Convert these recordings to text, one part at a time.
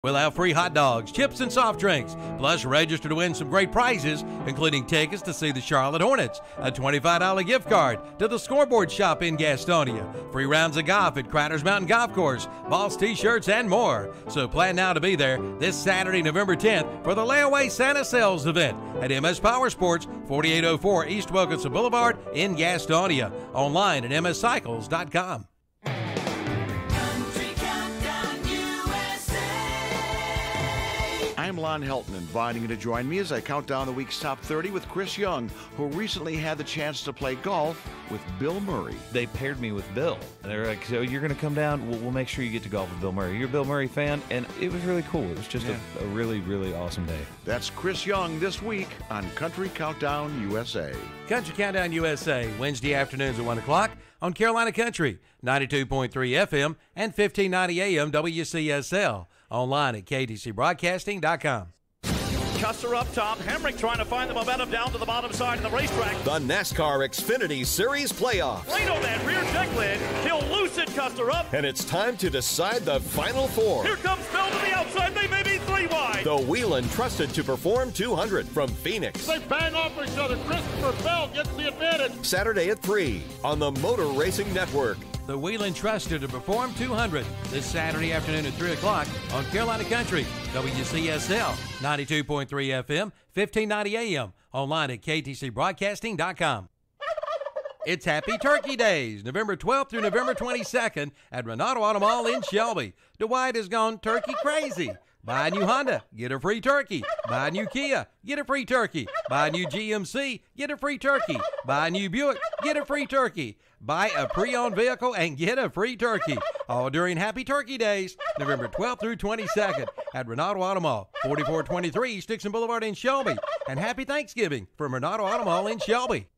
We'll have free hot dogs, chips, and soft drinks. Plus, register to win some great prizes, including tickets to see the Charlotte Hornets, a $25 gift card to the Scoreboard Shop in Gastonia, free rounds of golf at Crider's Mountain Golf Course, Boss T-shirts, and more. So plan now to be there this Saturday, November 10th for the Layaway Santa Sales event at MS Power Sports, 4804 East Wilkinson Boulevard in Gastonia. Online at mscycles.com. I'm Lon Helton, inviting you to join me as I count down the week's top 30 with Chris Young, who recently had the chance to play golf with Bill Murray. They paired me with Bill. They're like, so you're going to come down, we'll make sure you get to golf with Bill Murray. You're a Bill Murray fan, and it was really cool. It was just a really, really awesome day. That's Chris Young this week on Country Countdown USA. Country Countdown USA, Wednesday afternoons at 1 o'clock on Carolina Country, 92.3 FM and 1590 AM WCSL. Online at ktcbroadcasting.com. Custer up top. Hemrick trying to find the momentum down to the bottom side of the racetrack. The NASCAR Xfinity Series playoffs. Right on that rear deck lid. He'll loosen Custer up. And it's time to decide the Final Four. Here comes Bell to the outside. They may be three wide. The WLON Trusted to Perform 200 from Phoenix. They bang off each other. Christopher Bell gets the advantage. Saturday at 3 on the Motor Racing Network. The WLON Trusted to Perform 200 this Saturday afternoon at 3 o'clock on Carolina Country, WCSL, 92.3 FM, 1590 AM, online at ktcbroadcasting.com. It's Happy Turkey Days, November 12th through November 22nd at Renato Auto Mall in Shelby. Dwight has gone turkey crazy. Buy a new Honda, get a free turkey. Buy a new Kia, get a free turkey. Buy a new GMC, get a free turkey. Buy a new Buick, get a free turkey. Buy a pre-owned vehicle and get a free turkey. All during Happy Turkey Days, November 12th through 22nd at Renato Auto Mall, 4423 East Dixon Boulevard in Shelby. And Happy Thanksgiving from Renato Auto Mall in Shelby.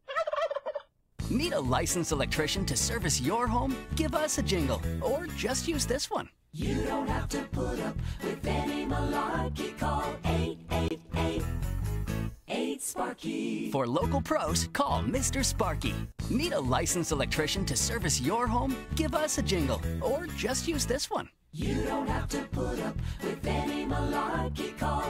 Need a licensed electrician to service your home? Give us a jingle, or just use this one. You don't have to put up with any malarkey. Call 888-8-SPARKY. For local pros, call Mr. Sparky. Need a licensed electrician to service your home? Give us a jingle, or just use this one. You don't have to put up with any malarkey. Call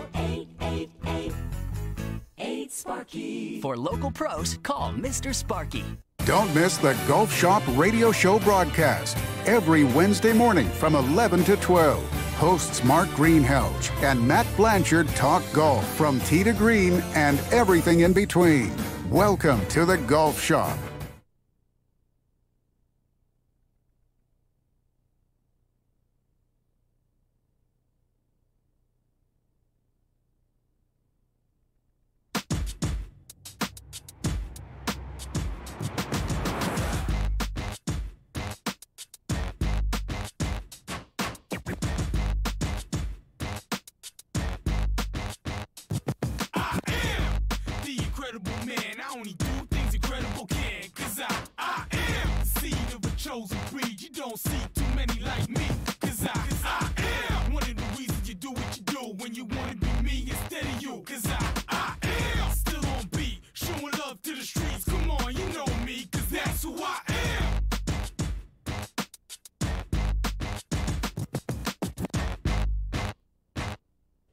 888-8-SPARKY. For local pros, call Mr. Sparky. Don't miss the Golf Shop radio show broadcast every Wednesday morning from 11 to 12. Hosts Mark Greenhalgh and Matt Blanchard talk golf from tee to green and everything in between. Welcome to the Golf Shop.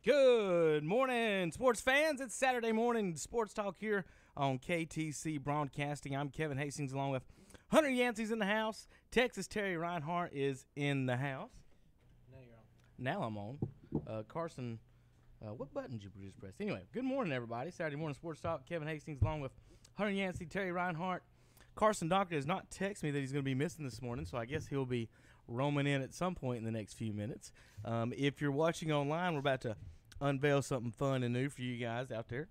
Good morning, sports fans. It's Saturday morning sports talk here on KTC Broadcasting. I'm Kevin Hastings along with Hunter Yancey's in the house. Texas Terry Reinhardt is in the house. Now I'm on. Carson, what button did you just press? Anyway, good morning, everybody. Saturday morning sports talk. Kevin Hastings along with Hunter Yancey, Terry Reinhardt. Carson Doctor has not texted me that he's going to be missing this morning, so I guess he'll be roaming in at some point in the next few minutes. If you're watching online, we're about to unveil something fun and new for you guys out there.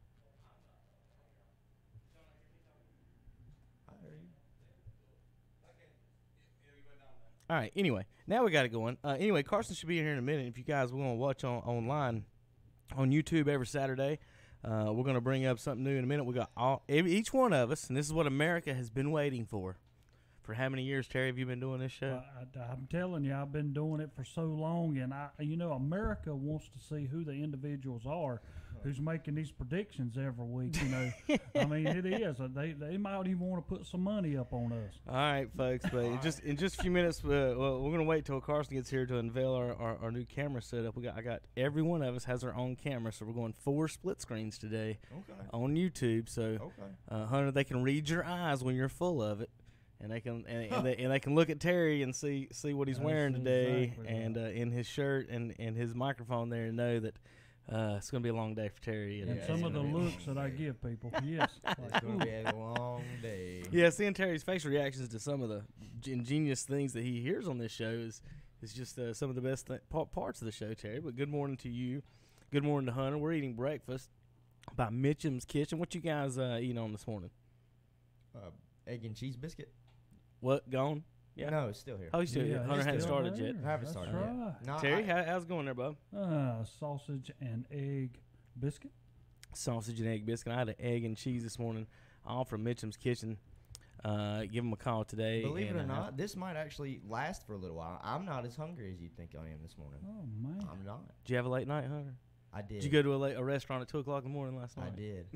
All right, anyway, now we got it going. Anyway, Carson should be in here in a minute. If you guys want to watch online on YouTube every Saturday, we're going to bring up something new in a minute. We got each one of us, and this is what America has been waiting for For how many years, Terry, have you been doing this show? I'm telling you, I've been doing it for so long, and America wants to see who the individuals are who's making these predictions every week. I mean, it is. They might even want to put some money up on us. All right, folks. But in just a few minutes, we're going to wait till Carson gets here to unveil our new camera setup. I got every one of us has our own camera, so we're going 4 split screens today on YouTube. So, Hunter, they can read your eyes when you're full of it. And they can they can look at Terry and see what he's wearing today, and in his shirt and his microphone there, and know that it's going to be a long day for Terry. And some of the looks that I give people, yes, it's going to be a long day. Yeah, seeing Terry's facial reactions to some of the ingenious things that he hears on this show is just some of the best parts of the show, Terry. But good morning to you. Good morning to Hunter. We're eating breakfast by Mitchum's Kitchen. What you guys eating on this morning? Egg and cheese biscuit. What, gone? Yeah. No, it's still here. Oh, he's still here. Hunter hadn't started yet. I haven't started yet. No, Terry, how's it going there, bub? Sausage and egg biscuit. Sausage and egg biscuit. I had an egg and cheese this morning, all from Mitchum's Kitchen. Give them a call today. Believe it or not, this might actually last for a little while. I'm not as hungry as you think I am this morning. Oh, man. I'm not. Did you have a late night, Hunter? I did. Did you go to a restaurant at 2 o'clock in the morning last night? I did.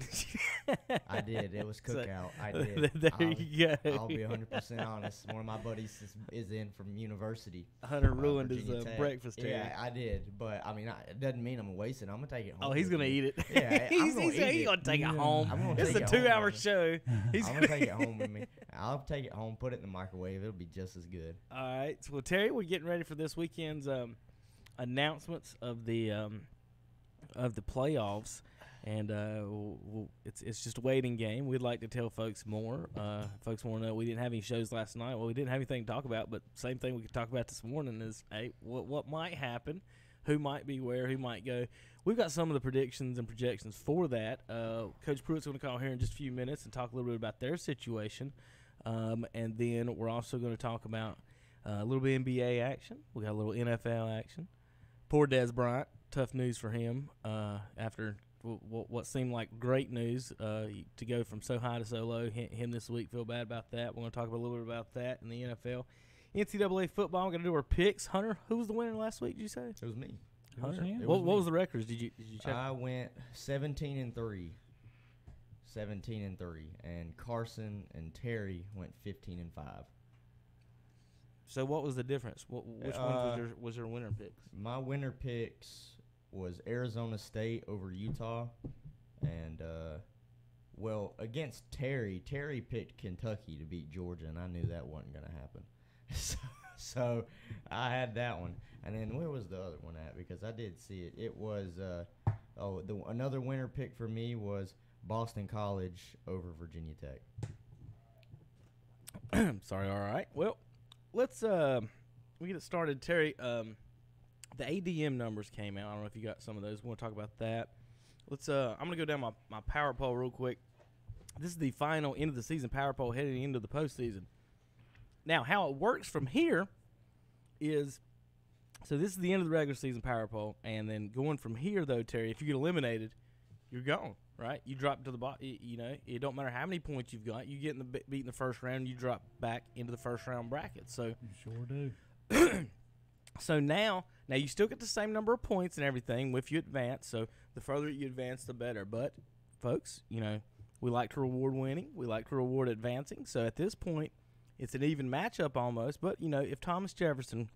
I did. It was cookout. I did. There you go. I'll be 100% honest. One of my buddies is in from university. Hunter ruined his breakfast. Yeah, I did. But, I mean, it doesn't mean I'm going to waste it. I'm going to take it home. Oh, he's going to eat it. Yeah, he's going to take it home. It's a 2-hour show. I'm going to take it home with me. I'll take it home, put it in the microwave. It'll be just as good. All right. So, well, Terry, we're getting ready for this weekend's announcements of the playoffs, and it's just a waiting game. We'd like to tell folks more. Folks want to know we didn't have any shows last night. Well, we didn't have anything to talk about, but same thing we could talk about this morning is, hey, what might happen, who might be where, who might go. We've got some of the predictions and projections for that. Coach Pruitt's going to call here in just a few minutes and talk a little bit about their situation, and then we're also going to talk about a little bit NBA action. We got a little NFL action. Poor Des Bryant. Tough news for him after what seemed like great news to go from so high to so low. Him this week, feel bad about that. We're going to talk a little bit about that in the NFL. NCAA football, we're going to do our picks. Hunter, who was the winner last week, did you say? It was me. Hunter? What was the records? Did you check? I went 17-3. 17-3. And Carson and Terry went 15-5. So what was the difference? Which one was your winner picks? My winner picks was Arizona State over Utah, and against Terry picked Kentucky to beat Georgia, and I knew that wasn't going to happen. so I had that one. And then where was the other one at? Because I did see it. It was another winner pick for me was Boston College over Virginia Tech. Sorry. All right. Well, let's we get it started, Terry. The ADM numbers came out. I don't know if you got some of those. We want to talk about that. Let's. I'm gonna go down my power poll real quick. This is the final end of the season power poll heading into the postseason. Now, how it works from here is, so this is the end of the regular season power poll, and then going from here though, Terry, if you get eliminated, you're gone. Right? You drop to the bottom. You know, it don't matter how many points you've got. You get beat in the first round, you drop back into the first round bracket. So you sure do. So now you still get the same number of points and everything if you advance. So the further you advance, the better. But, folks, you know, we like to reward winning. We like to reward advancing. So at this point, it's an even matchup almost. But, you know, if Thomas Jefferson,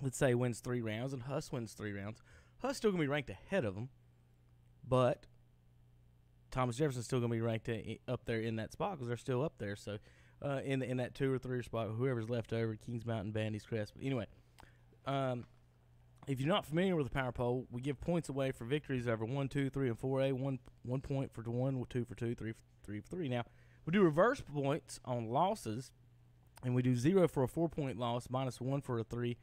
let's say, wins 3 rounds and Huss wins 3 rounds, Huss still going to be ranked ahead of him. But Thomas Jefferson's still going to be ranked up there in that spot because they're still up there. So in that 2 or 3 spot, whoever's left over, Kings Mountain, Bandy's Crest. But anyway, if you're not familiar with the power poll, we give points away for victories over 1, 2, 3, and 4A. 1 point for 1, 2 for 2, 3 for 3. Now, we do reverse points on losses, and we do 0 for a 4-point loss, -1 for a 3,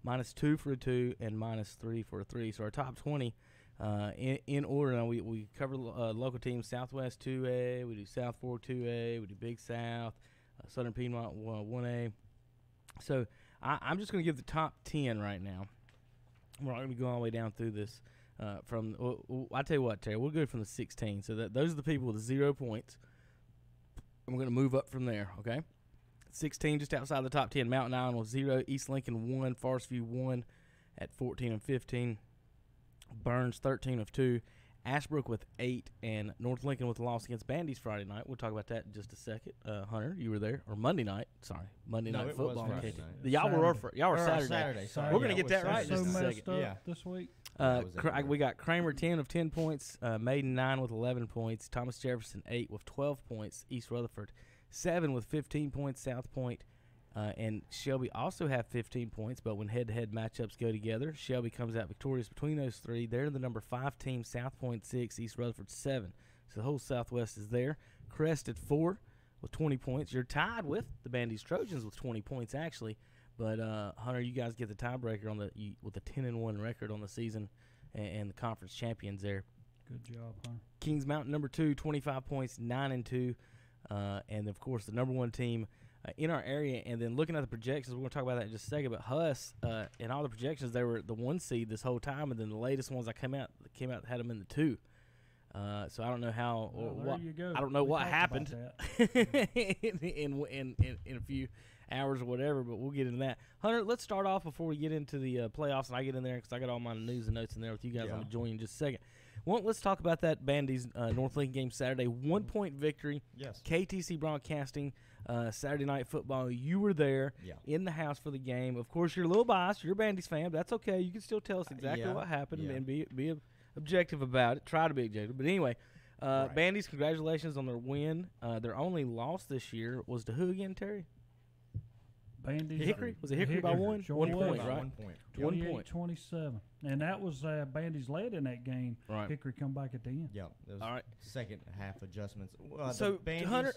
-2 for a 2, and -3 for a 3. So our top 20 in order. Now we cover local teams: Southwest 2A, we do South Fork 2A, we do Big South, Southern Piedmont 1A. So I'm just going to give the top 10 right now. We're not going to go all the way down through this. I tell you what, Terry, we'll go from the 16. So those are the people with 0 points. And we're going to move up from there, okay? 16 just outside the top 10. Mountain Island with 0. East Lincoln 1. Forest View 1 at 14 and 15. Burns 13 of 2. Ashbrook with 8, and North Lincoln with a loss against Bandy's Friday night. We'll talk about that in just a second. Hunter, you were there, or Monday night? Sorry, Monday night football. Y'all were Saturday. Sorry. We're gonna get that right in just a second. This week. We got Kramer 10 of 10 points, Maiden 9 with 11 points, Thomas Jefferson 8 with 12 points, East Rutherford 7 with 15 points, South Point and Shelby also have 15 points, but when head-to-head matchups go together, Shelby comes out victorious between those three. They're the number 5 team, South Point 6, East Rutherford 7. So the whole Southwest is there. Crest at 4 with 20 points. You're tied with the Bandy's Trojans with 20 points, actually. But, Hunter, you guys get the tiebreaker on with a 10-1 record on the season and the conference champions there. Good job, Hunter. Kings Mountain, number 2, 25 points, 9-2. And, of course, the number 1 team in our area. And then looking at the projections, we're going to talk about that in just a second. But Huss, in all the projections, they were the 1 seed this whole time. And then the latest ones that came out had them in the 2. So I don't know how or what. I don't know what happened in a few hours or whatever, but we'll get into that. Hunter, let's start off before we get into the playoffs, and I get in there because I got all my news and notes in there with you guys. I'm going to join you in just a second. Well, let's talk about that Bandy's North Lincoln game Saturday. 1-point victory. Yes. KTC Broadcasting, Saturday Night Football. You were there in the house for the game. Of course, you're a little biased. You're a Bandy's fan, but that's okay. You can still tell us exactly what happened and be objective about it. Try to be objective. But anyway, Bandy's, congratulations on their win. Their only loss this year was to who again, Terry? Bandy's Hickory? Was it Hickory by 1? Sure 1 was. point, right? 1 point. 28-27. And that was Bandy's led in that game. Right. Hickory come back at the end. Yeah. All right. Second half adjustments. So, Hunter,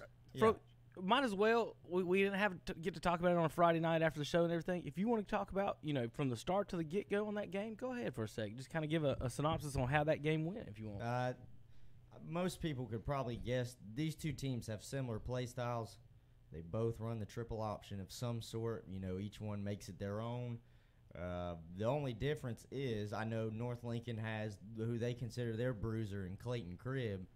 might as well, we didn't have to get to talk about it on a Friday night after the show and everything. If you want to talk about, from the start to the get-go on that game, go ahead for a second. Just kind of give a synopsis on how that game went, if you want. Most people could probably guess these two teams have similar play styles. They both run the triple option of some sort. Each one makes it their own. The only difference is I know North Lincoln has who they consider their bruiser in Clayton Cribb.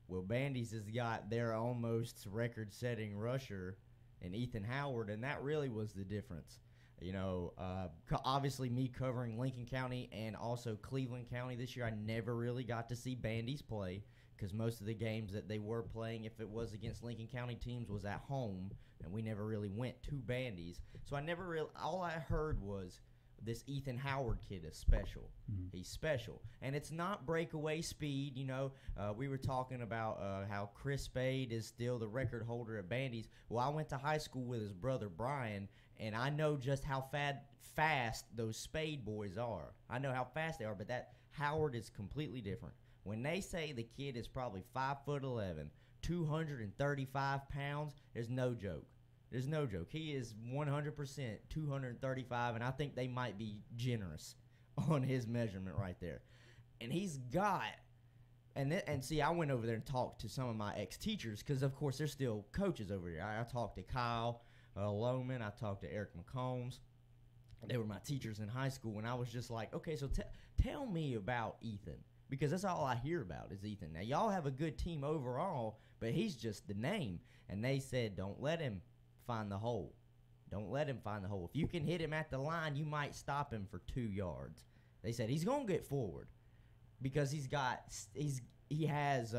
Well, Bandy's has got their almost record-setting rusher in Ethan Howard, and that really was the difference. Obviously me covering Lincoln County and also Cleveland County this year, I never really got to see Bandy's play because most of the games that they were playing, if it was against Lincoln County teams, was at home, and we never really went to Bandy's. So I never really – all I heard was this Ethan Howard kid is special. Mm-hmm. He's special. And it's not breakaway speed. We were talking about how Chris Spade is still the record holder at Bandy's. Well, I went to high school with his brother Brian, and I know just how fast those Spade boys are. I know how fast they are, but that Howard is completely different. When they say the kid is probably 5'11", 235 pounds, there's no joke. There's no joke. He is 100% 235, and I think they might be generous on his measurement right there. And he's got – and see, I went over there and talked to some of my ex-teachers because, of course, they're still coaches over here. I talked to Kyle Lohman. I talked to Eric McCombs. They were my teachers in high school, and I was just like, okay, so tell me about Ethan because that's all I hear about is Ethan. Now, y'all have a good team overall, but he's just the name. And they said, don't let him find the hole. Don't let him find the hole. If you can hit him at the line, you might stop him for 2 yards. They said he's going to get forward because he has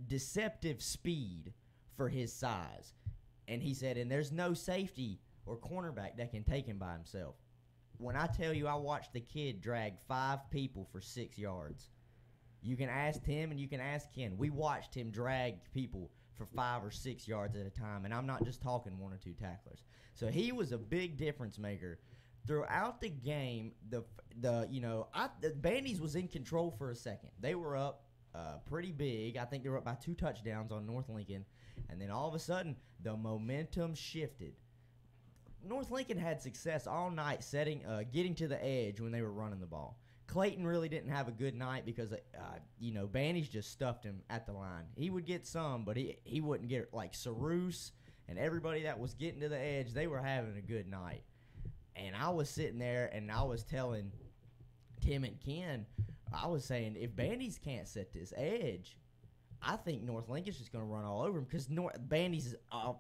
deceptive speed for his size. And he said, and there's no safety or cornerback that can take him by himself. When I tell you I watched the kid drag 5 people for 6 yards, you can ask Tim and you can ask Ken. We watched him drag people for 5 or 6 yards at a time, and I'm not just talking 1 or 2 tacklers. So he was a big difference maker throughout the game. The Bandy's was in control for a second. They were up pretty big. I think they were up by 2 touchdowns on North Lincoln, and then all of a sudden the momentum shifted. North Lincoln had success all night getting to the edge when they were running the ball. Clayton really didn't have a good night because, Bandy's just stuffed him at the line. He would get some, but he wouldn't get it. Like Sarouse and everybody that was getting to the edge, they were having a good night. And I was sitting there, and I was telling Tim and Ken, I was saying, if Bandy's can't set this edge, I think North Lincoln's just going to run all over him because Bandy's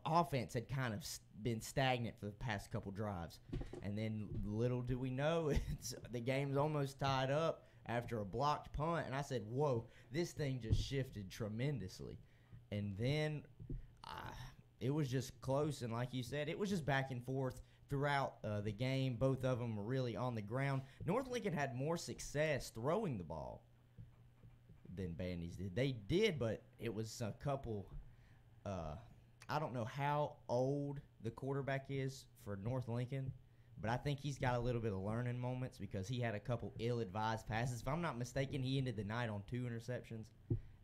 offense had kind of been stagnant for the past couple drives. And then little do we know, the game's almost tied up after a blocked punt. And I said, whoa, this thing just shifted tremendously. And then it was just close. And like you said, it was just back and forth throughout the game. Both of them were really on the ground. North Lincoln had more success throwing the ball than Bandy's did. They did, but it was a couple I don't know how old the quarterback is for North Lincoln, but I think he's got a little bit of learning moments because he had a couple ill-advised passes. If I'm not mistaken, he ended the night on 2 interceptions,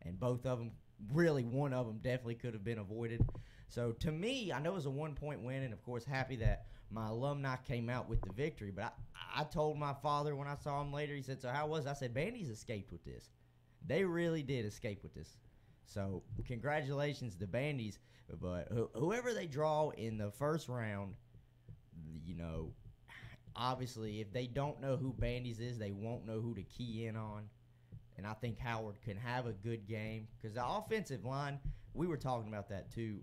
and both of them, really one of them definitely could have been avoided. So to me, I know it was a 1-point win, and of course happy that my alumni came out with the victory, but I told my father when I saw him later, he said, so how was it? I said, Bandy's escaped with this. They really did escape with this. So congratulations to Bandy's. But whoever they draw in the first round, obviously if they don't know who Bandy's is, they won't know who to key in on. And I think Howard can have a good game because the offensive line, we were talking about that too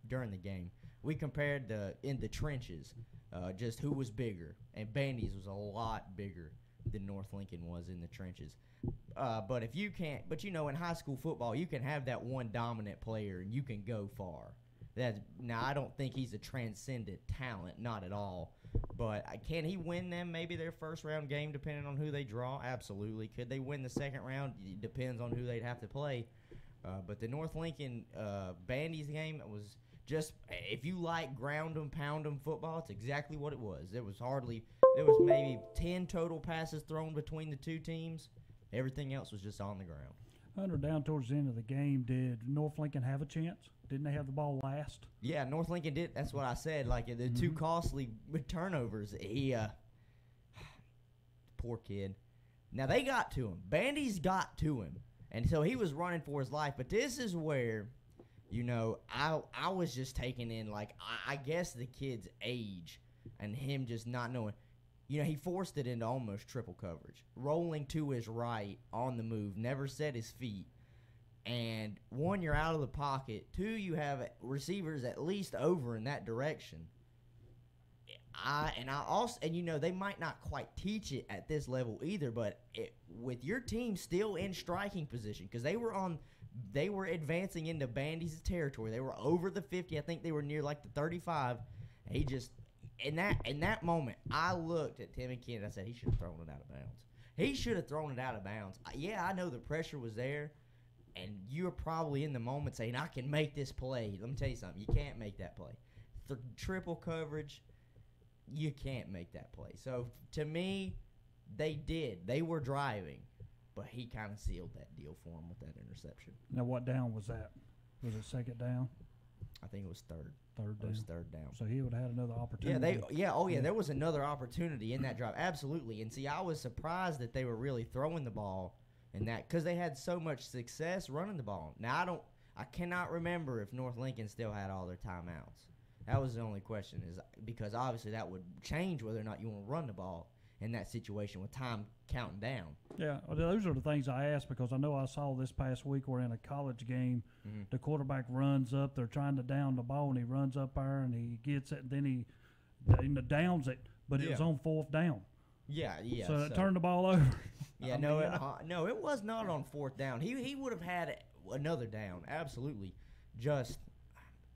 during the game. We compared in the trenches just who was bigger. And Bandy's was a lot bigger than North Lincoln was in the trenches. But if you can't, in high school football, you can have that one dominant player and you can go far. Now, I don't think he's a transcendent talent, not at all. But can he win them maybe their first round game depending on who they draw? Absolutely. Could they win the second round? It depends on who they'd have to play. But the North Lincoln Bandy's game was just, if you like ground 'em, pound 'em football, it's exactly what it was. There was maybe 10 total passes thrown between the two teams. Everything else was just on the ground. Hunter, down towards the end of the game, did North Lincoln have a chance? Didn't they have the ball last? Yeah, North Lincoln did. That's what I said. Like the two costly turnovers. Poor kid. Now they got to him. Bandy's got to him, and so he was running for his life. But this is where, I was just taking in I guess the kid's age and him just not knowing. He forced it into almost triple coverage, rolling to his right on the move, never set his feet. And 1, you're out of the pocket. 2, you have receivers at least over in that direction. They might not quite teach it at this level either, but with your team still in striking position, because they were advancing into Bandy's territory. They were over the 50. I think they were near the 35. He just. In that moment, I looked at Timmy Kennedy. I said, he should have thrown it out of bounds. He should have thrown it out of bounds. Yeah, I know the pressure was there, and you're probably in the moment saying, I can make this play. Let me tell you something. You can't make that play. Triple coverage, you can't make that play. So, to me, they did. They were driving, but he kind of sealed that deal for him with that interception. Now, what down was that? Was it second down? I think it was third. Third down. So he would have had another opportunity. There was another opportunity in that drive. Absolutely. And see, I was surprised that they were really throwing the ball in that because they had so much success running the ball. Now, I cannot remember if North Lincoln still had all their timeouts. That was the only question, is because obviously that would change whether or not you want to run the ball in that situation with time counting down. Yeah, those are the things I asked because I know I saw this past week we're in a college game. The quarterback runs up. They're trying to down the ball, and he runs up there, and he gets it, and then he downs it, but it was on 4th down. Yeah. So it turned the ball over. Yeah, it was not on 4th down. He would have had another down, absolutely. Just,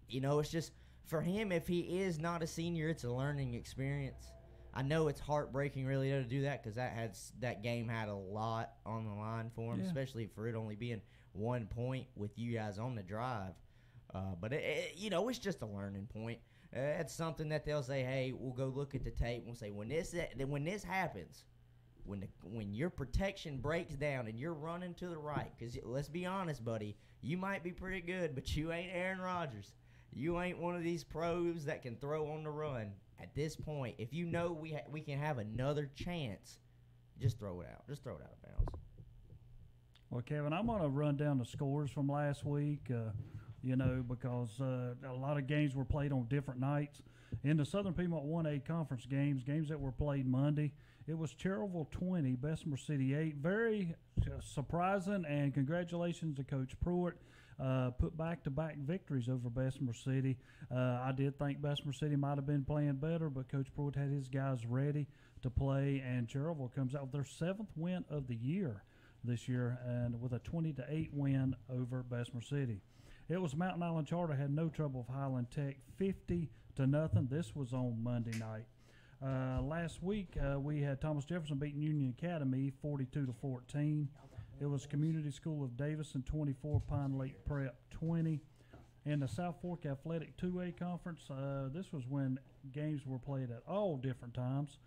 it's just for him, if he is not a senior, it's a learning experience. I know it's heartbreaking really to do that because that game had a lot on the line for him, especially for it only being 1 point with you guys on the drive. But it's just a learning point. It's something that they'll say, hey, we'll go look at the tape. We'll say when this happens, when your protection breaks down and you're running to the right, because let's be honest, buddy, you might be pretty good, but you ain't Aaron Rodgers. You ain't one of these pros that can throw on the run. At this point, if you know we can have another chance, just throw it out. Just throw it out of bounds. Well, Kevin, I'm going to run down the scores from last week, because a lot of games were played on different nights. In the Southern Piedmont 1A conference games that were played Monday, it was Cherryville 20, Bessemer City 8. Very surprising, and congratulations to Coach Pruitt. put back-to-back victories over Bessemer City. I did think Bessemer City might have been playing better, but Coach Pruitt had his guys ready to play, and Cherryville comes out with their 7th win of the year this year, and with a 20-8 win over Bessemer City. It was Mountain Island Charter had no trouble with Highland Tech, 50-0. This was on Monday night. Last week we had Thomas Jefferson beating Union Academy 42-14. It was Community School of Davison 24, Pine Lake Prep 20. In the South Fork Athletic 2A Conference, this was when games were played at all different times.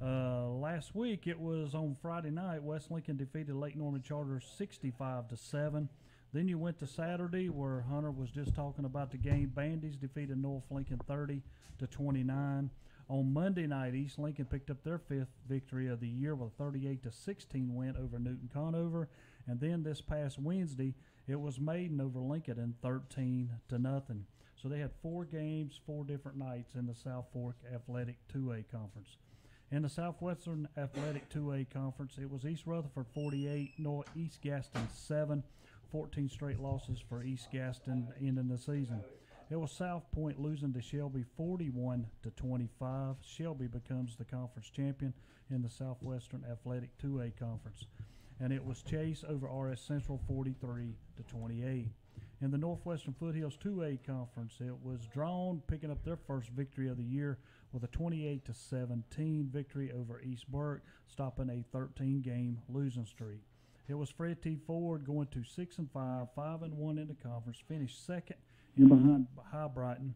Last week it was on Friday night. West Lincoln defeated Lake Norman Charter 65-7. Then you went to Saturday where Hunter was just talking about the game. Bandies defeated North Lincoln 30-29. On Monday night, East Lincoln picked up their 5th victory of the year with a 38-16 win over Newton Conover. And then this past Wednesday, it was Maiden over Lincoln 13-0. So they had 4 games, 4 different nights in the South Fork Athletic 2A Conference. In the Southwestern Athletic 2A Conference, it was East Rutherford 48, East Gaston 7. 14 straight losses for East Gaston ending the season. It was South Point losing to Shelby 41-25. Shelby becomes the conference champion in the Southwestern Athletic 2A Conference. And it was Chase over RS Central 43-28. In the Northwestern Foothills 2A Conference, it was Drawn picking up their first victory of the year with a 28-17 victory over East Burke, stopping a 13-game losing streak. It was Fred T. Ford going to 6-5, 5-1 in the conference, finished second in behind High Brighton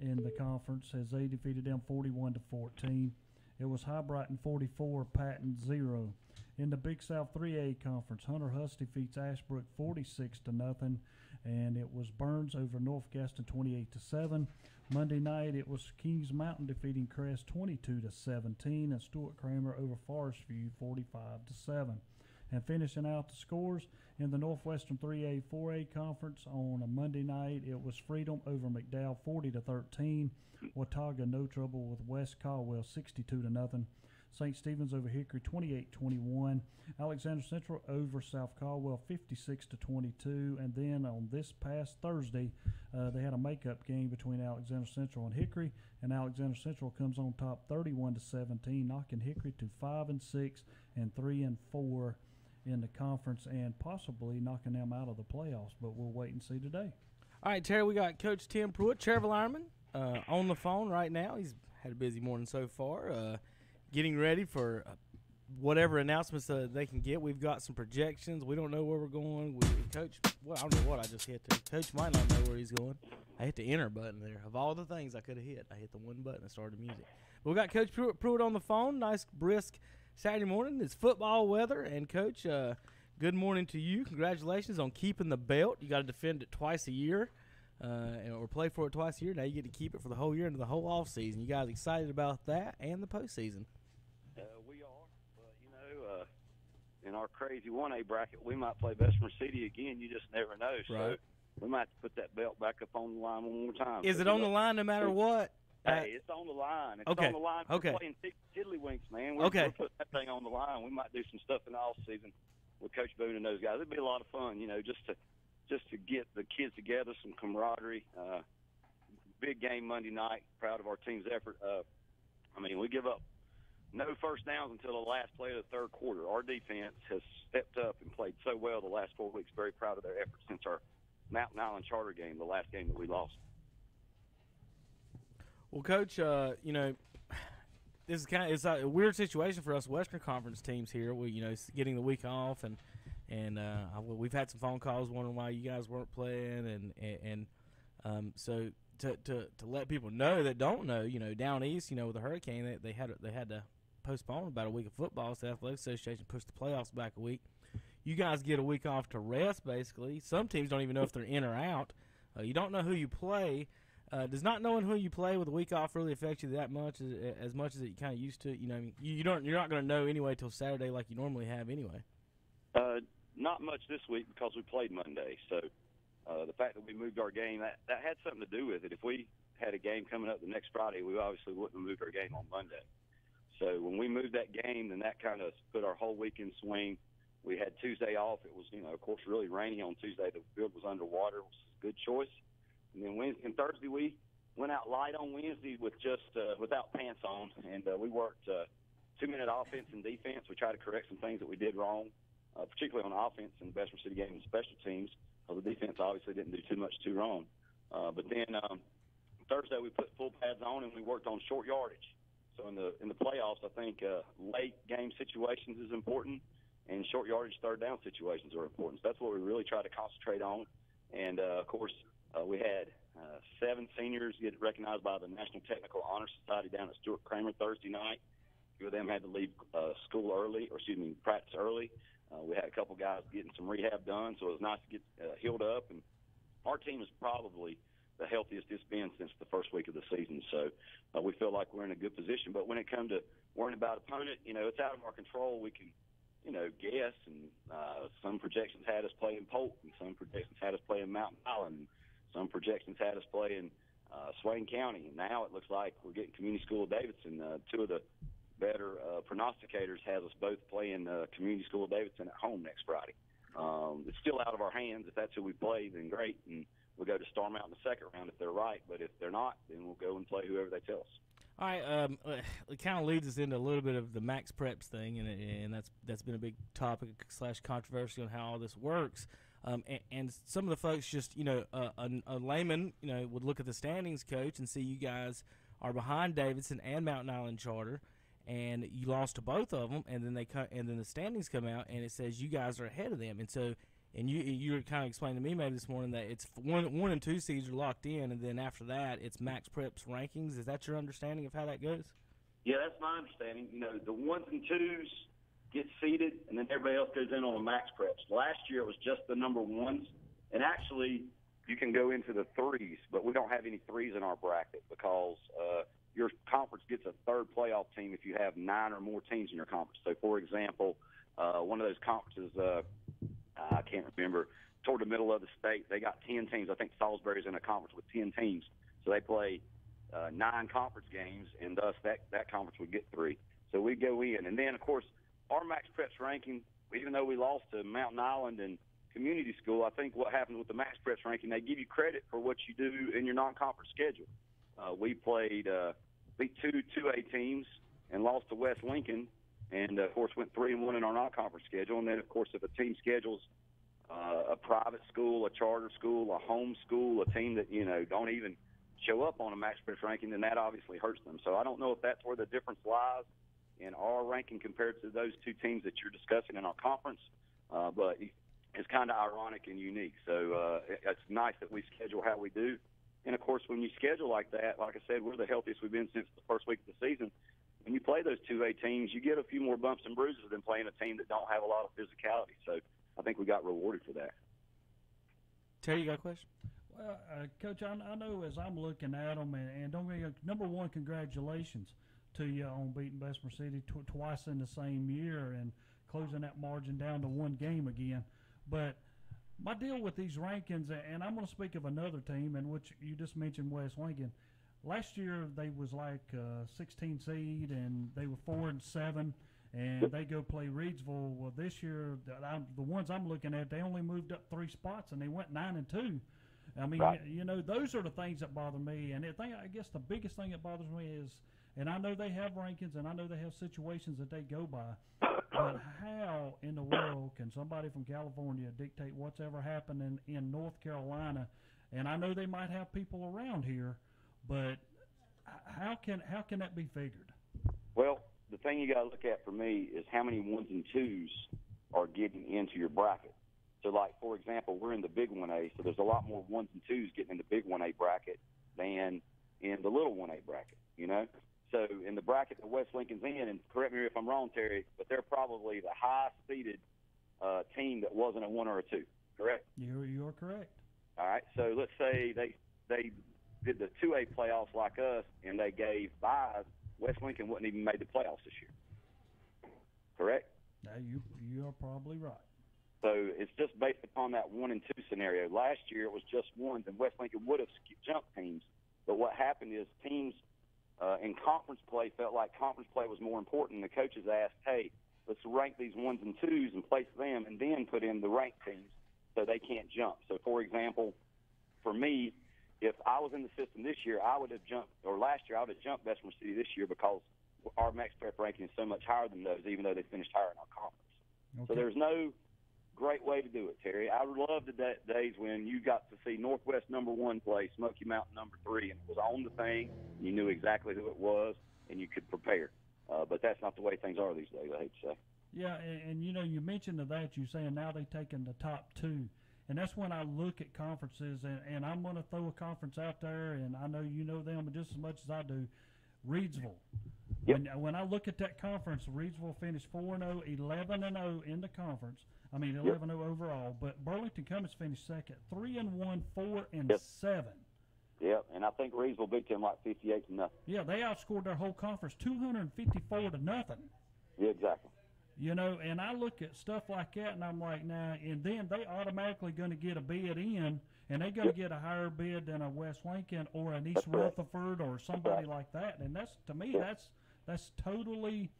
in the conference as they defeated them 41-14. It was High Brighton 44, Patton 0. In the Big South 3A Conference, Hunter Huss defeats Ashbrook 46-0, and it was Burns over North Gaston 28-7. Monday night, it was Kings Mountain defeating Crest 22-17, and Stuart Kramer over Forest View 45-7. And finishing out the scores in the Northwestern 3A 4A Conference on a Monday night, it was Freedom over McDowell 40-13. Watauga no trouble with West Caldwell 62-0. St. Stephen's over Hickory 28-21. Alexander Central over South Caldwell 56-22. And then on this past Thursday, they had a makeup game between Alexander Central and Hickory, and Alexander Central comes on top 31-17, knocking Hickory to 5-6 and 3-4 in the conference, and possibly knocking them out of the playoffs. But we'll wait and see today. All right, Terry, we got Coach Tim Pruitt, Cherryville Ironman, on the phone right now. He's had a busy morning so far, getting ready for whatever announcements they can get. We've got some projections. We don't know where we're going. Coach, well, I don't know what I just hit there. Coach might not know where he's going. I hit the enter button there. Of all the things I could have hit, I hit the one button that started music. But we got Coach Pruitt on the phone. Nice, brisk Saturday morning. It's football weather. And, Coach, good morning to you. Congratulations on keeping the belt. You got to defend it twice a year or play for it twice a year. Now you get to keep it for the whole year into the whole off season. You guys excited about that and the postseason? We are. But, you know, in our crazy 1A bracket, we might play Bessemer City again. You just never know. Right. So we might have to put that belt back up on the line one more time. Is it on the line no matter what? Hey, it's on the line. It's okay. on the line. We're playing tiddlywinks, man. We're putting that thing on the line. We might do some stuff in the off season with Coach Boone and those guys. It'd be a lot of fun, you know, just to get the kids together, some camaraderie. Big game Monday night. Proud of our team's effort. I mean, we give up no first downs until the last play of the third quarter. Our defense has stepped up and played so well the last 4 weeks. Very proud of their efforts since our Mountain Island Charter game, the last game that we lost. Well, Coach, you know, this is it's a weird situation for us Western Conference teams here. We, you know, getting the week off, and we've had some phone calls wondering why you guys weren't playing, so to let people know that don't know, you know, down east, you know, with the hurricane, they had to postpone about a week of football. So the Athletic Association pushed the playoffs back a week. You guys get a week off to rest, basically. Some teams don't even know if they're in or out. You don't know who you play. Does not knowing who you play with a week off really affect you that much, as much as you kind of used to? You know, you're not going to know anyway till Saturday like you normally have anyway. Not much this week because we played Monday. So the fact that we moved our game, that had something to do with it. If we had a game coming up the next Friday, we obviously wouldn't have moved our game on Monday. So when we moved that game, then that kind of put our whole week in swing. We had Tuesday off. It was, of course, really rainy on Tuesday. The field was underwater. It was a good choice. And then Wednesday and Thursday, we went out light on Wednesday with just without pants on, and we worked 2-minute offense and defense. We tried to correct some things that we did wrong, particularly on offense in the Bessemer City game and special teams. The defense obviously didn't do too much too wrong. But then Thursday we put full pads on and we worked on short yardage. So in the playoffs, I think late game situations is important, and short yardage third down situations are important. So that's what we really try to concentrate on. And of course, we had 7 seniors get recognized by the National Technical Honor Society down at Stuart Kramer Thursday night. A few of them had to leave practice early. We had a couple guys getting some rehab done, so it was nice to get healed up. And our team is probably the healthiest it's been since the first week of the season. So we feel like we're in a good position. But when it comes to worrying about opponent, it's out of our control. We can, guess. And some projections had us playing Polk, and some projections had us playing Mountain Island, and some projections had us playing Swain County. And now it looks like we're getting Community School of Davidson. 2 of the better prognosticators has us both playing Community School of Davidson at home next Friday. It's still out of our hands. If that's who we play, then great, and we'll go to Star Mountain the second round if they're right. But if they're not, then we'll go and play whoever they tell us. All right, it kind of leads us into a little bit of the Max Preps thing, and that's been a big topic / controversy on how all this works. And some of the folks just, a layman, would look at the standings, Coach, and see you guys are behind Davidson and Mountain Island Charter, and you lost to both of them, and then the standings come out, and it says you guys are ahead of them, and so. And you were kind of explaining to me maybe this morning that it's one and 2 seeds are locked in, and then after that it's Max Preps rankings. Is that your understanding of how that goes? Yeah, that's my understanding. The 1s and 2s get seeded, and then everybody else goes in on a Max Preps. Last year it was just the number 1s, and actually you can go into the 3s, but we don't have any 3s in our bracket because your conference gets a third playoff team if you have 9 or more teams in your conference. So, for example, one of those conferences I can't remember, toward the middle of the state, they got 10 teams. I think Salisbury's in a conference with 10 teams. So they play 9 conference games, and thus that conference would get 3. So we go in. And then, of course, our Max Preps ranking, even though we lost to Mountain Island and Community School, I think what happens with the Max Preps ranking, they give you credit for what you do in your non-conference schedule. We played beat 2 2A teams and lost to West Lincoln, and, of course, went 3-1 in our non-conference schedule. And then, of course, if a team schedules a private school, a charter school, a home school, a team that, don't even show up on a Max Preps ranking, then that obviously hurts them. So I don't know if that's where the difference lies in our ranking compared to those 2 teams that you're discussing in our conference. But it's kind of ironic and unique. So it's nice that we schedule how we do. And, of course, when you schedule like that, like I said, we're the healthiest we've been since the first week of the season. When you play those 2A teams, you get a few more bumps and bruises than playing a team that don't have a lot of physicality. So I think we got rewarded for that. Terry, you got a question? Well, Coach, I know as I'm looking at them, and don't get number one, congratulations to you on beating Bessemer City twice in the same year and closing that margin down to 1 game again. But my deal with these rankings, and I'm going to speak of another team, in which you just mentioned West Lincoln. Last year they was like 16 seed, and they were 4-7, and they go play Reidsville. Well, this year the ones I'm looking at, they only moved up 3 spots, and they went 9-2. I mean, right. Those are the things that bother me. And I guess the biggest thing that bothers me is, and I know they have rankings, and I know they have situations that they go by, but how in the world can somebody from California dictate what's ever happened in North Carolina? And I know they might have people around here, but how can that be figured? Well, the thing you got to look at for me is how many 1s and 2s are getting into your bracket. So, like, for example, we're in the big 1A, so there's a lot more 1s and 2s getting in the big 1A bracket than in the little 1A bracket, So in the bracket that West Lincoln's in, and correct me if I'm wrong, Terry, but they're probably the highest-seeded team that wasn't a 1 or a 2, correct? You're correct. All right, so let's say they did the 2A playoffs like us, and they gave buys. West Lincoln wouldn't even made the playoffs this year, correct? You are probably right. So it's just based upon that 1 and 2 scenario. Last year it was just 1s, and West Lincoln would have jumped teams. But what happened is teams in conference play felt like conference play was more important. The coaches asked, hey, let's rank these 1s and 2s and place them, and then put in the ranked teams so they can't jump. So, for example, for me, if I was in the system this year, I would have jumped, or last year I would have jumped Bessemer City this year because our max prep ranking is so much higher than those, even though they finished higher in our conference. Okay. So there's no great way to do it, Terry. I love the days when you got to see Northwest #1 play Smoky Mountain #3, and it was on the thing. You knew exactly who it was, and you could prepare. But that's not the way things are these days, I hate to say. Yeah, and you know, you mentioned that, you're saying now they've taken the top 2. And that's when I look at conferences, and I'm going to throw a conference out there, and I know you know them just as much as I do, Reedsville. Yep. When I look at that conference, Reedsville finished 4-0, 11-0 in the conference. I mean, 11-0 overall. But Burlington Cummins finished second, 3-1, 4-7. Yep, and I think Reedsville beat them like 58-0. Yeah, they outscored their whole conference 254-0. Yeah, exactly. You know, and I look at stuff like that, and I'm like, nah, and then they automatically going to get a bid in, and they're going to get a higher bid than a West Lincoln or an East Rutherford or somebody like that. And that's, to me, that's totally.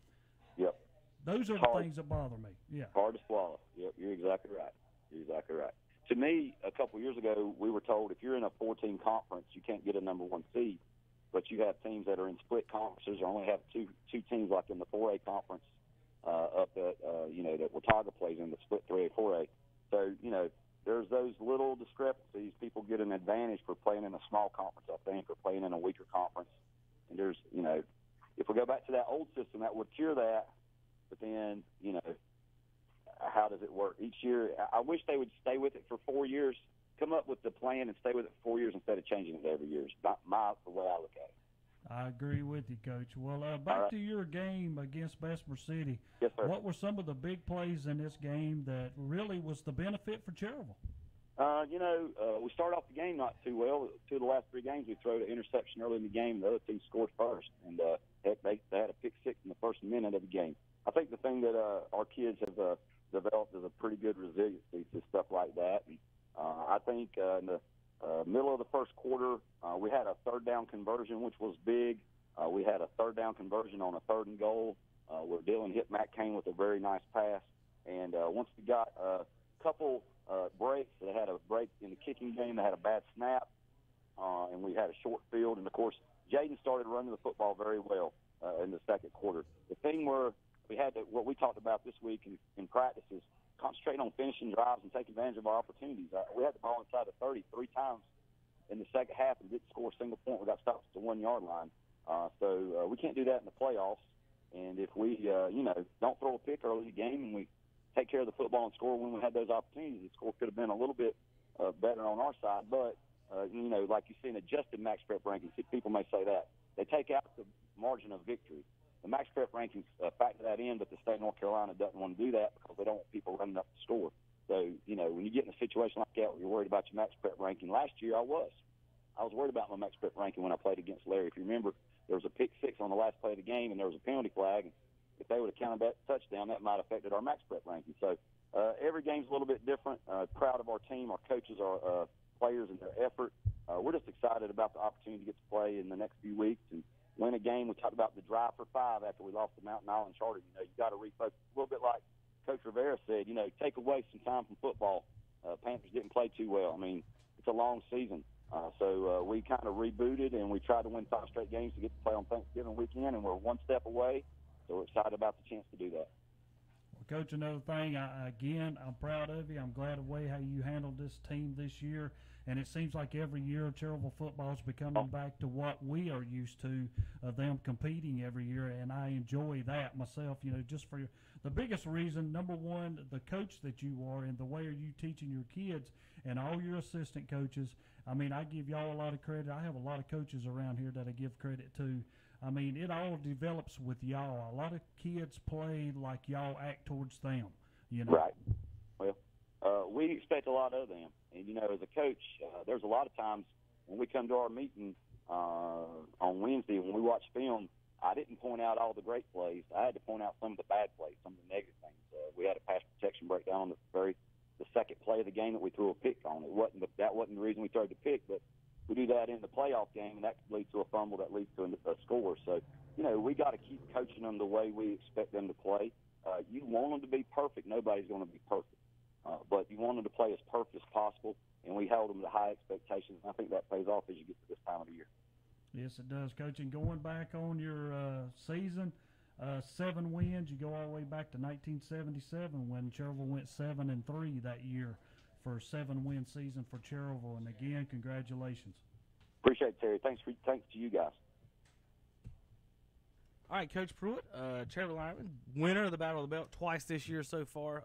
Yep. Those are the things that bother me. Yeah. Hard to swallow. Yep, you're exactly right. You're exactly right. To me, a couple of years ago, we were told if you're in a 4-team conference, you can't get a #1 seed, but you have teams that are in split conferences or only have two teams like in the 4A conference. Up at, that Watauga plays in the split 3A, 4A. So, there's those little discrepancies. People get an advantage for playing in a small conference, I think, or playing in a weaker conference. And there's, if we go back to that old system, that would cure that. But then, how does it work? Each year, I wish they would stay with it for 4 years, come up with the plan and stay with it for 4 years instead of changing it every year. It's the way I look at it. I agree with you, Coach. Well, back to your game against Bessemer City. Yes, sir. What were some of the big plays in this game that really was the benefit for Cherryville? We started off the game not too well. 2 of the last 3 games, we threw an interception early in the game. The other team scored first, and they had a pick 6 in the first minute of the game. I think the thing that our kids have developed is a pretty good resiliency to stuff like that. And, I think in the middle of the first quarter, we had a 3rd down conversion, which was big. We had a 3rd down conversion on a 3rd and goal where Dylan hit Matt Kane with a very nice pass. And once we got a couple breaks, they had a break in the kicking game. They had a bad snap, and we had a short field. And, of course, Jaden started running the football very well in the second quarter. The thing where we had what we talked about this week in practice is concentrating on finishing drives and taking advantage of our opportunities. We had the ball inside the 30 3 times in the second half and didn't score a single point. We got stopped at the 1-yard line. So we can't do that in the playoffs. And if we, don't throw a pick early in the game and we take care of the football and score when we had those opportunities, the score could have been a little bit better on our side. But, like you see in adjusted max prep rankings, people may say that. They take out the margin of victory. The max prep rankings factor that in, but the state of North Carolina doesn't want to do that because they don't want people running up the score. So, when you get in a situation like that where you're worried about your max prep ranking, last year I was worried about my max prep ranking when I played against Larry. If you remember, there was a pick 6 on the last play of the game, and there was a penalty flag. And if they would have counted that touchdown, that might have affected our max prep ranking. So every game's a little bit different. Proud of our team, our coaches, our players, and their effort. We're just excited about the opportunity to get to play in the next few weeks and win a game. We talked about the drive for 5 after we lost to Mountain Island Charter. You got to refocus a little bit like Coach Rivera said, take away some time from football. Panthers didn't play too well. I mean, it's a long season. So we kind of rebooted, and we tried to win 5 straight games to get to play on Thanksgiving weekend, and we're one step away. So we're excited about the chance to do that. Well, Coach, another thing, I'm proud of you. I'm glad of the way how you handled this team this year. And it seems like every year Cherryville football is becoming back to what we are used to, of them competing every year. And I enjoy that myself, just for the biggest reason, number one, the coach that you are and the way are you teaching your kids and all your assistant coaches. I mean, I give y'all a lot of credit. I have a lot of coaches around here that I give credit to. I mean, it all develops with y'all. A lot of kids play like y'all act towards them, Right. Well, we expect a lot of them. And, as a coach, there's a lot of times when we come to our meeting on Wednesday, when we watch film, I didn't point out all the great plays. I had to point out some of the bad plays, some of the negative things. We had a pass protection breakdown on the second play of the game that we threw a pick on. That wasn't the reason we threw the pick, but we do that in the playoff game, and that could lead to a fumble that leads to a score. So, we got to keep coaching them the way we expect them to play. You want them to be perfect. Nobody's going to be perfect. But you want them to play as perfect as possible, and we held them to high expectations. And I think that pays off as you get to this time of the year. Yes, it does, Coach. And going back on your season, 7 wins, you go all the way back to 1977 when Cherryville went 7-3 that year for a 7-win season for Cherryville. And again, congratulations. Appreciate it, Terry. Thanks to you guys. All right, Coach Pruitt, Cherryville Ironman, winner of the Battle of the Belt twice this year so far.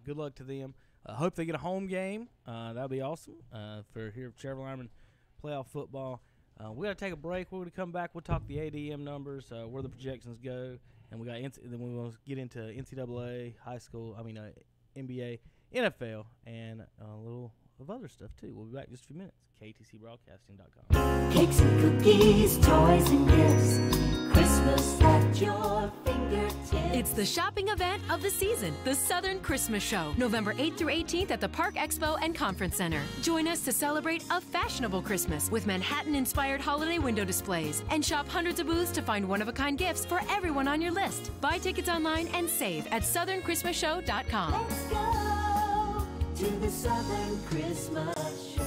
Good luck to them. Hope they get a home game. That'll be awesome for here Cherryville Ironman playoff football. We got to take a break. We're going to come back. We'll talk the ADM numbers, where the projections go, and then we will get into NCAA, NBA, NFL, and a little of other stuff too. We'll be back in just a few minutes. KTCBroadcasting.com. Cakes and cookies, toys and gifts. Christmas at your fingertips. It's the shopping event of the season, the Southern Christmas Show, November 8th through 18th at the Park Expo and Conference Center. Join us to celebrate a fashionable Christmas with Manhattan-inspired holiday window displays and shop hundreds of booths to find one-of-a-kind gifts for everyone on your list. Buy tickets online and save at SouthernChristmasShow.com. Let's go to the Southern Christmas Show.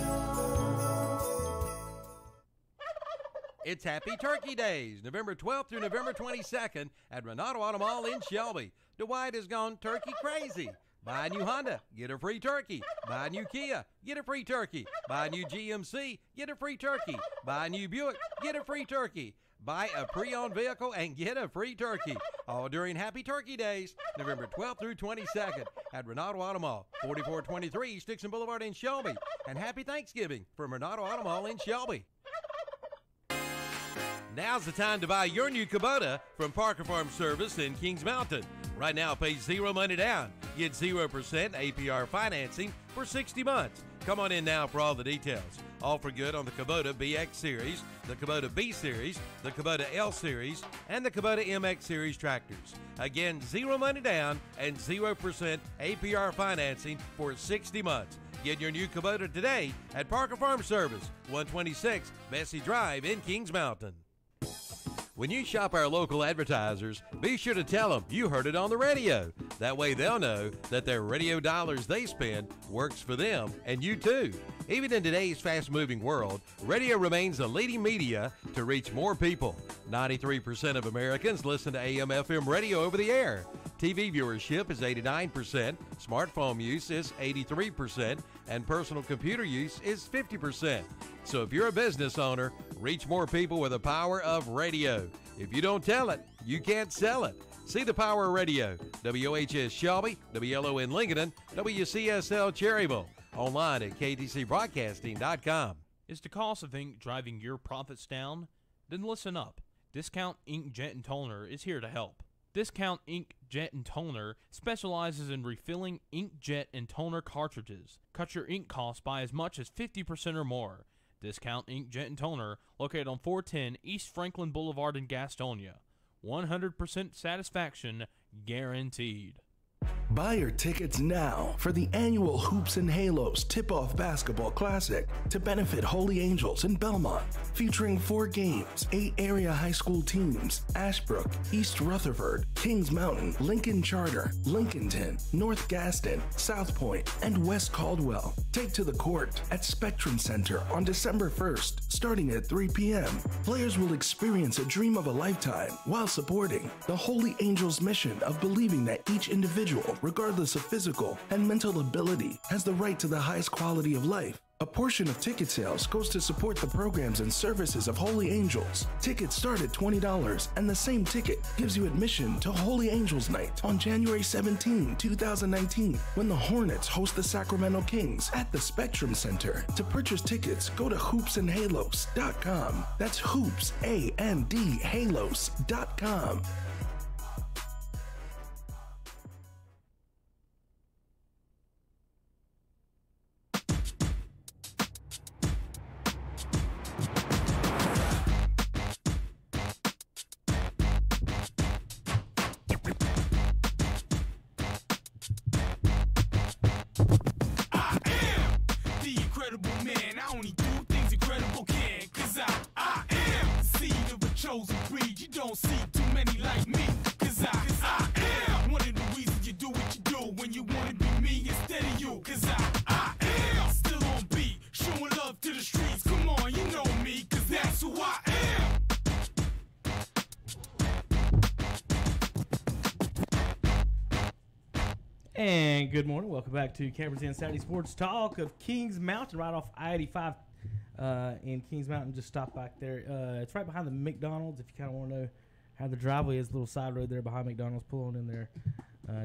It's Happy Turkey Days, November 12th through November 22nd at Renato Auto Mall in Shelby. Dwight has gone turkey crazy. Buy a new Honda, get a free turkey. Buy a new Kia, get a free turkey. Buy a new GMC, get a free turkey. Buy a new Buick, get a free turkey. Buy a pre-owned vehicle and get a free turkey. All during Happy Turkey Days, November 12th through 22nd at Renato Auto Mall, 4423 Dixon Boulevard in Shelby. And Happy Thanksgiving from Renato Auto Mall in Shelby. Now's the time to buy your new Kubota from Parker Farm Service in Kings Mountain. Right now, pay 0 money down. Get 0% APR financing for 60 months. Come on in now for all the details. All for good on the Kubota BX Series, the Kubota B Series, the Kubota L Series, and the Kubota MX Series tractors. Again, 0 money down and 0% APR financing for 60 months. Get your new Kubota today at Parker Farm Service, 126 Bessie Drive in Kings Mountain. When you shop our local advertisers, be sure to tell them you heard it on the radio. That way they'll know that their radio dollars they spend works for them and you too. Even in today's fast-moving world, radio remains the leading media to reach more people. 93% of Americans listen to AM/FM radio over the air. TV viewership is 89%, smartphone use is 83%, and personal computer use is 50%. So if you're a business owner, reach more people with the power of radio. If you don't tell it, you can't sell it. See the power of radio. WHS Shelby, WLON Lincolnton, WCSL Cherryville. Online at KTCBroadcasting.com. Is the cost of ink driving your profits down? Then listen up. Discount Ink Jet and Toner is here to help. Discount Ink Jet and Toner specializes in refilling ink jet and toner cartridges. Cut your ink costs by as much as 50% or more. Discount Ink Jet and Toner, located on 410 East Franklin Boulevard in Gastonia. 100% satisfaction guaranteed. Buy your tickets now for the annual Hoops and Halos Tip-Off Basketball Classic to benefit Holy Angels in Belmont, featuring 4 games, 8 area high school teams: Ashbrook, East Rutherford, Kings Mountain, Lincoln Charter, Lincolnton, North Gaston, South Point, and West Caldwell. Take to the court at Spectrum Center on December 1st, starting at 3 p.m. Players will experience a dream of a lifetime while supporting the Holy Angels' mission of believing that each individual, regardless of physical and mental ability, has the right to the highest quality of life. A portion of ticket sales goes to support the programs and services of Holy Angels. Tickets start at $20, and the same ticket gives you admission to Holy Angels Night on January 17, 2019, when the Hornets host the Sacramento Kings at the Spectrum Center. To purchase tickets, go to hoopsandhalos.com. That's hoops, A-N-D, halos.com. Chosen breed, you don't see too many like me, cause I am one of the reasons do, cause I am still on beat, showing love to the streets. Come on, you know me, cause that's who I am. And good morning. Welcome back to Cameron's In Saturday Sports Talk of Kings Mountain, right off I-85 in Kings Mountain. Just stop back there. It's right behind the McDonald's. If you kind of want to know how the driveway is, a little side road there behind McDonald's. Pull on in there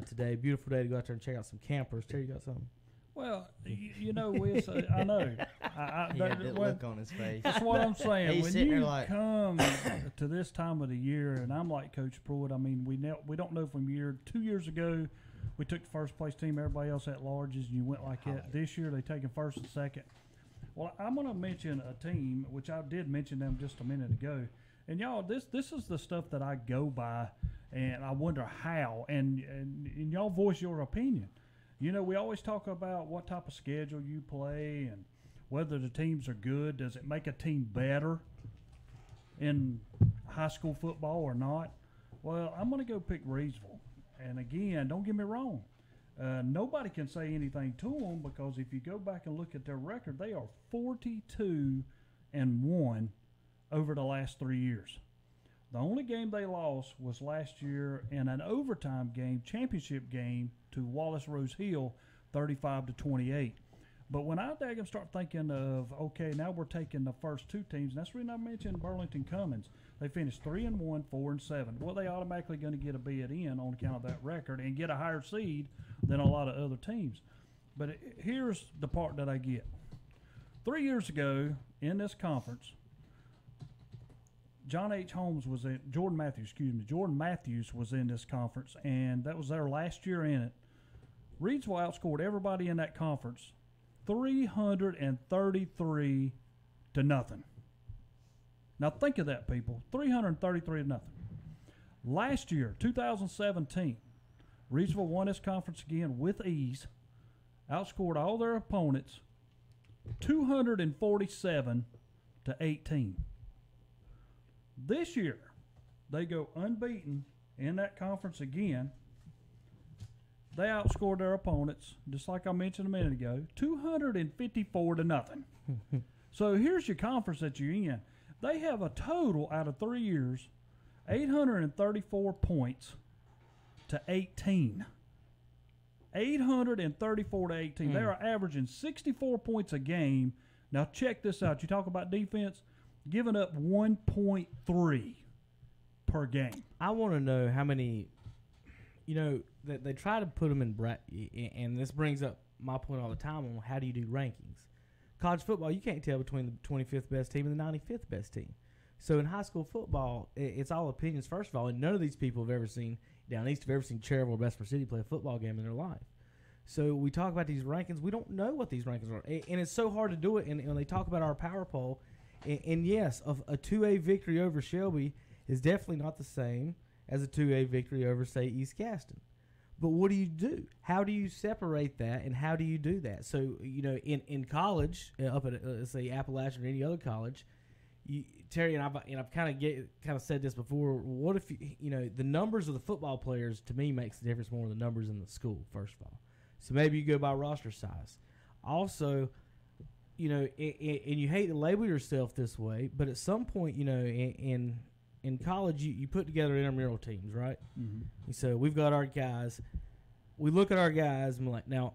today. Beautiful day to go out there and check out some campers. Terry, you got something? Well, you know, Wes, I know. He had that look on his face. That's what I'm saying. He's When sitting there you like, come to this time of the year, and I'm like Coach Pruitt, I mean, we don't know from 2 years ago, we took the first place team, everybody else at larges, and you went like that. This year, they taking first and second. Well, I'm going to mention a team, which I did mention them just a minute ago. And, y'all, this is the stuff that I go by, and I wonder how. And y'all voice your opinion. You know, we always talk about what type of schedule you play and whether the teams are good. Does it make a team better in high school football or not? Well, I'm going to go pick Reedsville. And, again, don't get me wrong. Nobody can say anything to them because if you go back and look at their record, they are 42-1 over the last 3 years. The only game they lost was last year in an overtime game, championship game, to Wallace Rose Hill, 35-28. But when I start thinking of, okay, now we're taking the first two teams, and that's the reason I mentioned Burlington Cummins. They finished 3-1, 4-7. Well, they automatically going to get a bid in on account of that record and get a higher seed than a lot of other teams. But here's the part that I get. 3 years ago in this conference, Jordan Matthews was in this conference, and that was their last year in it. Reedsville outscored everybody in that conference 333-0. Now think of that, people. 333-0. Last year, 2017, Reedsville won this conference again with ease, outscored all their opponents 247-18. This year, they go unbeaten in that conference again. They outscored their opponents, just like I mentioned a minute ago, 254-0. So here's your conference that you're in. They have a total out of 3 years, 834 points to 18. 834-18. They are averaging 64 points a game. Now check this out. You talk about defense, giving up 1.3 per game. I want to know how many, they try to put them in and this brings up my point all the time on how do you do rankings. College football, you can't tell between the 25th best team and the 95th best team. So in high school football, it's all opinions, first of all, and none of these people have ever seen, down east, have ever seen Cherryville or Bessemer City play a football game in their life. So we talk about these rankings. We don't know what these rankings are. And it's so hard to do it. And when they talk about our power poll, and yes, a 2A victory over Shelby is definitely not the same as a 2A victory over, say, East Gaston. But what do you do? How do you separate that, and how do you do that? So, in college, up at, let's say, Appalachian or any other college, Terry and I've kind of said this before. What if the numbers of the football players to me makes the difference more than the numbers in the school? First of all, so maybe you go by roster size. Also, and you hate to label yourself this way, but at some point, in college, you put together intramural teams, right? Mm-hmm. So we've got our guys. We look at our guys and we're like, now,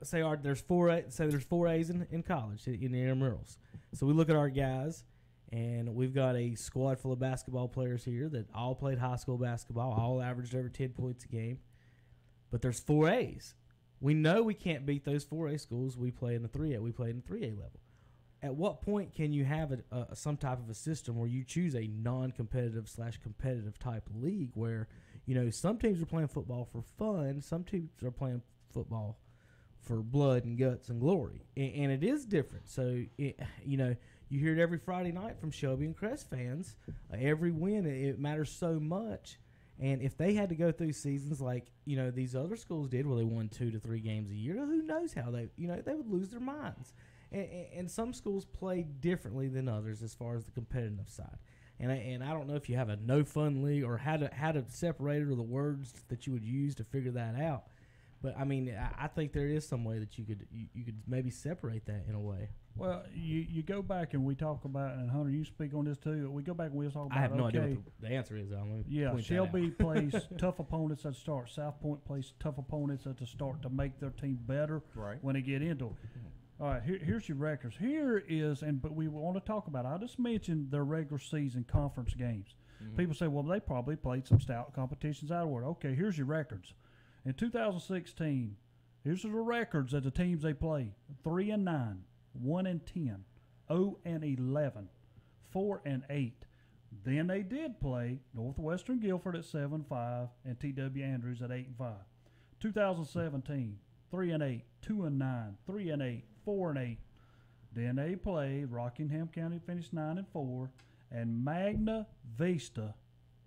say there's 4As in college in the intramurals. So we look at our guys, and we've got a squad full of basketball players here that all played high school basketball, all averaged over 10 points a game. But there's 4As. We know we can't beat those 4A schools. We play in the 3A. We play in the 3A level. At what point can you have some type of a system where you choose a non-competitive / competitive type of league where, some teams are playing football for fun, some teams are playing football for blood and guts and glory, and it is different. So, you hear it every Friday night from Shelby and Crest fans. Every win, it matters so much. And if they had to go through seasons like, these other schools did where they won 2 to 3 games a year, who knows how they would lose their minds. And some schools play differently than others as far as the competitive side. And I don't know if you have a no fun league or how to separate it or the words that you would use to figure that out. But I mean, I think there is some way that you could maybe separate that in a way. Well, you go back and we talk about, and Hunter, you speak on this too. We go back and we talk about. I have no idea what the answer is. Shelby plays tough opponents at the start. South Point plays tough opponents at the start to make their team better when they get into it. All right, here's your records. But we want to talk about it. I just mentioned their regular season conference games. People say, well, they probably played some stout competitions outward. Okay, here's your records. In 2016, here's the records of the teams they played: 3-9, 1-10, 0-11, 4-8. Then they did play Northwestern Guilford at 7-5 and T.W. Andrews at 8-5. 2017, 3-8, 2-9, 3-8, 4-8. Then they played Rockingham County, finished 9-4, and Magna Vista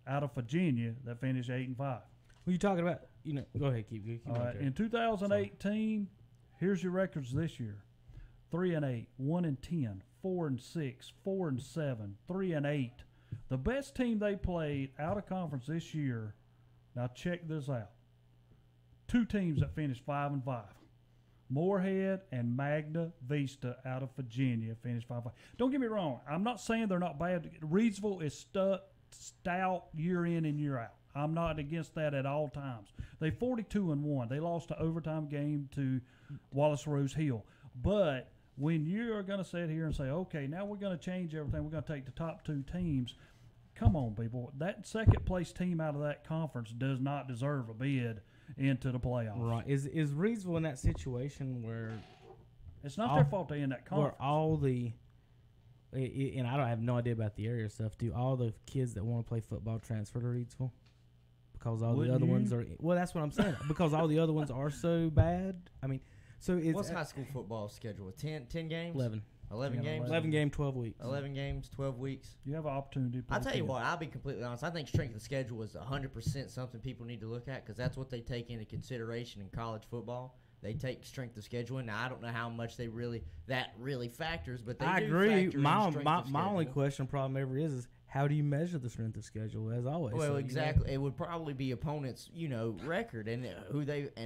out of Virginia that finished 8-5. What are you talking about? Go ahead, keep all right. In 2018, here's your records this year: 3-8, 1-10, 4-6, 4-7, 3-8. The best team they played out of conference this year. Now check this out: 2 teams that finished 5-5. Moorhead and Magna Vista out of Virginia finished 5-5. Don't get me wrong. I'm not saying they're not bad. Reidsville is stout year in and year out. I'm not against that at all times. They 42-1. They lost an overtime game to Wallace Rose Hill. But when you are going to sit here and say, okay, now we're going to change everything, we're going to take the top 2 teams, come on, people. That second place team out of that conference does not deserve a bid into the playoffs. Right. Is Reidsville in that situation where it's not their fault they're in that conference? Where all the and I have no idea about the area stuff. Do all the kids that want to play football transfer to Reidsville? Because all the other ones are that's what I'm saying. Because all the other ones are so bad. I mean, so it's what's high school football schedule? 10 games? 11. 11 games? 11 games, 12 weeks. 11 games, 12 weeks. You have an opportunity to play. I'll tell you what, I'll be completely honest. I think strength of schedule is 100% something people need to look at because that's what they take into consideration in college football. They take strength of schedule, and I don't know how much that really factors, but they do agree. Factor My only question problem ever is how do you measure the strength of schedule? As always, well, exactly. It would probably be opponents' record and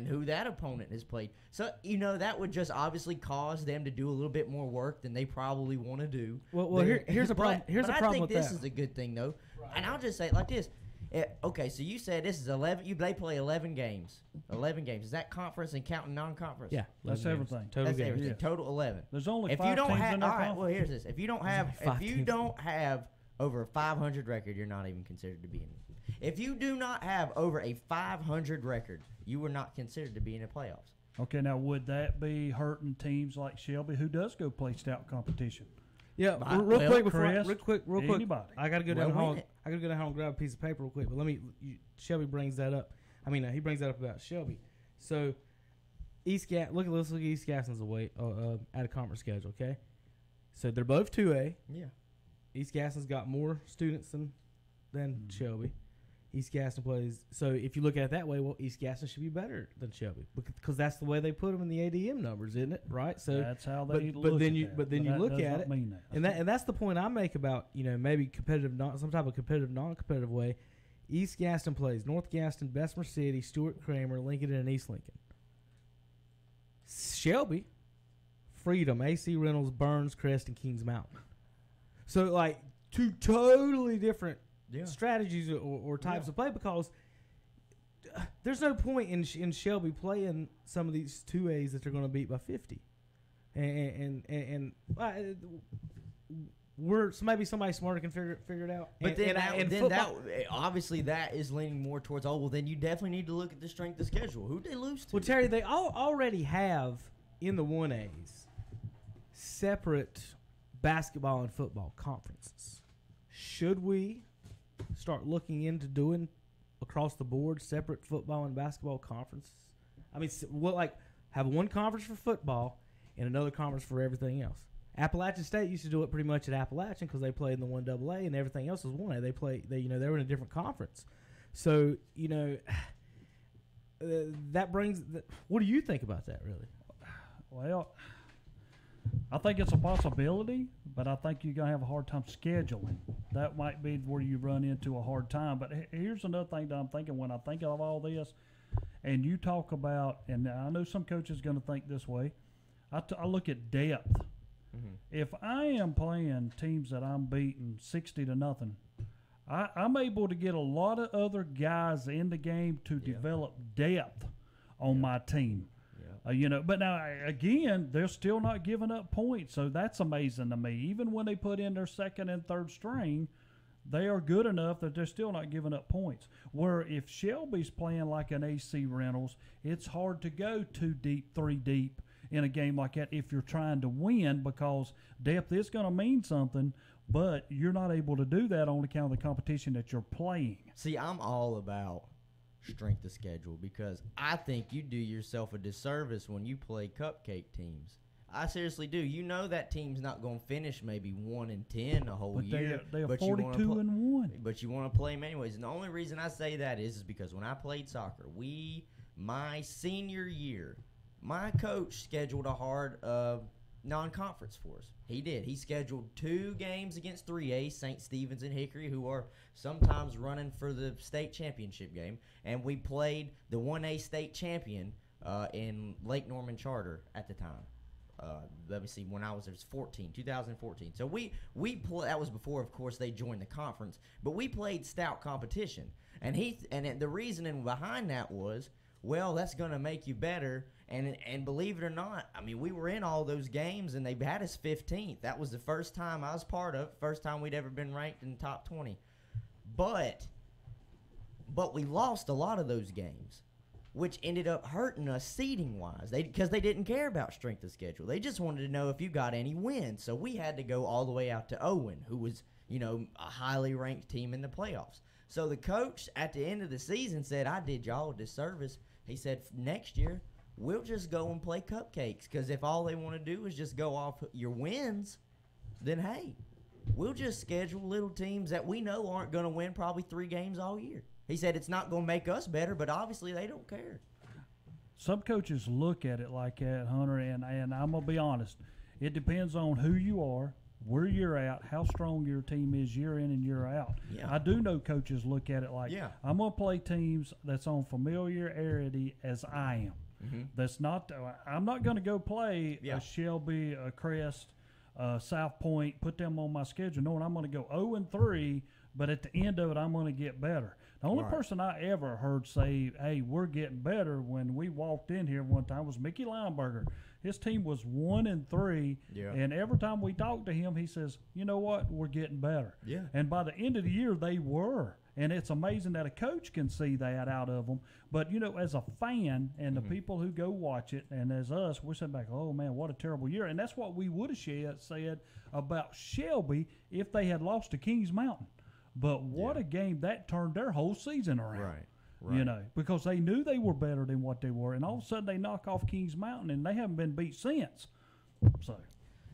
who that opponent has played. So that would just obviously cause them to do a little bit more work than they probably want to do. Well, here's a problem. Here's a problem with that. I think this is a good thing though, and I'll just say it like this. Okay, so you said this is 11. They play 11 games. 11 games. Is that conference and counting non-conference? Yeah, that's everything. That's everything. Yeah. Total 11. There's only 5 teams in their conference. Well, here's this. If you don't have over a 500 record, you're not even considered to be in it. If you do not have over a 500 record, you are not considered to be in the playoffs. Okay, now would that be hurting teams like Shelby, who does go play stout competition? Yeah, real quick. Anybody. I gotta go down home. I gotta go down home and grab a piece of paper real quick. But Shelby brings that up. He brings that up about Shelby. So let's look at East Gaston's away at a conference schedule. Okay, so they're both 2A. Yeah. East Gaston's got more students than Shelby. East Gaston plays. So if you look at it that way, well, East Gaston should be better than Shelby because that's the way they put them in the ADM numbers, isn't it? Right. So that's how they look but then at you that. But then you look at it, mean that. and that's the point I make about maybe some type of competitive, non-competitive way. East Gaston plays North Gaston, Bessemer City, Stuart Cramer, Lincolnton, and East Lincoln. Shelby, Freedom, AC Reynolds, Burns, Crest, and Kings Mountain. So like 2 totally different strategies or types of play because there's no point in Shelby playing some of these 2As that they're going to beat by 50, and maybe somebody smarter can figure it out. But obviously that is leaning more towards then you definitely need to look at the strength of schedule. Who they lose to? Well, Terry, they already have in the 1As separate basketball and football conferences. Should we start looking into doing across the board separate football and basketball conferences? I mean, have one conference for football and another conference for everything else. Appalachian State used to do it pretty much at Appalachian because they played in the 1AA and everything else was 1A. They were in a different conference. So that brings. What do you think about that, really? Well, I think it's a possibility, but I think you're going to have a hard time scheduling. That might be where you run into a hard time. But here's another thing that I'm thinking when I think of all this, And you talk about, and I know some coaches going to think this way, I look at depth. Mm-hmm. If I am playing teams that I'm beating 60-0, I'm able to get a lot of other guys in the game to develop depth on my team. But now, again, they're still not giving up points, so that's amazing to me. Even when they put in their second and third string, they are good enough that they're still not giving up points. Where if Shelby's playing like an AC Reynolds, it's hard to go 2 deep, 3 deep in a game like that if you're trying to win, because depth is going to mean something, but you're not able to do that on account of the competition that you're playing. See, I'm all about strength of schedule because I think you do yourself a disservice when you play cupcake teams. I seriously do. You know that team's not going to finish maybe 1-10 a whole year. They are 42-1. But you want to play them anyways. And the only reason I say that is because when I played soccer, my senior year, my coach scheduled a hard non-conference for us. He did. He scheduled 2 games against 3A, St. Stephen's and Hickory, who are sometimes running for the state championship game. And we played the 1A state champion in Lake Norman Charter at the time. Let me see, when I was 2014. So that was before, of course, they joined the conference. But we played stout competition. And the reasoning behind that was, well, that's going to make you better. And believe it or not, I mean, we were in all those games, and they had us 15th. That was the first time I was part of, first time we'd ever been ranked in the top 20. But we lost a lot of those games, which ended up hurting us seeding-wise because they didn't care about strength of schedule. They just wanted to know if you got any wins. So we had to go all the way out to Owen, who was, a highly ranked team in the playoffs. So the coach at the end of the season said, I did y'all a disservice. He said, next year, we'll just go and play cupcakes because if all they want to do is just go off your wins, then, hey, we'll just schedule little teams that we know aren't going to win probably 3 games all year. He said it's not going to make us better, but obviously they don't care. Some coaches look at it like that, Hunter, and I'm going to be honest. It depends on who you are, where you're at, how strong your team is year in and year out. Yeah. I do know coaches look at it like, I'm going to play teams that's on familiarity as I am. Mm-hmm. That's not. I'm not going to go play a Shelby, a Crest, South Point, put them on my schedule, knowing I'm going to go 0-3, but at the end of it, I'm going to get better. The only person I ever heard say, hey, we're getting better when we walked in here one time was Mickey Lineberger. His team was 1-3, and every time we talked to him, he says, you know what, we're getting better. Yeah. And by the end of the year, they were. And it's amazing that a coach can see that out of them. But, as a fan and the people who go watch it, and as us, we're sitting back, oh, man, what a terrible year. And that's what we would have said about Shelby if they had lost to Kings Mountain. But what a game that turned their whole season around. Right. Because they knew they were better than what they were. And all of a sudden they knock off Kings Mountain, and they haven't been beat since. So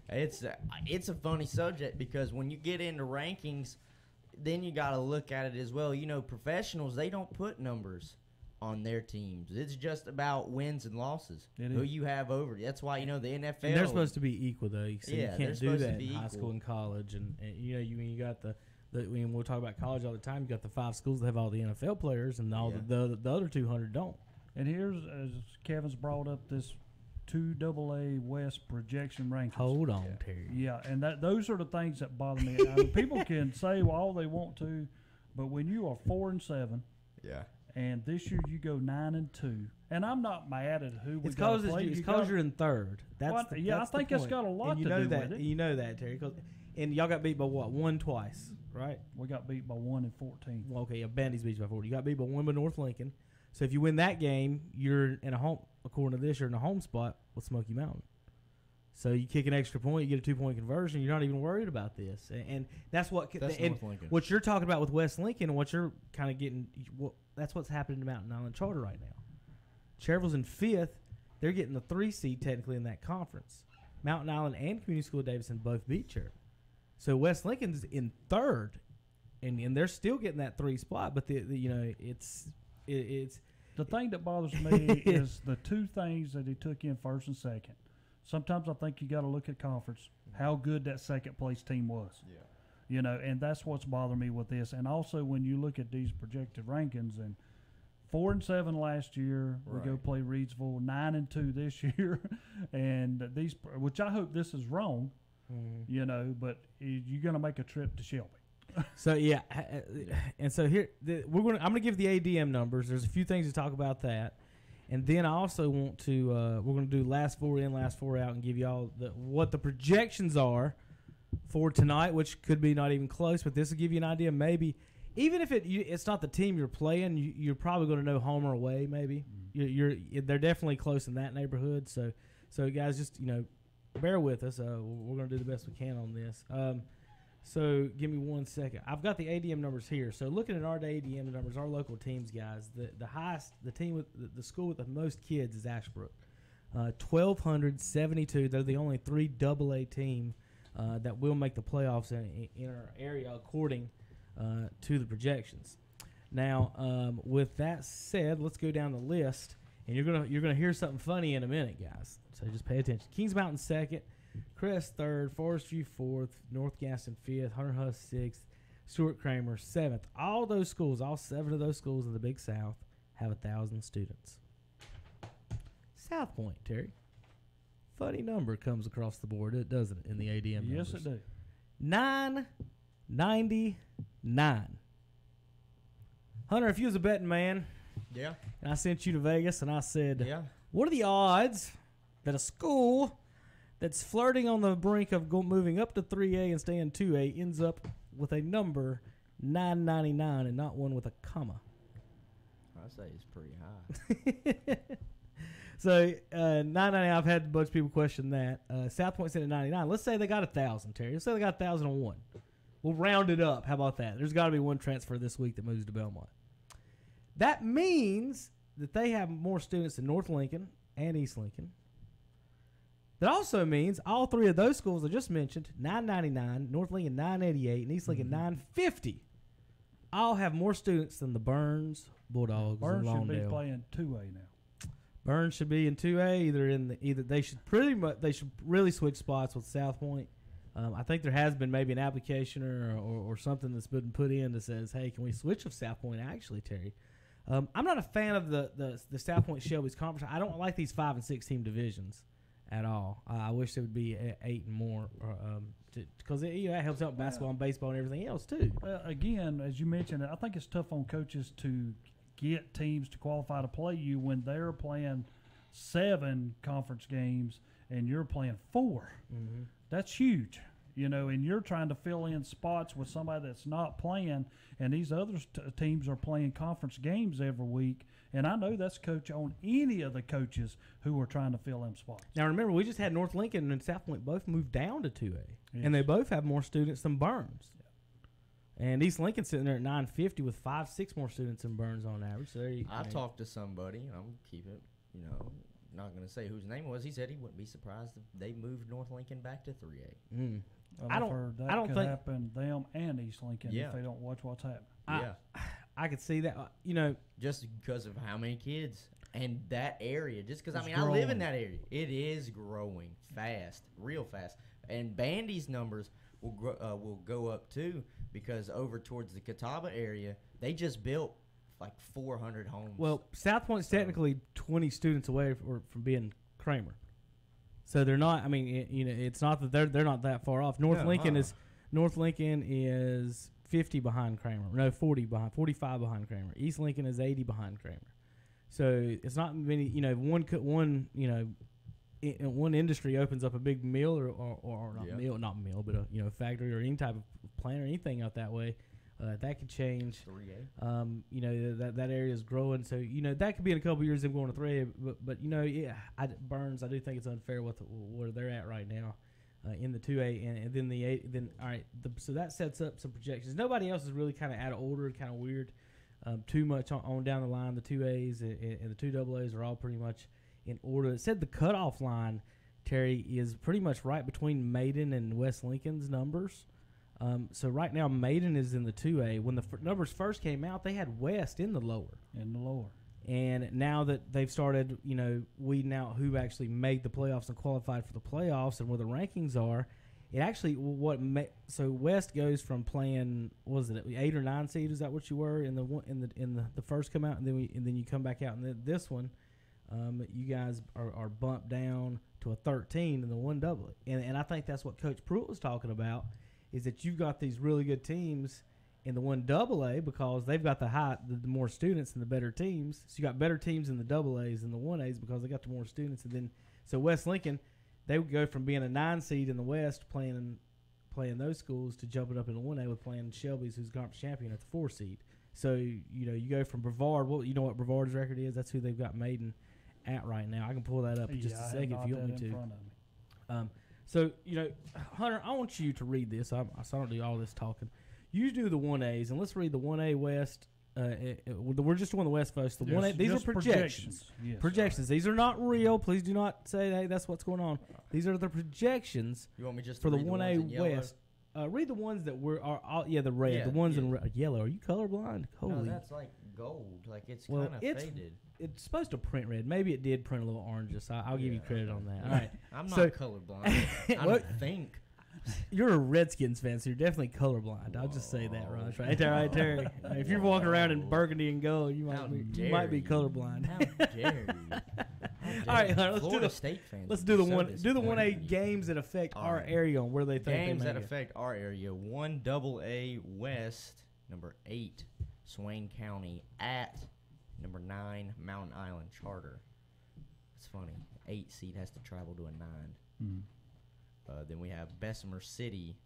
it's a funny subject because when you get into rankings, then you got to look at it as well. Professionals, they don't put numbers on their teams. It's just about wins and losses. Who you have over. That's why, the NFL. And they're supposed to be equal, though. So you can't do that in high equal. school and college. And you got when we'll talk about college all the time, you got the 5 schools that have all the NFL players, and all the other 200 don't. And here's, as Kevin's brought up, this 2AA West projection rankings. Hold on, Terry. Yeah, and those are the things that bother me. People can say all they want to, but when you are 4-7, and this year you go 9-2, and I'm not mad at who we got to play. It's because you're in third. I think it's got a lot to do with it. You know that, Terry. And y'all got beat by what? 1 twice, right? We got beat by 1 and 14. Well, okay, Bandy's beat you by 40. You got beat by 1 by North Lincoln. So if you win that game, you're in a home. According to this, you're in a home spot with Smoky Mountain. So you kick an extra point, you get a 2-point conversion. You're not even worried about this, and that's what. That's North Lincoln. What you're talking about with West Lincoln, and what you're kind of getting. That's what's happening to Mountain Island Charter right now. Cherryville's in 5th. They're getting the 3 seed technically in that conference. Mountain Island and Community School of Davidson both beat Cherryville. So West Lincoln's in 3rd, and they're still getting that 3 spot. But it's the thing that bothers me is the 2 things that he took in 1st and 2nd. Sometimes I think you got to look at conference, how good that 2nd place team was. And that's what's bothering me with this. And also when you look at these projected rankings, and 4-7 last year. Right. We go play Reidsville 9-2 this year, and these, which I hope this is wrong, you know, but you're going to make a trip to Shelby. So yeah, and so here I'm going to give the ADM numbers. There's a few things to talk about that, and then I also want to we're going to do last four in, last four out, and give y'all what the projections are for tonight, which could be not even close, but this will give you an idea. Maybe even if it's not the team you're playing, you're probably going to know home or away. Maybe they're definitely close in that neighborhood. So guys, just bear with us. We're going to do the best we can on this. So give me 1 second. I've got the ADM numbers here. So looking at our ADM numbers, our local teams, guys, the highest, the team with the school with the most kids is Ashbrook, 1,272. They're the only 3 AA team that will make the playoffs in our area according to the projections. Now, with that said, let's go down the list, and you're gonna hear something funny in a minute, guys. So just pay attention. Kings Mountain 2nd. Crest 3rd, Forest View 4th, North Gaston 5th, Hunter Huss 6th, Stuart Kramer 7th. All those schools, all 7 of those schools in the Big South have 1,000 students. South Point, Terry. Funny number comes across the board, doesn't it, in the ADM numbers? Yes, it do. 999. Hunter, if you was a betting man, yeah, and I sent you to Vegas, and I said, yeah, what are the odds that a school that's flirting on the brink of moving up to 3A and staying 2A ends up with a number 999 and not one with a comma? I say it's pretty high. So 999, I've had a bunch of people question that. South Point's in at 99. Let's say they got 1,000, Terry. Let's say they got 1,001. We'll round it up. How about that? There's got to be one transfer this week that moves to Belmont. That means that they have more students in North Lincoln and East Lincoln. That also means all 3 of those schools I just mentioned, 999, North Lincoln 988, and East Lincoln 950, all have more students than the Burns, Bulldogs, and Lawndale. Burns should be playing 2A now. Burns should be in 2A. Either they should really switch spots with South Point. I think there has been maybe an application or something that's been put in that says, hey, can we switch with South Point? Actually, Terry, I'm not a fan of the South Point Shelby's conference. I don't like these 5 and 6 team divisions at all. I wish there would be 8 and more, because it helps out basketball and baseball and everything else too. Again, as you mentioned, I think it's tough on coaches to get teams to qualify to play you when they're playing 7 conference games and you're playing 4. Mm-hmm. That's huge, and you're trying to fill in spots with somebody that's not playing, and these other teams are playing conference games every week. And I know that's coach on any of the coaches who are trying to fill them spots. Now, remember, we just had North Lincoln and South Point both moved down to 2A. Yes. And they both have more students than Burns. Yeah. And East Lincoln's sitting there at 950 with 5-6 more students than Burns on average. So I talked to somebody, and I'm keep it, not going to say whose name it was. He said he wouldn't be surprised if they moved North Lincoln back to 3A. Mm. Well, I've heard that could happen them and East Lincoln if they don't watch what's happening. I could see that, just because of how many kids and that area. Just because, I growing. live in that area. It is growing fast, real fast. And Bandy's numbers will go up too, because over towards the Catawba area, they just built like 400 homes. Well, South Point's technically 20 students away from being Kramer. So they're not, it's not that they're not that far off. North Lincoln is 50 behind Kramer. No, 45 behind Kramer. East Lincoln is 80 behind Kramer. So it's not many. One industry opens up a big mill or not mill, but a factory or any type of plant or anything out that way. That could change. 3A. That area is growing, so that could be in a couple of years them going to 3A. But Burns, I do think it's unfair where they're at right now. In the 2A, and then all right. So that sets up some projections. Nobody else is really kind of out of order, kind of weird. Too much on down the line. The 2As and the 2 AAs are all pretty much in order. It said the cutoff line, Terry, is pretty much right between Maiden and West Lincoln's numbers. So right now Maiden is in the 2A. When the numbers first came out, they had West in the lower. And now that they've started, weeding out who actually made the playoffs and qualified for the playoffs and where the rankings are, It actually so West goes from playing, what was it, 8 or 9 seed? Is that what you were in the first come out, and then you come back out, and then this one, you guys are bumped down to a 13 in the 1AA, and I think that's what Coach Pruitt was talking about, is that you've got these really good teams in the 1AA because they've got the more students and the better teams. So you got better teams in the AAs and the 1As because they got the more students, and then so West Lincoln, they would go from being a 9 seed in the West playing those schools to jumping up in the 1A with playing Shelby's, who's conference champion at the 4 seed. So you go from Brevard. Well, you know what Brevard's record is? That's who they've got Maiden at right now. I can pull that up in just a second if you want me to. So Hunter, I want you to read this. I don't do all this talking. You do the 1As, and let's read the 1A West. We're just doing the West folks. The 1A, these are projections. Yes, projections. Right. These are not real. Please do not say, hey, that's what's going on. These are the projections. You want me just for to the read 1A West? Read the ones that the red. Yeah, the ones in yellow. Are you colorblind? Holy. No, that's like gold. Like it's kind of faded. It's supposed to print red. Maybe it did print a little orange. So I'll give you credit on that. All right. I'm not colorblind. I don't think. You're a Redskins fan, so you're definitely colorblind. I'll just say that, Rush. Right there, right, Terry. If you're walking around in burgundy and gold, you might be colorblind. How dare you? All right, Hunter, let's do the 1A games that affect our area and where they think games they that affect our area. 1AA West, number 8, Swain County at number 9, Mountain Island Charter. It's funny. 8 seed has to travel to a 9. Mm-hmm. Then we have Bessemer City.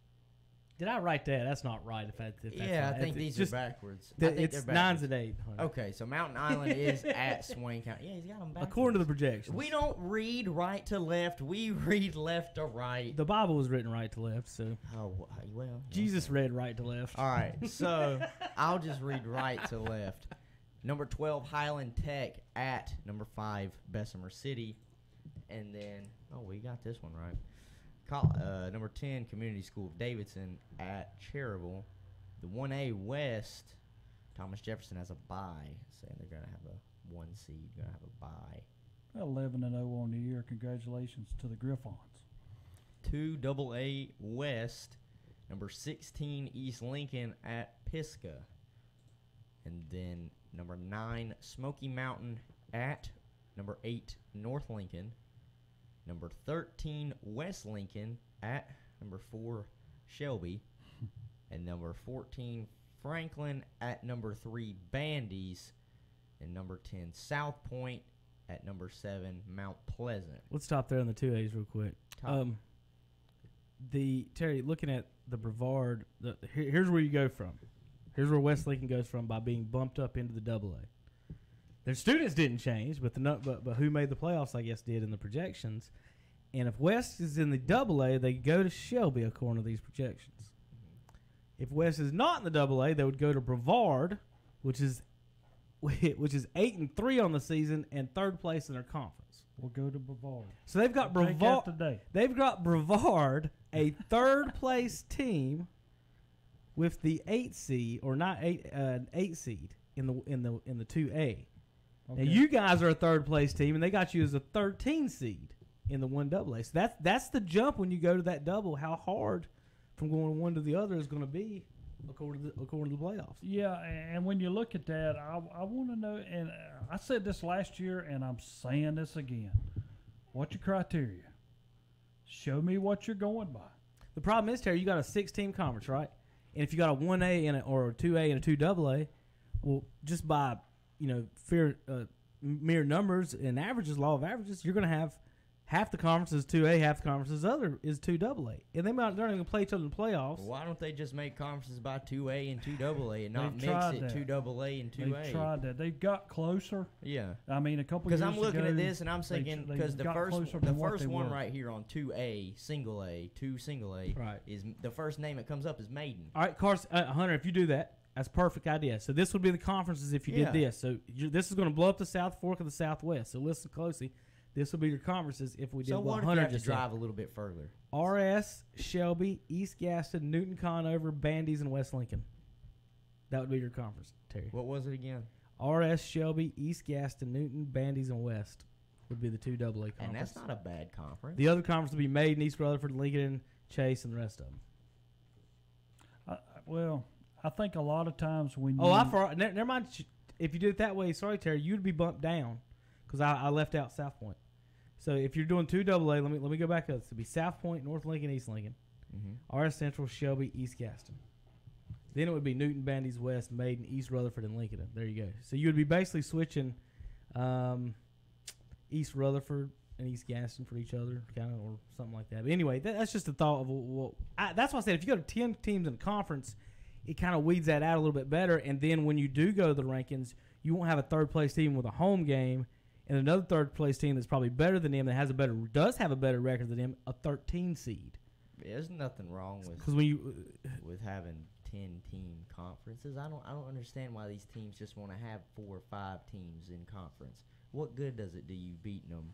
Did I write that? That's not right. If that's I right. think these are backwards. It's 9s and 8. Okay, so Mountain Island is at Swain County. Yeah, he's got them backwards. According to the projections. We don't read right to left. We read left to right. The Bible was written right to left, so. Oh, well. Jesus read right to left. All right, so I'll just read right to left. Number 12, Highland Tech at number 5, Bessemer City. And then, we got this one right. Number 10, Community School of Davidson at Cherryville. The 1A West, Thomas Jefferson has a bye, saying they're going to have a 1 seed, going to have a bye. 11-0 on the year. Congratulations to the Griffons. 2AA West, number 16, East Lincoln at Pisgah. And then number 9, Smoky Mountain at number 8, North Lincoln. Number 13, West Lincoln at number 4, Shelby. And number 14, Franklin at number 3, Bandy's. And number 10, South Point at number 7, Mount Pleasant. Let's stop there on the 2As real quick. Terry, looking at the Brevard, here's where you go from. Here's where West Lincoln goes from by being bumped up into the AA. Their students didn't change, but who made the playoffs, I guess, did in the projections. And if West is in the AA, they go to Shelby according to these projections. If West is not in the AA, they would go to Brevard, which is 8-3 on the season and 3rd place in their conference. We'll go to Brevard. So they've got Brevard today. They've got Brevard, a 3rd place team, with the 8 seed or not 8 seed in the 2A. Okay. Now you guys are a 3rd place team, and they got you as a 13 seed in the 1AA. So that's the jump when you go to that double. How hard from going one to the other is going to be according to the playoffs. Yeah, and when you look at that, I want to know, and I said this last year, and I'm saying this again. What's your criteria? Show me what you're going by. The problem is, Terry, you got a 6-team conference, right? And if you got a 1A or a 2A and a 2AA, well, just by mere numbers and averages, law of averages, you're going to have half the conference is 2A, half the conference is 2AA. And they're not going to play each other in the playoffs. Well, why don't they just make conferences by 2A and 2AA and not mix it 2AA and 2A? They've tried that. They've got closer. Yeah. I mean, a couple years ago. Because I'm looking at this and I'm thinking, because the first one right here on 2A, single A, 2 single A, right, is the first name that comes up is Maiden. All right, Carson, Hunter, if you do that, that's a perfect idea. So this would be the conferences if you did this. So this is going to blow up the South Fork of the Southwest. So listen closely. This will be your conferences if we did what Hunter if you have just to drive a little bit further? RS, Shelby, East Gaston, Newton Conover, Bandy's, and West Lincoln. That would be your conference, Terry. What was it again? RS, Shelby, East Gaston, Newton, Bandy's, and West would be the 2AA conference. And that's not a bad conference. The other conference would be Maiden, East Rutherford, Lincoln, Chase, and the rest of them. Well, I think a lot of times when I forgot. Never mind. If you did it that way, sorry, Terry, you'd be bumped down because I left out South Point. So if you're doing 2 AA, let me go back up. So it'd be South Point, North Lincoln, East Lincoln, RS Central, Shelby, East Gaston. Then it would be Newton, Bandy's West, Maiden, East Rutherford, and Lincoln. There you go. So you would be basically switching East Rutherford and East Gaston for each other, kind of, or something like that. But anyway, that's just a thought of that's why I said if you go to 10 teams in a conference, it kind of weeds that out a little bit better. And then when you do go to the rankings, you won't have a third-place team with a home game and another third-place team that's probably better than them that does have a better record than them, a 13 seed. There's nothing wrong with having 10-team conferences. I don't understand why these teams just want to have 4 or 5 teams in conference. What good does it do you beating them?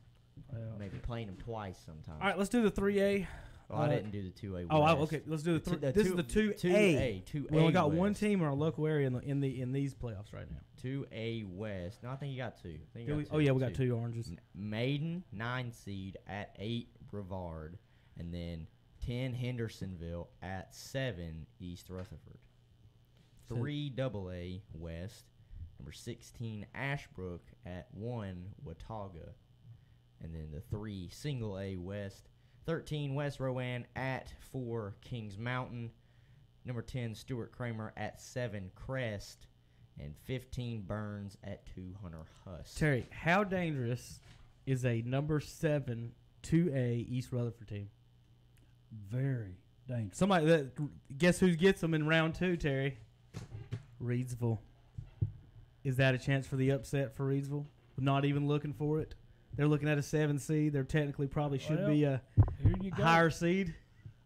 Maybe playing them twice sometimes. All right, let's do the 3A. I didn't do the 2A. Oh, okay. Let's do this is the 2A. 2A. We only got one team in our local area in these playoffs right now. 2A West. No, I think you got 2. We got 2 oranges. Maiden 9 seed at 8 Brevard, and then 10 Hendersonville at 7 East Rutherford. 3 AA West. Number 16 Ashbrook at 1 Watauga. And then the 3 single A West, 13 West Rowan at 4 Kings Mountain, number 10 Stuart Kramer at 7 Crest, and 15 Burns at 2 Hunter Huss. Terry, how dangerous is a number 7 2A East Rutherford team? Very dangerous. Somebody guess who gets them in round 2, Terry? Reedsville. Is that a chance for the upset for Reedsville? Not even looking for it. They're looking at a 7 seed. They're technically probably should be a higher seed.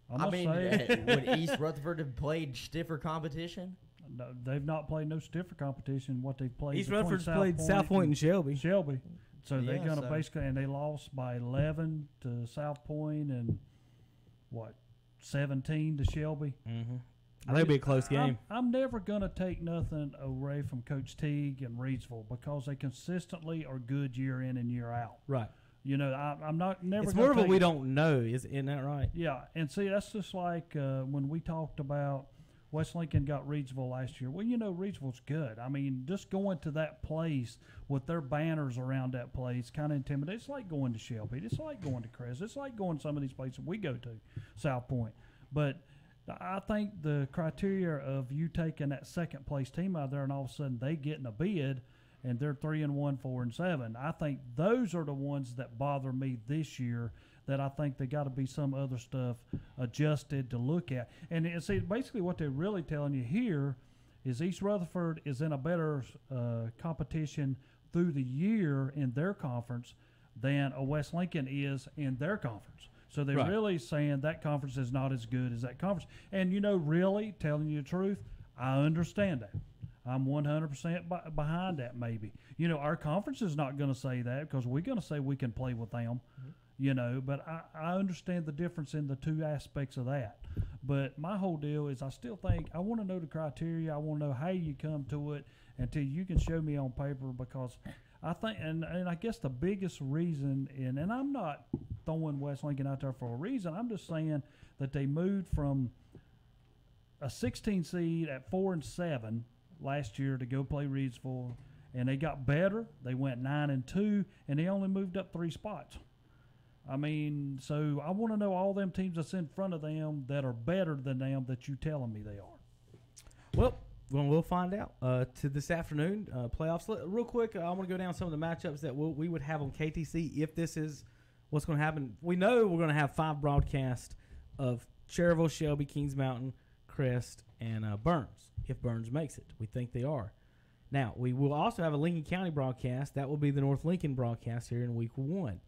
Would East Rutherford have played stiffer competition? No, they've not played no stiffer competition. What they've played. East Rutherford's played South Point and Shelby. So they're going to basically, and they lost by 11 to South Point and 17 to Shelby. Mm-hmm. I think it'll be a close game. I'm never going to take nothing away from Coach Teague and Reedsville because they consistently are good year in and year out. Right. You know, I'm never. It's more of a we don't know, isn't that right? Yeah, and see, that's just like when we talked about West Lincoln got Reedsville last year. Well, you know, Reedsville's good. I mean, just going to that place with their banners around that place kind of intimidating. It's like going to Shelby. It's like going to Crest. It's like going to some of these places we go to, South Point. But I think the criteria of you taking that second place team out there and all of a sudden they getting a bid and they're 3-1, 4-7. I think those are the ones that bother me this year. That I think they got to be some other stuff adjusted to look at. And see, basically what they're really telling you here is East Rutherford is in a better competition through the year in their conference than a West Lincoln is in their conference. So they're really saying that conference is not as good as that conference. And, you know, really, telling you the truth, I understand that. I'm 100% behind that maybe. You know, our conference is not going to say that because we're going to say we can play with them. Mm-hmm. You know, but I understand the difference in the two aspects of that. But my whole deal is I still think I want to know the criteria. I want to know how you come to it until you can show me on paper because I think, and I guess the biggest reason, and I'm not throwing West Lincoln out there for a reason. I'm just saying that they moved from a 16 seed at 4-7 last year to go play Reedsville, and they got better. They went 9-2, and they only moved up 3 spots. I mean, so I want to know all them teams that's in front of them that are better than them that you telling me they are. Well, we'll find out to this afternoon playoffs. Real quick, I want to go down some of the matchups that we would have on KTC if this is what's going to happen. We know we're going to have 5 broadcasts of Cherryville, Shelby, Kings Mountain, Crest, and Burns, if Burns makes it. We think they are. Now, we will also have a Lincoln County broadcast. That will be the North Lincoln broadcast here in Week 1.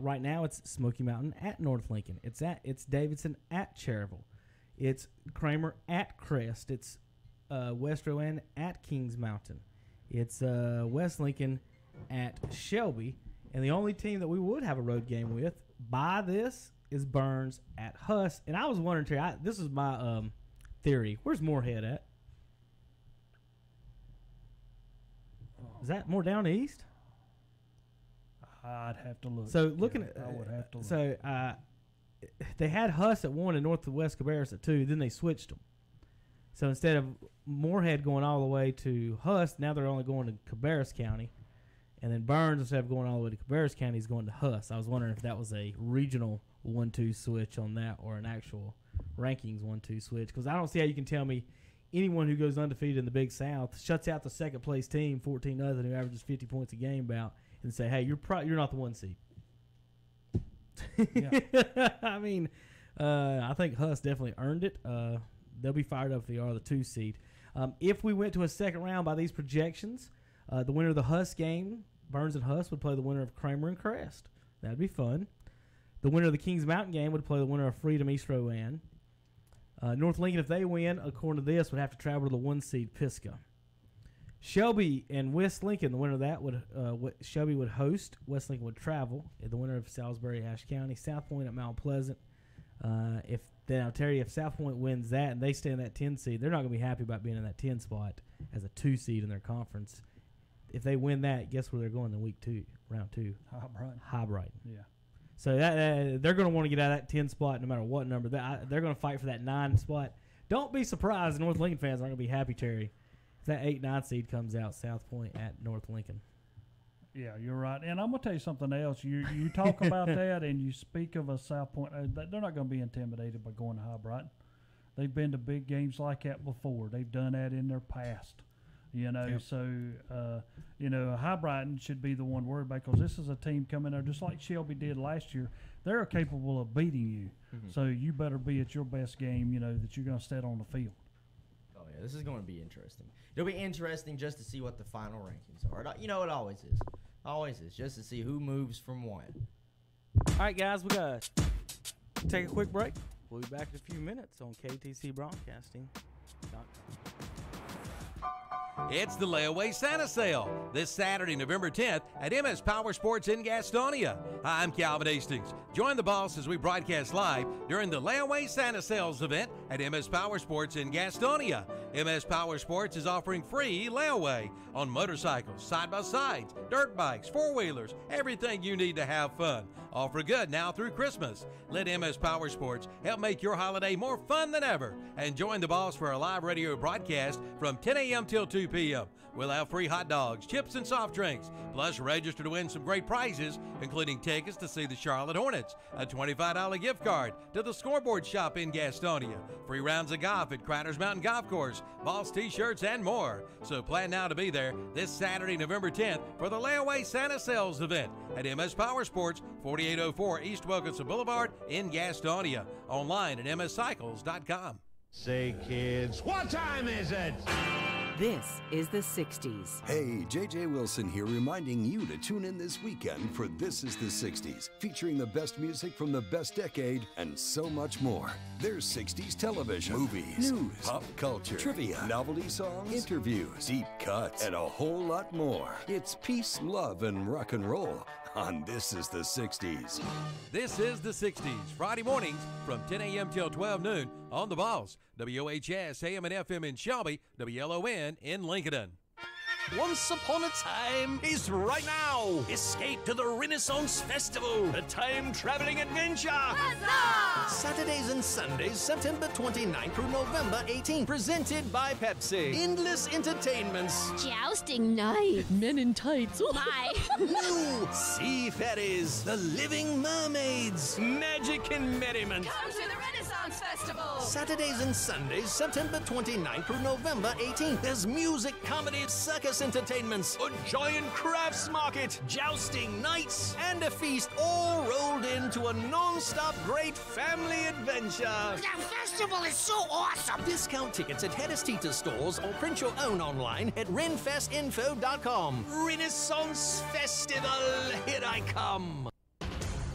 Right now, it's Smoky Mountain at North Lincoln. It's Davidson at Cherryville. It's Kramer at Crest. It's West Rowan at Kings Mountain. It's West Lincoln at Shelby. And the only team that we would have a road game with by this is Burns at Huss. And I was wondering, Terry, this is my theory. Where's Moorhead at? Is that more down east? I'd have to look. So looking at, I would have to look. So they had Huss at 1 and Northwest Cabarrus at 2. Then they switched them. So instead of Moorhead going all the way to Huss, now they're only going to Cabarrus County. And then Burns, instead of going all the way to Cabarrus County, is going to Huss. I was wondering if that was a regional 1-2 switch on that or an actual rankings 1-2 switch, because I don't see how you can tell me anyone who goes undefeated in the Big South shuts out the second place team 14-0 who averages 50 points a game about and say, hey, you're not the 1 seed. I mean, I think Huss definitely earned it. They'll be fired up if they are the 2 seed. If we went to a second round by these projections, the winner of the Huss game, Burns and Huss, would play the winner of Kramer and Crest. That'd be fun. The winner of the Kings Mountain game would play the winner of Freedom East Rowan. North Lincoln, if they win, according to this, would have to travel to the 1 seed Pisgah. Shelby and West Lincoln, the winner of that would Shelby would host. West Lincoln would travel. The winner of Salisbury, Ashe County, South Point at Mount Pleasant. If South Point wins that and they stay in that 10 seed, they're not going to be happy about being in that 10 spot as a 2 seed in their conference. If they win that, guess where they're going in week 2, round 2? High Brighton. Yeah. So that they're going to want to get out of that 10 spot no matter what number. They're going to fight for that 9 spot. Don't be surprised. North Lincoln fans aren't going to be happy, Terry, if that 8-9 seed comes out, South Point at North Lincoln. Yeah, you're right. And I'm going to tell you something else. You talk about that and you speak of a South Point. They're not going to be intimidated by going to High Brighton. They've been to big games like that before. They've done that in their past. So High Brighton should be the one worried about, because this is a team coming there just like Shelby did last year. They're capable of beating you. Mm-hmm. So you better be at your best game, that you're going to stand on the field. Oh, yeah, this is going to be interesting. It'll be interesting just to see what the final rankings are. It always is. Always is, just to see who moves from 1. All right, guys, we got to take a quick break. We'll be back in a few minutes on KTC Broadcasting.com. It's the Layaway Santa Sale this Saturday, November 10th at MS Power Sports in Gastonia. Hi, I'm Calvin Hastings. Join the boss as we broadcast live during the Layaway Santa Sales event at MS Power Sports in Gastonia. MS Power Sports is offering free layaway on motorcycles, side-by-sides, dirt bikes, 4-wheelers, everything you need to have fun. All for good now through Christmas. Let MS Power Sports help make your holiday more fun than ever. And join the boss for a live radio broadcast from 10 a.m. till 2 p.m. We'll have free hot dogs, chips, and soft drinks. Plus, register to win some great prizes, including tickets to see the Charlotte Hornets, a $25 gift card to the Scoreboard Shop in Gastonia, free rounds of golf at Craters Mountain Golf Course, Boss T-shirts, and more. So plan now to be there this Saturday, November 10th for the Layaway Santa Sales event at MS Power Sports, 4804 East Wilkinson Boulevard in Gastonia. Online at mscycles.com. Say, kids, what time is it? This is the 60s. Hey, J.J. Wilson here, reminding you to tune in this weekend for This is the 60s, featuring the best music from the best decade and so much more. There's 60s television, movies, news, pop culture, trivia, novelty songs, interviews, deep cuts, and a whole lot more. It's peace, love, and rock and roll on This is the 60s. This is the 60s, Friday mornings from 10 a.m. till 12 noon on The Balls, WHS, AM and FM in Shelby, WLON in Lincolnton. Once upon a time is right now. Escape to the Renaissance Festival, a time-traveling adventure. Huzzah! Saturdays and Sundays, September 29th through November 18th. Presented by Pepsi. Endless entertainments. Jousting night. Men in tights. Oh my. New sea fairies. The living mermaids. Magic and merriment. Come to the Renaissance Festival. Saturdays and Sundays, September 29th through November 18th. There's music, comedy, circus entertainments, a giant crafts market, jousting nights, and a feast, all rolled into a non-stop great family adventure. The festival is so awesome. Discount tickets at Hedis Tita stores or print your own online at renfestinfo.com. Renaissance Festival, here I come.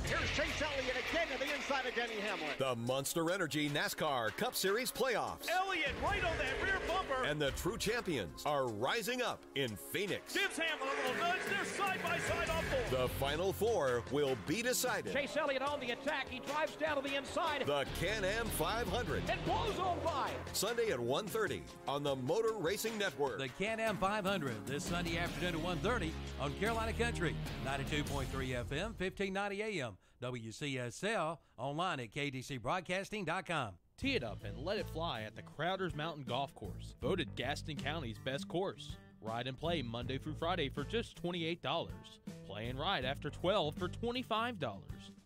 Here's Chase Elliott again to the inside of Denny Hamlin. The Monster Energy NASCAR Cup Series playoffs. Elliott right on that rear bumper. And the true champions are rising up in Phoenix. Gives Hamlin a little nudge. They're side by side on four. The Final Four will be decided. Chase Elliott on the attack. He drives down to the inside. The Can-Am 500. And blows on by. Sunday at 1:30 on the Motor Racing Network. The Can-Am 500 this Sunday afternoon at 1:30 on Carolina Country, 92.3 FM, 1590 AM. WCSL, online at ktcbroadcasting.com. Tee it up and let it fly at the Crowders Mountain Golf Course, voted Gaston County's best course. Ride and play Monday through Friday for just $28. Play and ride after 12 for $25.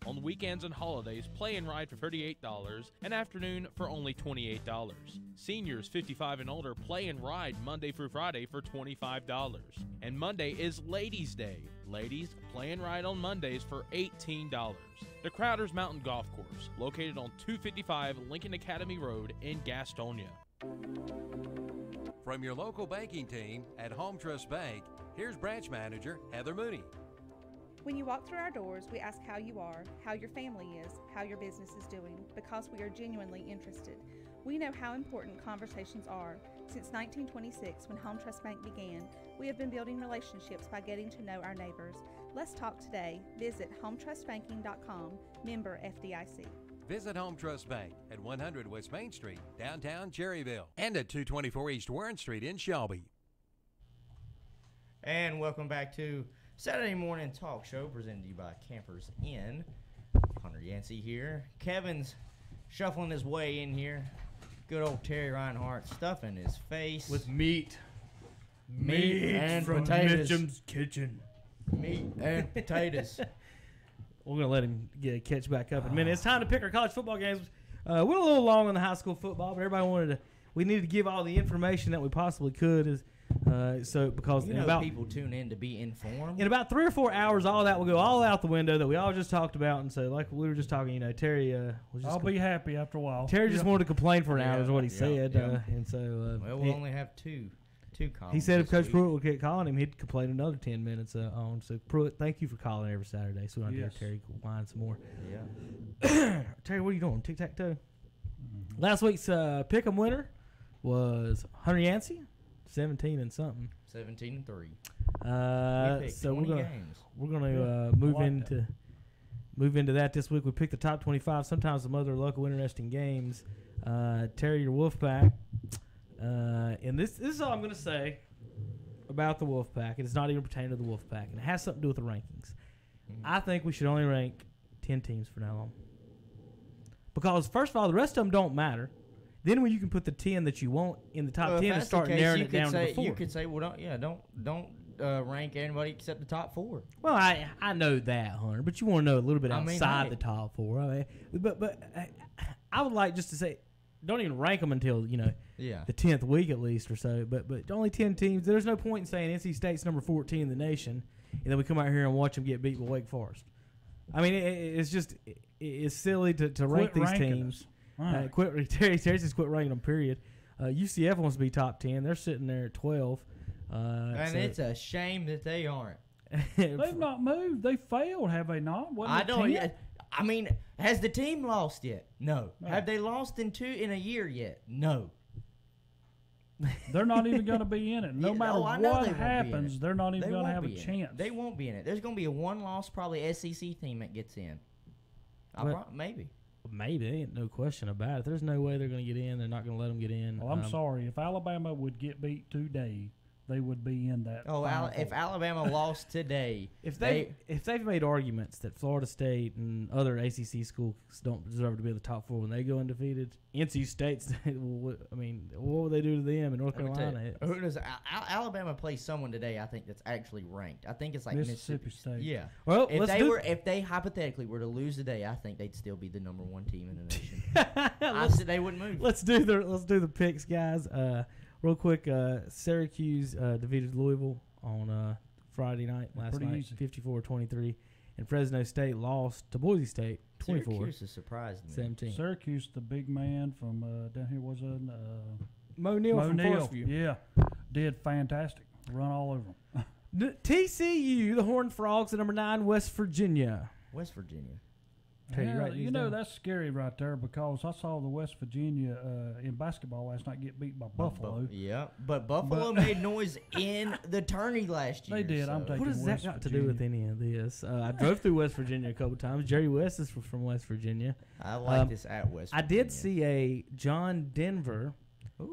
On the weekends and holidays, play and ride for $38 and afternoon for only $28. Seniors 55 and older play and ride Monday through Friday for $25. And Monday is Ladies' Day. Ladies, play and ride on Mondays for $18. The Crowders Mountain Golf Course, located on 255 Lincoln Academy Road in Gastonia. From your local banking team at Home Trust Bank, here's branch manager Heather Mooney. When you walk through our doors, we ask how you are, how your family is, how your business is doing, because we are genuinely interested. We know how important conversations are. Since 1926, when Home Trust Bank began, we have been building relationships by getting to know our neighbors. Let's talk today. Visit hometrustbanking.com, member FDIC. Visit Home Trust Bank at 100 West Main Street, downtown Cherryville, and at 224 East Warren Street in Shelby. And welcome back to Saturday Morning Talk Show, presented to you by Campers Inn. Hunter Yancey here. Kevin's shuffling his way in here. Good old Terry Reinhardt stuffing his face with meat. Meat and from potatoes. Mitchum's Kitchen. Meat and potatoes. We're going to let him catch back up in a minute. It's time to pick our college football games. We're a little long on the high school football, but everybody we needed to give all the information that we possibly could. Because people tune in to be informed. In about 3 or 4 hours, all that will go all out the window that we all just talked about. And so, like we were just talking, Terry was just I'll be happy after a while. Terry just wanted to complain for an hour is what he said. And so, we'll only have two columns. He said if Coach Pruitt would get calling him, he'd complain another 10 minutes on. So, Pruitt, thank you for calling every Saturday. So we don't have to hear Terry whine some more. Yeah. Terry, what are you doing? Tic-tac-toe? Mm-hmm. Last week's pick'em winner was Hunter Yancey. 17 and something. 17 and 3. So we're gonna move into that this week. We picked the top 25. Sometimes some other local interesting games. Terry, your Wolfpack, and this is all I'm gonna say about the Wolfpack. It is not even pertaining to the Wolfpack, and it has something to do with the rankings. Mm-hmm. I think we should only rank 10 teams from now on, because first of all, the rest of them don't matter. Then when you can put the 10 that you want in the top 10 and start narrowing it down to the 4. You could say, well, don't rank anybody except the top 4. Well, I know that, Hunter, but you want to know a little bit outside the top 4. I mean, but I would like just to say, don't even rank them until the 10th week at least or so. But only 10 teams. There's no point in saying NC State's number 14 in the nation, and then we come out here and watch them get beat by Wake Forest. I mean, it's silly to rank these teams. Right. Terry says quit ranking them, period. UCF wants to be top 10. They're sitting there at 12. And it's a shame that they aren't. They've not moved. They failed, have they not? I don't. I mean, has the team lost yet? No. Have they lost in a year yet? No. They're not even going to be in it. No matter what happens, they're not even going to have a chance. They won't be in it. There's going to be a one-loss, probably SEC team that gets in. Maybe. Maybe. Ain't no question about it. There's no way they're going to get in. They're not going to let them get in. Well, I'm sorry. If Alabama would get beat today, they would be in that. If Alabama lost today, if they've made arguments that Florida State and other ACC schools don't deserve to be in the top 4 when they go undefeated, NC State, what would they do to them in North Carolina? Who does Alabama play someone today? I think that's actually ranked. I think it's like Mississippi State. Yeah. Well, if they hypothetically were to lose today, I think they'd still be the number 1 team in the nation. I said they wouldn't move. Let's do the picks, guys. Real quick, Syracuse defeated Louisville on Friday night, last night, 54-23. And Fresno State lost to Boise State, 24. Syracuse has surprised me. 17. Syracuse, the big man from down here, was it? Mo Neal from Forest View. Yeah, did fantastic. Run all over them. TCU, the Horned Frogs, at number 9, West Virginia. West Virginia. That's scary right there, because I saw the West Virginia in basketball last night get beat by Buffalo. But Buffalo made noise in the tourney last year. They did. So. I'm taking What does that got to do with any of this? I drove through West Virginia a couple times. Jerry West is from West Virginia. I like this at West Virginia. I did see a John Denver,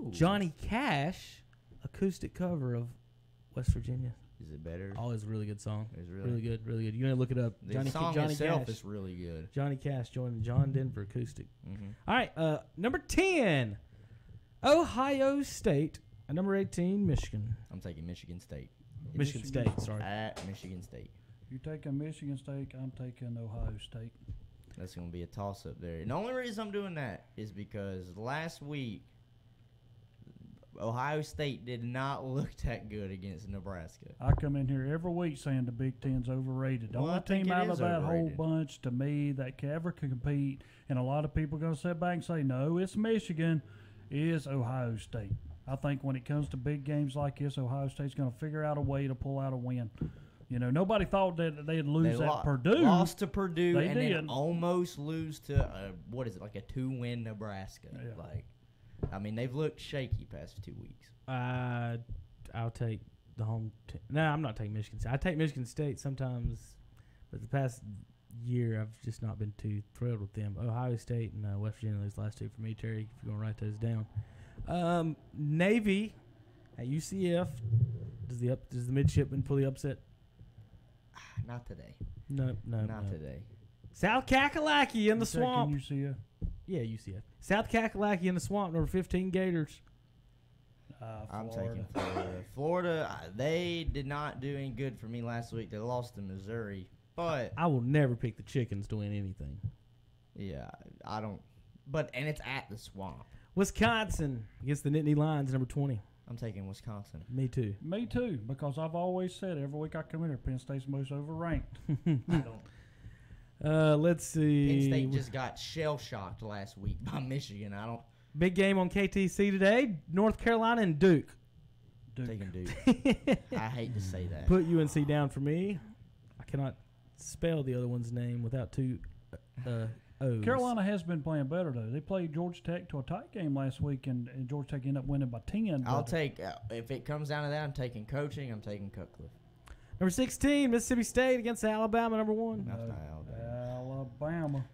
Johnny Cash acoustic cover of West Virginia. Is it better? Oh, it's a really good song. It's really good, really good. You gotta look it up. The song Johnny itself Cash is really good. Johnny Cash joined the John Denver Acoustic. Mm-hmm. All right, number 10, Ohio State. Number 18, Michigan. I'm taking Michigan State. Michigan State, sorry. At Michigan State. You taking Michigan State? I'm taking Ohio State. That's going to be a toss-up there. And the only reason I'm doing that is because last week, Ohio State did not look that good against Nebraska. I come in here every week saying the Big Ten's overrated. The only team out of that whole bunch to me that can ever compete, and a lot of people are going to sit back and say, no, it's Michigan, is Ohio State. I think when it comes to big games like this, Ohio State's going to figure out a way to pull out a win. You know, nobody thought that they'd lose at Purdue. Lost to Purdue they and did. then almost lose to, what is it, like a 2-win Nebraska. Yeah. Like, I mean, they've looked shaky past 2 weeks. I'll take the home team. No, I'm not taking Michigan State. I take Michigan State sometimes, but the past year I've just not been too thrilled with them. Ohio State and West Virginia, those last two for me, Terry, if you're going to write those down. Navy at UCF. Does the midshipman pull the upset? Not today. No. Not today. South Kakalaki in the swamp. UCF? Yeah, UCF. South Kakalaki in the swamp, number 15 Gators. I'm taking Florida. Florida, they did not do any good for me last week. They lost to Missouri, but I will never pick the Chickens to win anything. Yeah, I don't. And it's at the swamp. Wisconsin against the Nittany Lions, number 20. I'm taking Wisconsin. Me too. Me too, because I've always said every week I come in here, Penn State's most overranked. I don't. Let's see. Penn State just got shell-shocked last week by Michigan. I don't. Big game on KTC today. North Carolina and Duke. Taking Duke. I hate to say that. Put UNC down for me. I cannot spell the other one's name without two O's. Carolina has been playing better, though. They played Georgia Tech to a tight game last week, and Georgia Tech ended up winning by 10. I'll take, if it comes down to that, I'm taking coaching. I'm taking Cutcliffe. Number 16, Mississippi State against Alabama, number 1. Alabama.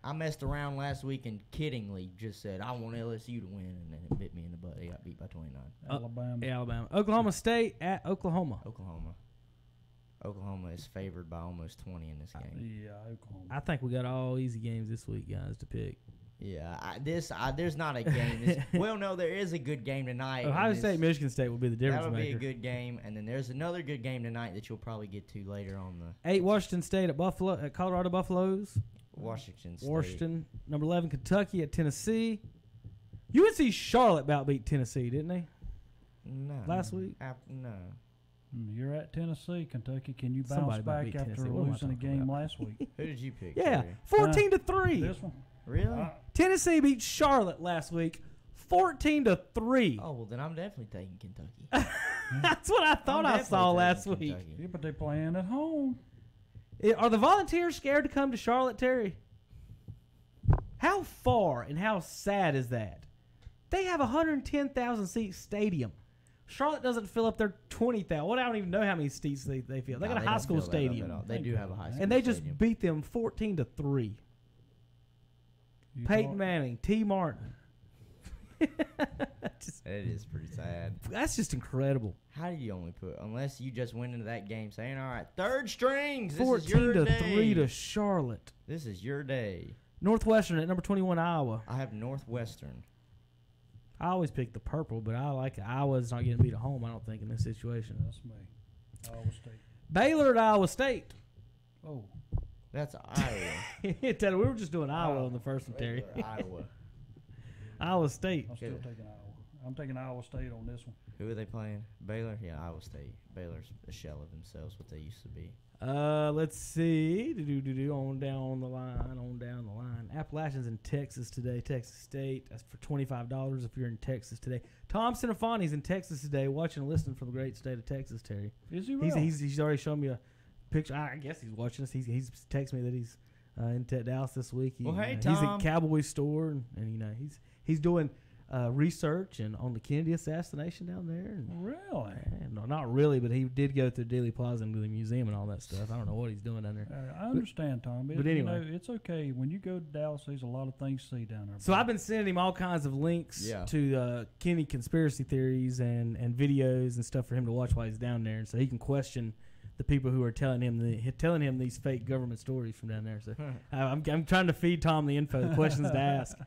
I messed around last week and kiddingly just said, I want LSU to win, and then it bit me in the butt. They got beat by 29. Alabama. Oklahoma State at Oklahoma. Oklahoma is favored by almost 20 in this game. Yeah, Oklahoma. I think we got all easy games this week, guys, to pick. Yeah, there's not a game. Well, no, there is a good game tonight. Ohio State, Michigan State will be the difference That'll maker. be a good game, and then there's another good game tonight that you'll probably get to later on the. 8 Washington State at Colorado Buffaloes. Washington State. Washington. Number 11 Kentucky at Tennessee. UNC Charlotte about beat Tennessee, didn't they? No. Last week? No. You're at Tennessee, Kentucky. Can you bounce Somebody about back beat after Tennessee. What am I losing a talking game about? last week? Who did you pick? Yeah, Terry? 14-3. This one. Really? Tennessee beat Charlotte last week, 14-3. Oh well, then I'm definitely taking Kentucky. That's what I thought I saw last week. Yeah, but they're playing at home. Are the Volunteers scared to come to Charlotte, Terry? How far and how sad is that? They have a 110,000 seat stadium. Charlotte doesn't fill up their 20,000. Well, I don't even know how many seats they fill. They got a high school stadium. They do have a high school and they stadium. just beat them 14-3. Peyton Manning, T. Martin. It is pretty sad. That's just incredible. How do you only put, unless you just went into that game saying, all right, third strings, this 14-3 is your day. to Charlotte. This is your day. Northwestern at number 21, Iowa. I have Northwestern. I always pick the purple, but I like it. Iowa's not getting beat at home, I don't think, in this situation. That's me. Iowa State. Baylor at Iowa State. Oh. That's Iowa. Tell you, we were just doing Iowa on the first one, Terry. Iowa. Iowa State. I'm still taking Iowa. I'm taking Iowa State on this one. Who are they playing? Baylor? Yeah, Iowa State. Baylor's a shell of themselves, what they used to be. Let's see. On down the line. Appalachians in Texas today. Texas State. That's for $25 if you're in Texas today. Tom Sinofani's in Texas today, watching and listening from the great state of Texas, Terry. Is he real? He's already shown me a picture. I guess he's watching us. He's texted me that he's in Dallas this week. Well, hey, he's Tom. at Cowboy store, and you know he's doing research and on the Kennedy assassination down there. And, really? No, not really, but he did go through Dealey Plaza and to the museum and all that stuff. I don't know what he's doing down there. I understand, Tom. But anyway, it's okay. When you go to Dallas, there's a lot of things to see down there. So I've been sending him all kinds of links to Kenny conspiracy theories and videos and stuff for him to watch while he's down there, and so he can question the people who are telling him these fake government stories from down there. So I'm trying to feed Tom the info, the questions to ask.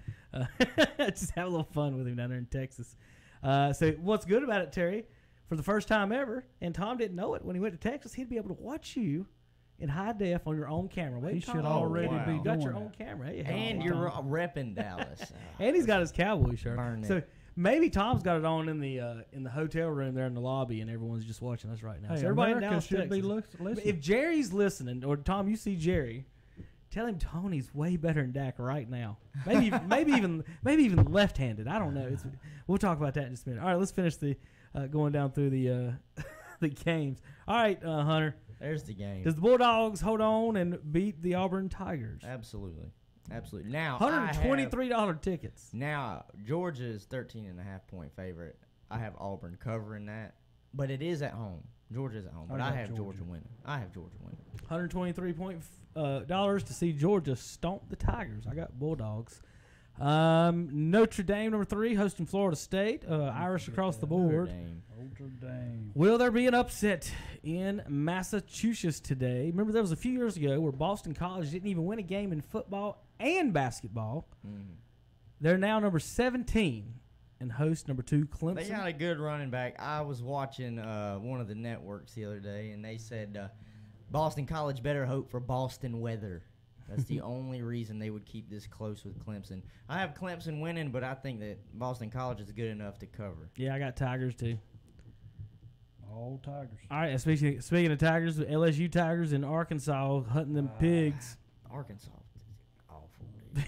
Just have a little fun with him down there in Texas. So what's good about it, Terry? For the first time ever, and Tom didn't know it when he went to Texas, he'd be able to watch you in high def on your own camera. Wait, he Tom, should already be you got doing your that. own camera, hey, And you're repping Dallas. and he's got his cowboy shirt. Burn So it. maybe Tom's got it on in the hotel room there in the lobby, and everyone's just watching us right now. Hey, so everybody in America Dallas, should be Texas, listening. if Jerry's listening, or Tom, you see Jerry, tell him Tony's way better than Dak right now. Maybe even left-handed. I don't know. We'll talk about that in just a minute. All right, let's finish the going down through the the games. All right, Hunter. There's the game. Does the Bulldogs hold on and beat the Auburn Tigers? Absolutely. Now, $123 tickets. Now, Georgia is 13.5-point favorite. I have Auburn covering that, but it is at home. Georgia's at home, but I have Georgia winning. $123 to see Georgia stomp the Tigers. I got Bulldogs. Notre Dame, number 3, hosting Florida State. Irish across the board. Notre Dame. Will there be an upset in Massachusetts today? Remember, there was a few years ago where Boston College didn't even win a game in football and basketball. They're now number 17 and host number 2, Clemson. They got a good running back. I was watching one of the networks the other day, and they said Boston College better hope for Boston weather. That's the only reason they would keep this close with Clemson. I have Clemson winning, but I think that Boston College is good enough to cover. Yeah, I got Tigers too. All Tigers. All right, speaking of Tigers, the LSU Tigers in Arkansas hunting them pigs. Arkansas is awful.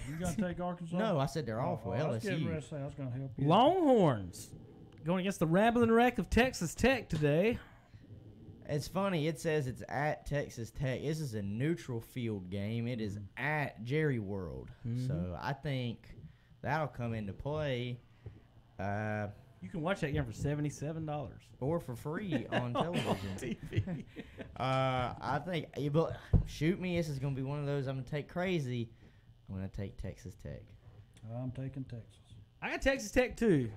You got to take Arkansas? No, I said they're awful. I was getting LSU. ready to say I was going to help you. Longhorns going against the Rambling Wreck of Texas Tech today. It's funny. It says it's at Texas Tech. This is a neutral field game. It is at Jerry World. So I think that'll come into play. You can watch that game for $77. Or for free on television. TV. I think, but shoot me, this is going to be one of those I'm going to take crazy. I'm going to take Texas Tech. I'm taking Texas. I got Texas Tech too.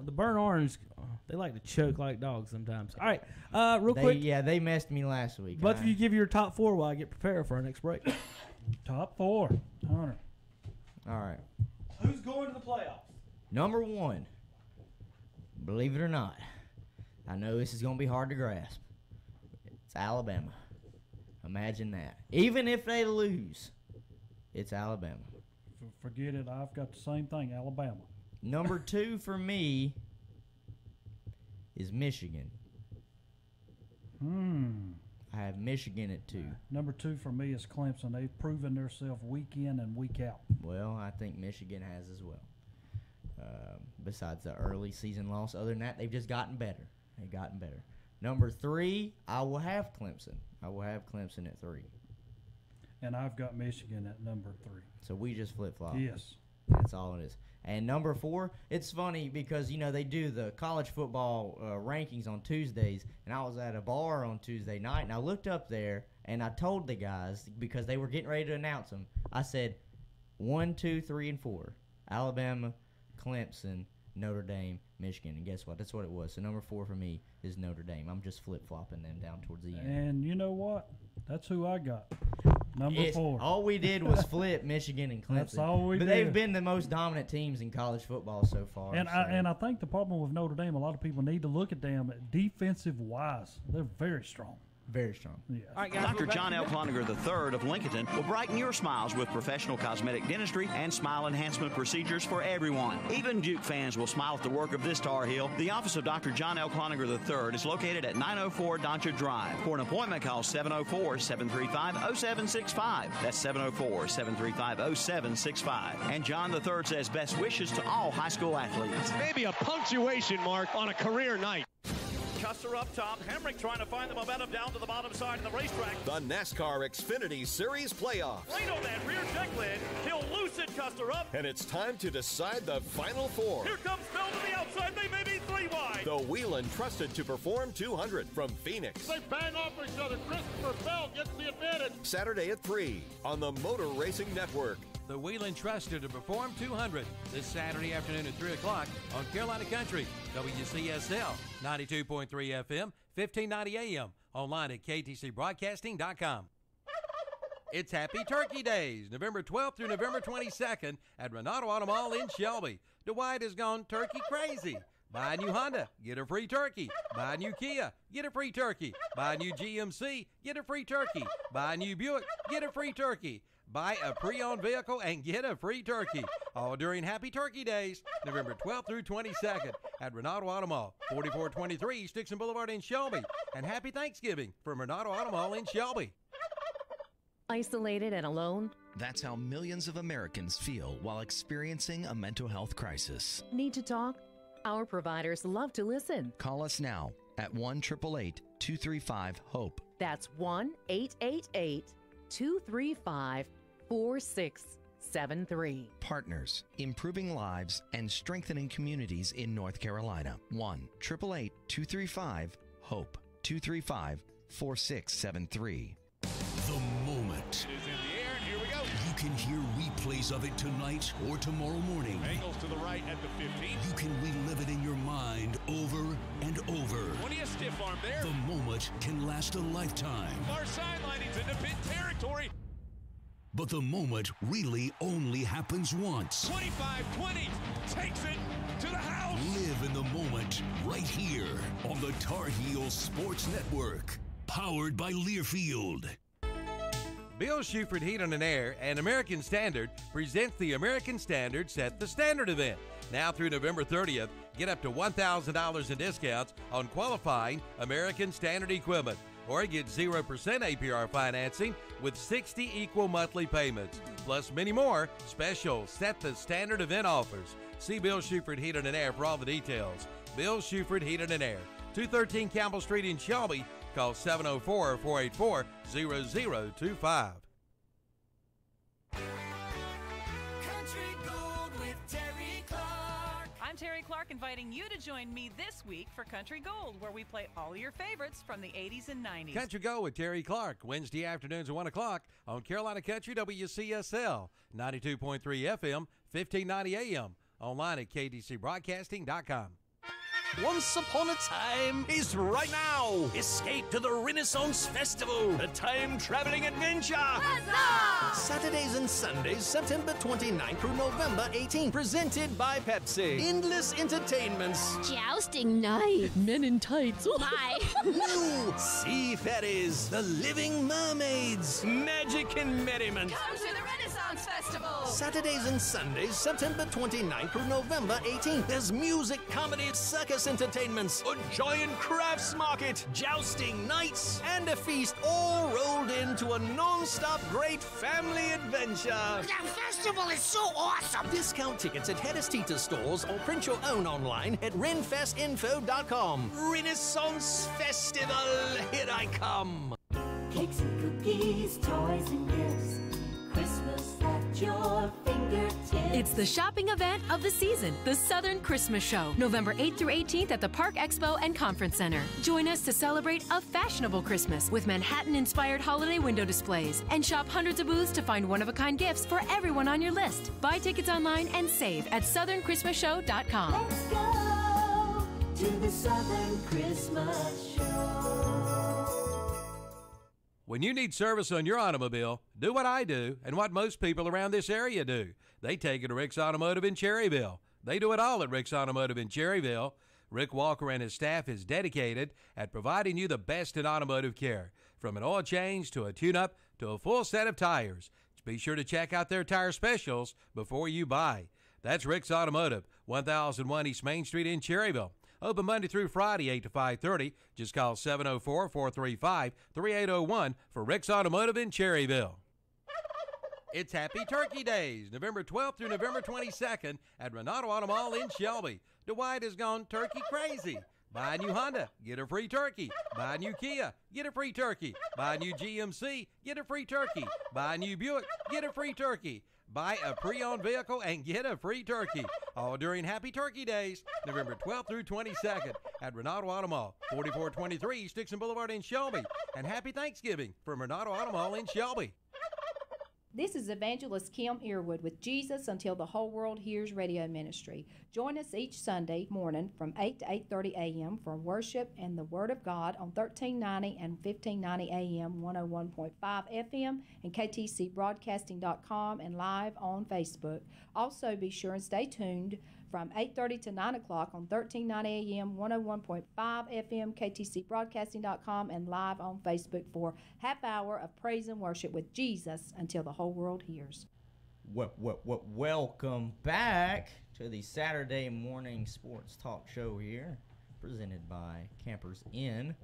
The Burnt Orange, they like to choke like dogs sometimes. All right, real quick. Yeah, they messed me last week. Both of you give your top 4 while I get prepared for our next break. Top 4, Hunter. All right. Who's going to the playoffs? Number 1, believe it or not, I know this is going to be hard to grasp. It's Alabama. Imagine that. Even if they lose, it's Alabama. Forget it. I've got the same thing, Alabama. Number 2 for me is Michigan. I have Michigan at 2. Number 2 for me is Clemson. They've proven themselves week in and week out. Well, I think Michigan has as well. Besides the early season loss. Other than that, they've just gotten better. They've gotten better. Number 3, I will have Clemson. I will have Clemson at 3. And I've got Michigan at number 3. So we just flip-flop. Yes. That's all it is. And number 4, it's funny because, they do the college football rankings on Tuesdays, and I was at a bar on Tuesday night, and I looked up there, and I told the guys, because they were getting ready to announce them, I said 1, 2, 3, and 4, Alabama, Clemson, Notre Dame, Michigan. And guess what? That's what it was. So number 4 for me is Notre Dame. I'm just flip-flopping them down towards the end. And you know what? That's who I got. Number 4. All we did was flip Michigan and Clemson. That's all we did. But they've been the most dominant teams in college football so far. And I think the problem with Notre Dame, a lot of people need to look at them defensive-wise. They're very strong. Very strong. Yes. All right, guys, Dr. John L. Cloninger III of Lincolnton will brighten your smiles with professional cosmetic dentistry and smile enhancement procedures for everyone. Even Duke fans will smile at the work of this Tar Heel. The office of Dr. John L. Cloninger III is located at 904 Doncha Drive. For an appointment, call 704-735-0765. That's 704-735-0765. And John III says best wishes to all high school athletes. Maybe a punctuation mark on a career night. Custer up top. Hemrick trying to find the momentum down to the bottom side of the racetrack. The NASCAR Xfinity Series Playoffs. Right on that rear deck lid. He'll loosen Custer. Shots are up. And it's time to decide the Final Four. Here comes Bell to the outside. They may be 3 wide. The WLON Trusted to Perform 200 from Phoenix. They bang off each other. Christopher Bell gets the advantage. Saturday at 3 on the Motor Racing Network. The WLON Trusted to Perform 200 this Saturday afternoon at 3 o'clock on Carolina Country, WCSL, 92.3 FM, 1590 AM, online at ktcbroadcasting.com. It's Happy Turkey Days, November 12th through November 22nd at Renato Auto Mall in Shelby. Dwight has gone turkey crazy. Buy a new Honda, get a free turkey. Buy a new Kia, get a free turkey. Buy a new GMC, get a free turkey. Buy a new Buick, get a free turkey. Buy a pre-owned vehicle and get a free turkey. All during Happy Turkey Days, November 12th through 22nd at Renato Auto Mall, 4423 East Dixon Boulevard in Shelby. And Happy Thanksgiving from Renato Auto Mall in Shelby. Isolated and alone? That's how millions of Americans feel while experiencing a mental health crisis. Need to talk? Our providers love to listen. Call us now at 1-888-235-HOPE. That's 1-888-235-4673. Partners, improving lives and strengthening communities in North Carolina. 1-888-235-HOPE. 235-4673. The moment. It is in the air, and here we go. You can hear replays of it tonight or tomorrow morning. Angles to the right at the 15. You can relive it in your mind over and over. 20 a stiff arm there. The moment can last a lifetime. Far sideline, he's into pit territory. But the moment really only happens once. 25-20 takes it to the house. Live in the moment right here on the Tar Heel Sports Network. Powered by Learfield. Bill Shuford Heating and Air and American Standard presents the American Standard Set the Standard event. Now through November 30th, get up to $1,000 in discounts on qualifying American Standard equipment, or get 0% APR financing with 60 equal monthly payments, plus many more special Set the Standard event offers. See Bill Shuford Heating and Air for all the details. Bill Shuford Heating and Air, 213 Campbell Street in Shelby. Call 704-484-0025. Country Gold with Terry Clark. I'm Terry Clark, inviting you to join me this week for Country Gold, where we play all your favorites from the 80s and 90s. Country Gold with Terry Clark, Wednesday afternoons at 1 o'clock on Carolina Country WCSL, 92.3 FM, 1590 AM, online at ktcbroadcasting.com. Once Upon a Time is right now. Escape to the Renaissance Festival, a time-traveling adventure. Huzzah! Saturdays and Sundays, September 29th through November 18th. Presented by Pepsi. Endless entertainments. Jousting night. Men in tights. My. New sea fairies. The Living Mermaids. Magic and merriment. Come to the Renaissance Festival. Saturdays and Sundays, September 29th through November 18th. There's music, comedy, circus entertainments, a giant crafts market, jousting nights, and a feast, all rolled into a non-stop great family adventure. The festival is so awesome. Discount tickets at Hedestita stores or print your own online at renfestinfo.com. Renaissance Festival, here I come. Cakes and cookies, toys and gifts, Christmas at your fingertips. It's the shopping event of the season, the Southern Christmas Show, November 8th through 18th at the Park Expo and Conference Center. Join us to celebrate a fashionable Christmas with Manhattan-inspired holiday window displays, and shop hundreds of booths to find one-of-a-kind gifts for everyone on your list. Buy tickets online and save at southernChristmasShow.com. Let's go to the Southern Christmas Show. When you need service on your automobile, do what I do and what most people around this area do. They take it to Rick's Automotive in Cherryville. They do it all at Rick's Automotive in Cherryville. Rick Walker and his staff is dedicated at providing you the best in automotive care, from an oil change to a tune-up to a full set of tires. Be sure to check out their tire specials before you buy. That's Rick's Automotive, 1001 East Main Street in Cherryville. Open Monday through Friday, 8 to 5:30. Just call 704-435-3801 for Rick's Automotive in Cherryville. It's Happy Turkey Days, November 12th through November 22nd at Renato Auto Mall in Shelby. Dwight has gone turkey crazy. Buy a new Honda, get a free turkey. Buy a new Kia, get a free turkey. Buy a new GMC, get a free turkey. Buy a new Buick, get a free turkey. Buy a pre-owned vehicle and get a free turkey. All during Happy Turkey Days, November 12th through 22nd at Renato Auto Mall, 4423 Stixon Boulevard in Shelby. And Happy Thanksgiving from Renato Auto Mall in Shelby. This is Evangelist Kim Earwood with Jesus Until the Whole World Hears Radio Ministry. Join us each Sunday morning from 8 to 8:30 a.m. for worship and the Word of God on 1390 and 1590 a.m., 101.5 FM, and ktcbroadcasting.com and live on Facebook. Also, be sure and stay tuned from 8:30 to 9 o'clock on 1390 a.m., 101.5 FM, ktcbroadcasting.com, and live on Facebook for half hour of praise and worship with Jesus until the whole world hears. Welcome back to the Saturday morning sports talk show here, presented by Campers Inn.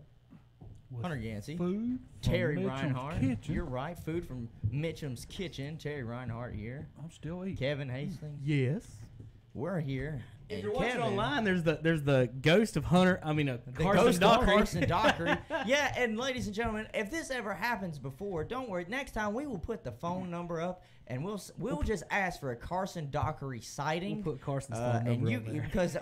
Hunter Yancey, food Terry from Reinhardt. Kitchen. You're right, food from Mitchum's Kitchen. Terry Reinhardt here. I'm still eating. Kevin Hastings. Yes. We're here. If and you're watching Kevin, online, there's the ghost of Hunter. I mean, the Carson ghost Dockery. of Carson Dockery. Yeah, and ladies and gentlemen, if this ever happens before, don't worry. Next time we will put the phone number up, and we'll just ask for a Carson Dockery sighting. We'll put Carson's phone number up there. Because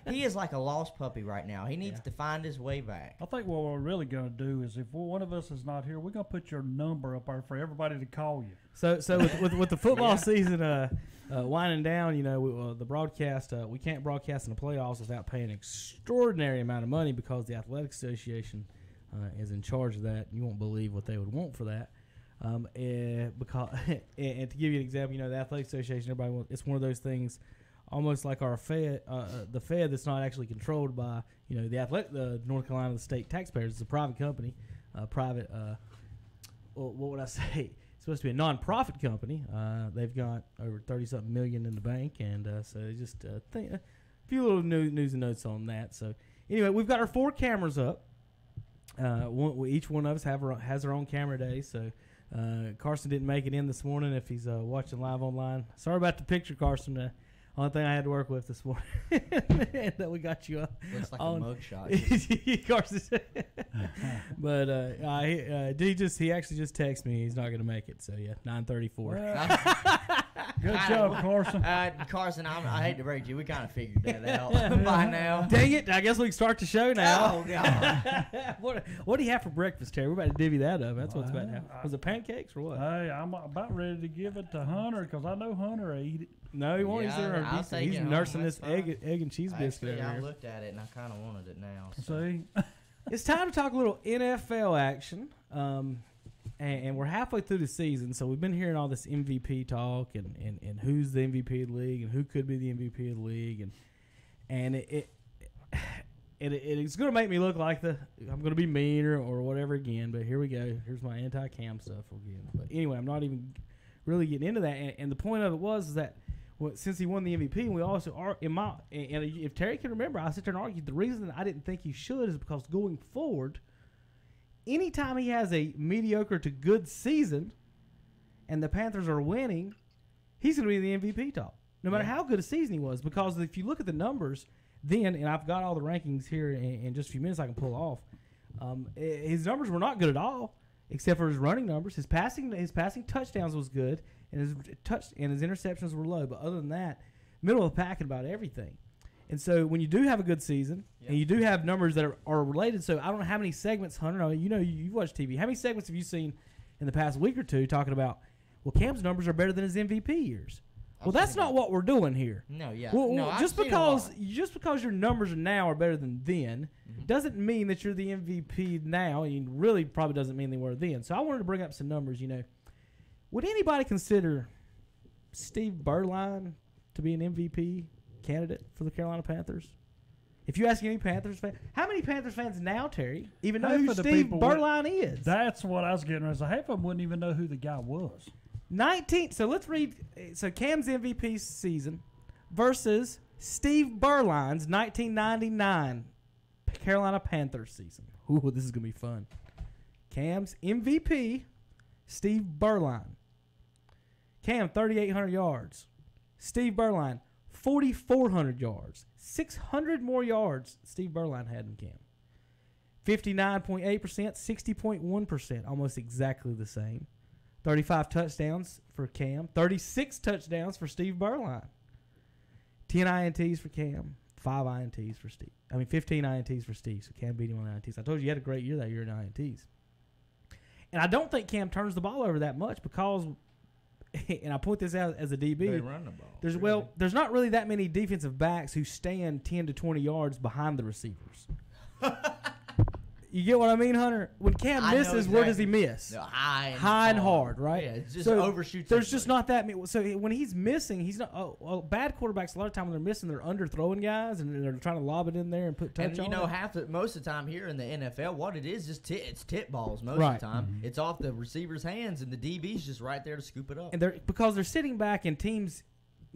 he is like a lost puppy right now. He needs to find his way back. I think what we're really going to do is if one of us is not here, we're going to put your number up there for everybody to call you. So with the football season winding down, the broadcast, we can't broadcast in the playoffs without paying an extraordinary amount of money because the Athletic Association is in charge of that. You won't believe what they would want for that. Because and to give you an example, the Athletic Association, everybody it's one of those things, almost like our Fed, the Fed that's not actually controlled by the North Carolina state taxpayers. It's a private company, what would I say? It's supposed to be a non-profit company. They've got over 30-something million in the bank, and so just a few little news and notes on that. So anyway, we've got our 4 cameras up. Each one of us has our own camera day. So Carson didn't make it in this morning if he's watching live online. Sorry about the picture, Carson. Only thing I had to work with this morning that we got you Looks like on. a mugshot. Carson but he actually just texted me he's not going to make it. So yeah, 9:34. Good job, Carson. Carson, I hate to break you. We kind of figured that out by now. Dang it! I guess we can start the show now. Oh God! What do you have for breakfast, Terry? We're about to divvy that up. That's what's about to happen. Was it pancakes or what? Hey, I'm about ready to give it to Hunter because I know Hunter ate it. No, he won't. He's nursing this egg and cheese biscuit over I here. looked at it and I kind of wanted it now. So. See, it's time to talk a little NFL action. And we're halfway through the season, so we've been hearing all this MVP talk and who's the MVP of the league and who could be the MVP of the league, and it's going to make me look like I'm going to be mean or whatever again. But here we go. Here's my anti-Cam stuff again. But anyway, I'm not even really getting into that. And the point of it was that since he won the MVP, we also are and if Terry can remember, I sit there and argue the reason I didn't think he should is because going forward, anytime he has a mediocre to good season and the Panthers are winning, he's going to be in the MVP talk, no matter how good a season he was. Because if you look at the numbers, then, and I've got all the rankings here in just a few minutes I can pull off, his numbers were not good at all, except for his running numbers. His passing touchdowns was good, and his interceptions were low. But other than that, middle of the pack in about everything. And so when you do have a good season, and you do have numbers that are related, so I don't know how many segments, Hunter, you watch TV. How many segments have you seen in the past week or two talking about, well, Cam's numbers are better than his MVP years? Well, that's not what we're doing here. No, yeah. Well, just because your numbers now are better than then doesn't mean that you're the MVP now, and really probably doesn't mean they were then. So I wanted to bring up some numbers. Would anybody consider Steve Berline to be an MVP candidate for the Carolina Panthers? If you ask any Panthers fan, how many Panthers fans now, Terry, even know who Steve Berline is? That's what I was getting at. So half of them wouldn't even know who the guy was. So let's read. So Cam's MVP season versus Steve Berline's 1999 Carolina Panthers season. Ooh, this is gonna be fun. Cam's MVP, Steve Berline. Cam 3,800 yards. Steve Berline 4,400 yards. 600 more yards Steve Berline had than Cam. 59.8%, 60.1%, almost exactly the same. 35 touchdowns for Cam. 36 touchdowns for Steve Berline. 10 INTs for Cam. 5 INTs for Steve. 15 INTs for Steve. So Cam beat him on INTs. I told you he had a great year that year in INTs. And I don't think Cam turns the ball over that much because, and I point this out as a DB. They run the ball. There's not really that many defensive backs who stand 10 to 20 yards behind the receivers. You get what I mean, Hunter? When Cam misses, where does he miss? No, high and hard, right? Yeah, it's just overshoots. There's just not that many. So when he's missing, he's not. Bad quarterbacks, a lot of time when they're missing, they're underthrowing guys and they're trying to lob it in there and put touch on it. Most of the time here in the NFL, what it is just it's tip balls most Right. of the time. It's off the receiver's hands, and the DB's just right there to scoop it up. And because they're sitting back, and teams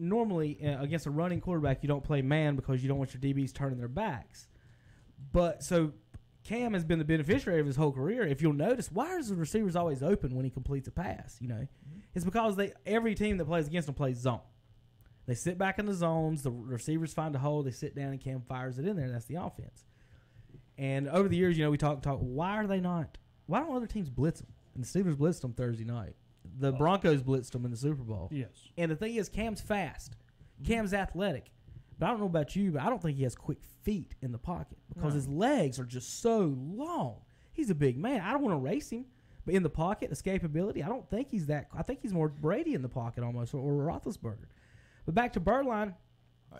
normally against a running quarterback, you don't play man because you don't want your DBs turning their backs. But so Cam has been the beneficiary of his whole career. If you'll notice, why are the receivers always open when he completes a pass? It's because every team that plays against them plays zone. They sit back in the zones. The receivers find a hole. They sit down, and Cam fires it in there. And that's the offense. And over the years, we talk. Why are they not? Why don't other teams blitz them? And the Steelers blitzed them Thursday night. The Broncos blitzed them in the Super Bowl. Yes. And the thing is, Cam's fast. Cam's athletic. But I don't know about you, but I don't think he has quick feet in the pocket because his legs are just so long. He's a big man. I don't want to race him, but in the pocket, escapability, I don't think he's that. I think he's more Brady in the pocket almost, or Roethlisberger. But back to Berline,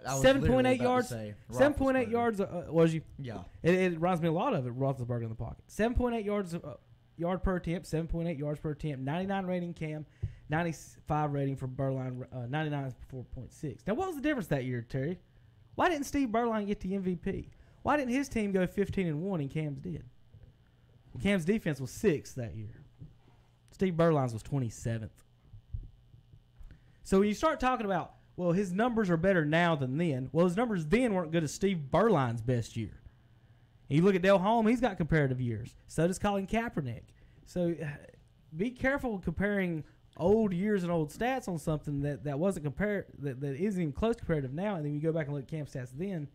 7.8 yards. 7.8 yards. Was you? Yeah. It reminds me a lot of it. Roethlisberger in the pocket. 7.8 yards yard per attempt. 7.8 yards per attempt. 99 rating Cam. 95 rating for Berline. 99.6. Now, what was the difference that year, Terry? Why didn't Steve Berline get the MVP? Why didn't his team go 15-1 and Cam's did? Cam's defense was 6th that year. Steve Berline's was 27th. So when you start talking about, well, his numbers are better now than then. Well, his numbers then weren't good as Steve Berline's best year. And you look at Dale Holm, he's got comparative years. So does Colin Kaepernick. So be careful comparing old years and old stats on something that wasn't that isn't even close comparative now, and then you go back and look at Cam's stats then,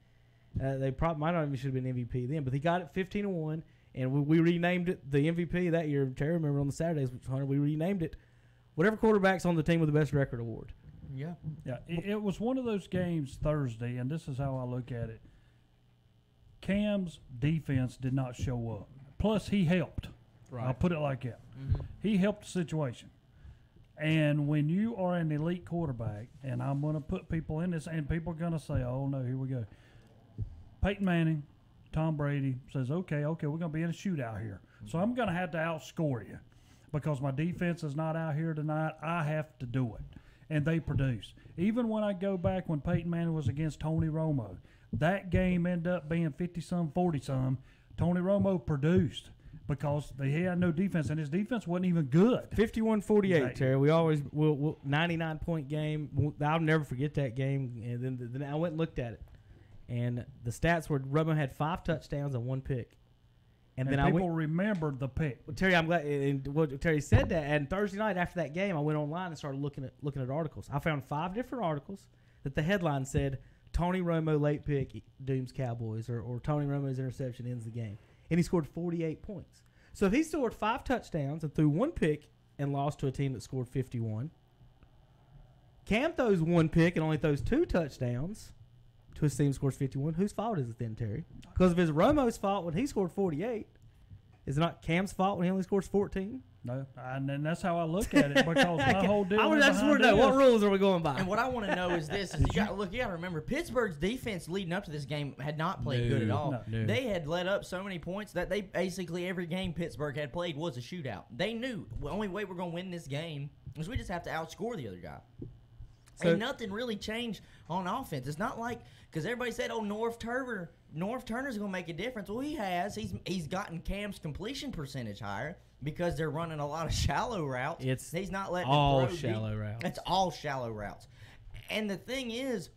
they probably might not even should have been MVP then, but he got it 15-1, and we renamed it the MVP that year. Terry, remember on the Saturdays, Hunter, we renamed it whatever quarterback's on the team with the best record award. Yeah. It was one of those games Thursday, and this is how I look at it. Cam's defense did not show up. Plus, he helped. Right. I'll put it like that. Mm-hmm. He helped the situation. And when you are an elite quarterback, and I'm going to put people in this, and people are going to say, oh, no, here we go. Peyton Manning, Tom Brady says, okay, we're going to be in a shootout here. So I'm going to have to outscore you because my defense is not out here tonight. I have to do it. And they produce. Even when I go back when Peyton Manning was against Tony Romo, that game ended up being 50-some, 40-some. Tony Romo produced. Because they had no defense, and his defense wasn't even good. 51-48, Terry. We always will 99-point game. I'll never forget that game. And then I went and looked at it, and the stats were Romo had 5 touchdowns and 1 pick. And then people remembered the pick. Well, Terry, I'm glad. And Terry said that. And Thursday night after that game, I went online and started looking at articles. I found 5 different articles that the headline said Tony Romo late pick dooms Cowboys, or Tony Romo's interception ends the game. And he scored 48 points. So if he scored 5 touchdowns and threw 1 pick and lost to a team that scored 51, Cam throws 1 pick and only throws 2 touchdowns to a team that scores 51. Whose fault is it then, Terry? Because if it's Romo's fault when he scored 48, is it not Cam's fault when he only scores 14? No, and that's how I look at it because my whole deal. I just want to know what rules are we going by. And what I want to know is this: you got to remember, Pittsburgh's defense leading up to this game had not played good at all. No. They had let up so many points that they basically every game Pittsburgh had played was a shootout. They knew the only way we're going to win this game is we just have to outscore the other guy. So, and nothing really changed on offense. It's not like because everybody said, "Oh, North Turner's going to make a difference." Well, he has. He's gotten Cam's completion percentage higher. Because they're running a lot of shallow routes. He's not letting all shallow routes. It's all shallow routes. And the thing is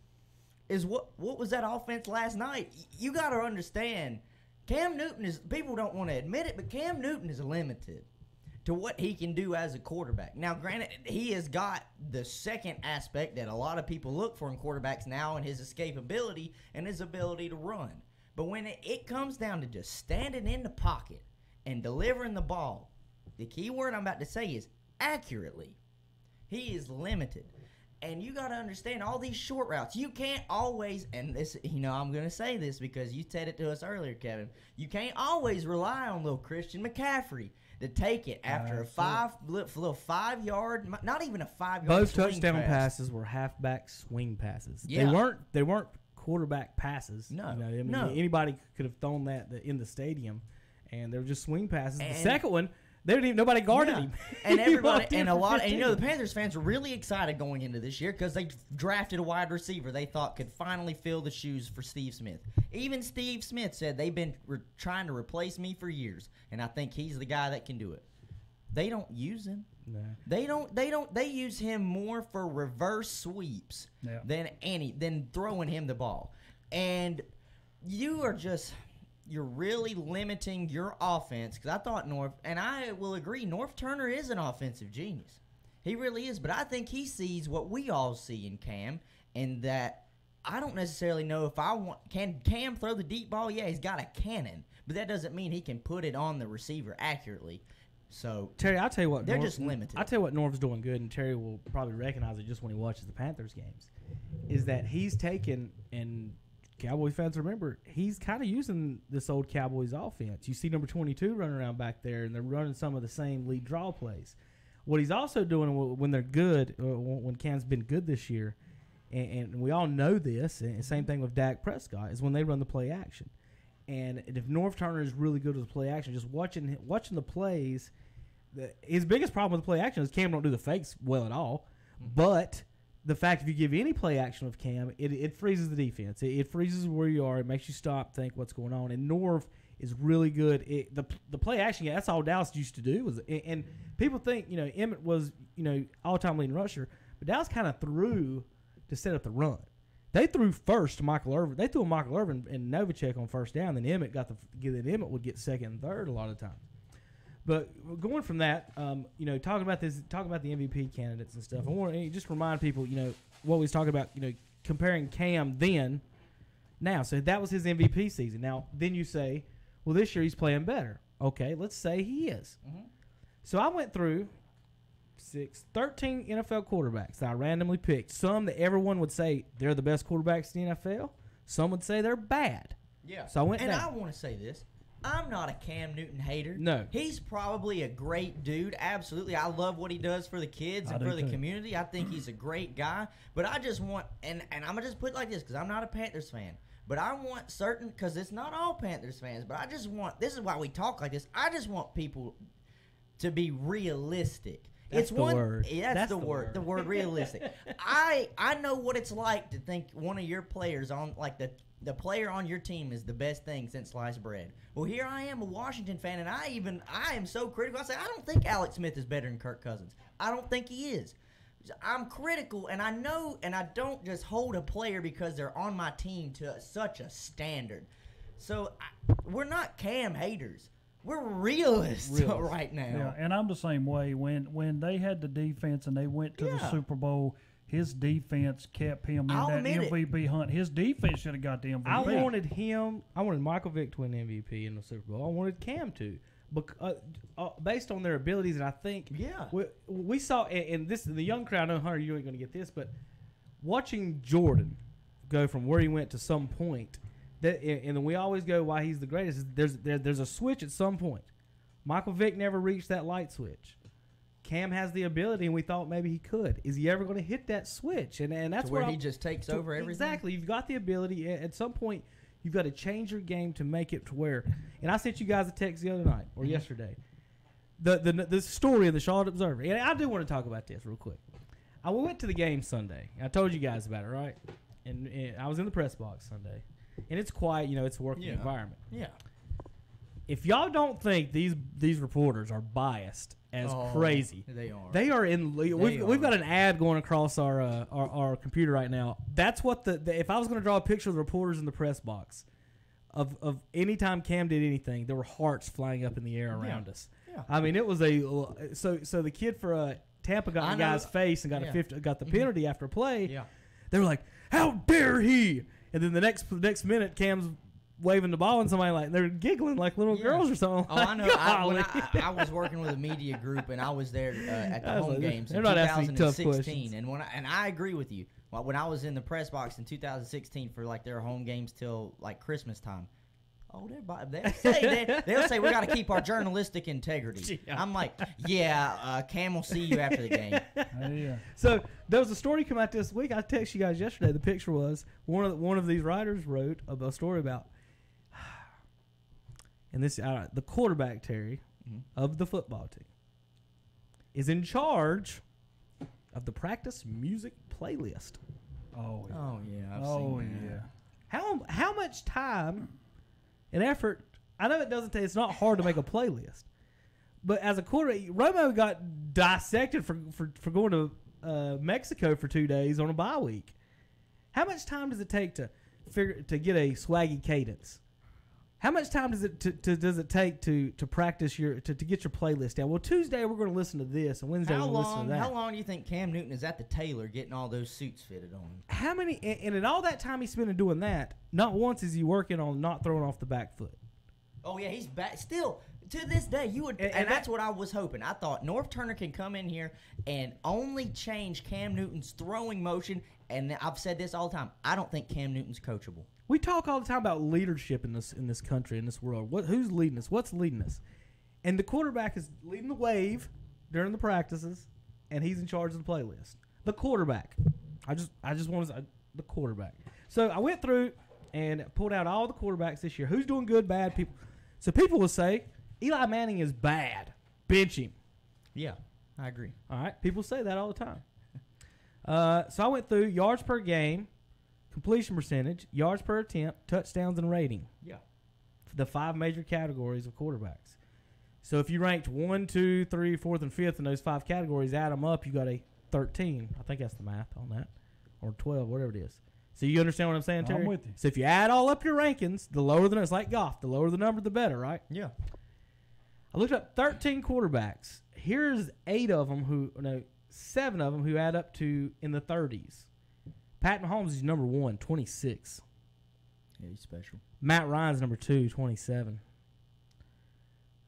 what was that offense last night? You got to understand, Cam Newton is, people don't want to admit it, but Cam Newton is limited to what he can do as a quarterback. Now, granted, he has got the second aspect that a lot of people look for in quarterbacks now, and his escapability and his ability to run. But when it comes down to just standing in the pocket and delivering the ball, the key word I'm about to say is accurately. He is limited. And you got to understand all these short routes. You can't always, and this, I'm going to say this because you said it to us earlier, Kevin. You can't always rely on little Christian McCaffrey to take it after a little 5 yard, not even a 5 yard. Both swing touchdown pass. passes were halfback swing passes. Yeah. They weren't quarterback passes. No, no. Anybody could have thrown that in the stadium, and they were just swing passes. And the second one, nobody guarded him. And everybody, and the Panthers fans were really excited going into this year because they drafted a wide receiver they thought could finally fill the shoes for Steve Smith. Even Steve Smith said they've been trying to replace me for years, and I think he's the guy that can do it. They don't use him. No. They use him more for reverse sweeps than throwing him the ball. And you're really limiting your offense, because I thought and I will agree, North Turner is an offensive genius. He really is, but I think he sees what we all see in Cam, and that I don't necessarily know if can Cam throw the deep ball? Yeah, he's got a cannon, but that doesn't mean he can put it on the receiver accurately. So Terry, I'll tell you what, they're just limited. I'll tell you what Norv's doing good, and Terry will probably recognize it just when he watches the Panthers games, is that he's taken, and Cowboy fans remember, he's kind of using this old Cowboys offense. You see number 22 running around back there, and they're running some of the same lead draw plays. What he's also doing when they're good, when Cam's been good this year, and we all know this, and same thing with Dak Prescott, is when they run the play action. And if North Turner is really good with the play action, just watching the plays, his biggest problem with the play action is Cam don't do the fakes well at all. But the fact if you give any play action with Cam, it freezes the defense. It freezes where you are. It makes you stop, think what's going on. And Norv is really good. The play action, that's all Dallas used to do. And people think, Emmett was, all-time leading rusher. But Dallas kind of threw to set up the run. They threw first to Michael Irvin. They threw Michael Irvin and Novacek on first down. Then Emmett Emmett would get second and third a lot of times. But going from that, talking about the MVP candidates and stuff, I want to just remind people, what we was talking about, comparing Cam then, now. So that was his MVP season. Now, then you say, well, this year he's playing better. Okay, let's say he is. Mm-hmm. So I went through 13 NFL quarterbacks that I randomly picked. Some that everyone would say they're the best quarterbacks in the NFL. Some would say they're bad. Yeah. So I went down. I want to say this. I'm not a Cam Newton hater. No. He's probably a great dude. Absolutely. I love what he does for the kids and for the community. I think he's a great guy. But I just want, and I'm going to just put it like this because I'm not a Panthers fan. But I want certain, because it's not all Panthers fans, but I just want, this is why we talk like this, I just want people to be realistic. That's the word. Yeah, that's the word. The word realistic. I know what it's like to think one of your players on, like the player on your team is the best thing since sliced bread. Well, here I am, a Washington fan, and I am so critical. I say, I don't think Alex Smith is better than Kirk Cousins. I don't think he is. I'm critical, and I know, and I don't just hold a player because they're on my team to such a standard. So we're not Cam haters. We're realists right now. Yeah, and I'm the same way. When they had the defense and they went to the Super Bowl, his defense kept him in that MVP hunt. His defense should have got the MVP. I wanted Michael Vick to win MVP in the Super Bowl. I wanted Cam to. Based on their abilities, and I think we saw, and this the young crowd. I know, Hunter, you ain't going to get this, but watching Jordan go from where he went to some point, and then we always go why he's the greatest. There's a switch at some point. Michael Vick never reached that light switch. Cam has the ability, and we thought maybe he could. Is he ever going to hit that switch? And that's where he just takes over everything. Exactly. You've got the ability. At some point, you've got to change your game to make it to where. And I sent you guys a text the other night or yesterday. The story of the Charlotte Observer. And I do want to talk about this real quick. I went to the game Sunday. I told you guys about it, right? And I was in the press box Sunday. And it's quiet. It's a working environment. Yeah. If y'all don't think these reporters are biased as crazy, they are. They are in. We've got an ad going across our computer right now. That's what if I was going to draw a picture of the reporters in the press box, of any time Cam did anything, there were hearts flying up in the air around us. Yeah. I mean, it was so the kid for Tampa got in the guy's face and got the penalty after a play. Yeah. They were like, "How dare he!" And then the next minute, Cam's waving the ball and somebody like they're giggling like little girls or something. Oh, I know. I was working with a media group and I was there at the home games in 2016. And I agree with you. When I was in the press box in 2016 for like their home games till like Christmas time. Oh, they'll say we got to keep our journalistic integrity. Yeah. I'm like, Cam will see you after the game. So there was a story come out this week. I texted you guys yesterday. The picture was one of these writers wrote a story about, and this the quarterback Terry of the football team is in charge of the practice music playlist. Oh yeah. I've seen that. How much time and effort? I know it's not hard to make a playlist, but as a quarterback, Romo got dissected for going to Mexico for 2 days on a bye week. How much time does it take to get a swaggy cadence? How much time does it take to practice to get your playlist down? Well, Tuesday we're going to listen to this, and Wednesday we're going to listen to that. How long do you think Cam Newton is at the tailor getting all those suits fitted on him? How many? And in all that time he's spending doing that, not once is he working on not throwing off the back foot. Oh yeah, he's back still. To this day, you would, and that's what I was hoping. I thought North Turner can come in here and only change Cam Newton's throwing motion. And I've said this all the time. I don't think Cam Newton's coachable. We talk all the time about leadership in this country, in this world. Who's leading us? What's leading us? And the quarterback is leading the wave during the practices, and he's in charge of the playlist. The quarterback. I just want to say the quarterback. So I went through and pulled out all the quarterbacks this year. Who's doing good, bad? People will say Eli Manning is bad. Bench him. Yeah, I agree. All right, people say that all the time. So I went through yards per game, completion percentage, yards per attempt, touchdowns, and rating. Yeah. The 5 major categories of quarterbacks. So if you ranked 1, 2, 3, 4th, and 5th in those 5 categories, add them up, you got a 13. I think that's the math on that. Or 12, whatever it is. So you understand what I'm saying, Terry? I'm with you. So if you add all up your rankings, the lower it's like golf. The lower the number, the better, right? Yeah. I looked up 13 quarterbacks. Here's 7 of them who add up to in the 30s. Pat Mahomes is number 1, 26. Yeah, he's special. Matt Ryan's number 2, 27.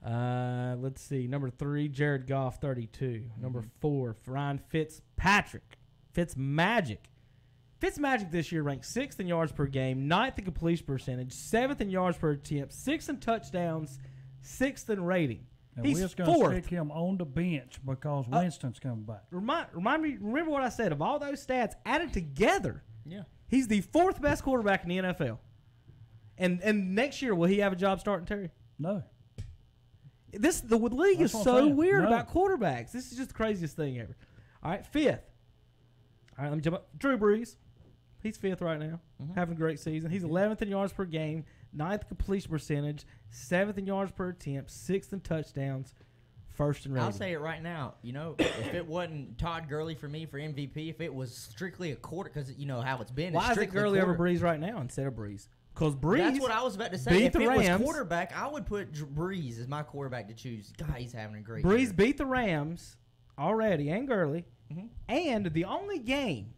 Let's see. Number 3, Jared Goff, 32. Mm-hmm. Number 4, Ryan Fitzpatrick. Fitzmagic this year ranked 6th in yards per game, 9th in completion percentage, 7th in yards per attempt, 6th in touchdowns, 6th in rating. And he's we're just going to 4th. stick him on the bench because Winston's coming back. Remind me. Remember what I said. Of all those stats added together, he's the 4th best quarterback in the NFL. And next year, will he have a job starting, Terry? No. The league is so weird about quarterbacks. This is just the craziest thing ever. All right, 5th. All right, let me jump up. Drew Brees. He's 5th right now, having a great season. He's 11th in yards per game, 9th completion percentage, 7th in yards per attempt, 6th in touchdowns, 1st in rating. I'll say it right now. If it wasn't Todd Gurley for me for MVP, if it was strictly a quarter, because you know how it's been. Why is it Gurley over Brees right now instead of Brees? Because Brees. That's what I was about to say. If it was quarterback, I would put Brees as my quarterback to choose. God, he's having a great year. Brees beat the Rams already and Gurley. Mm-hmm. And the only game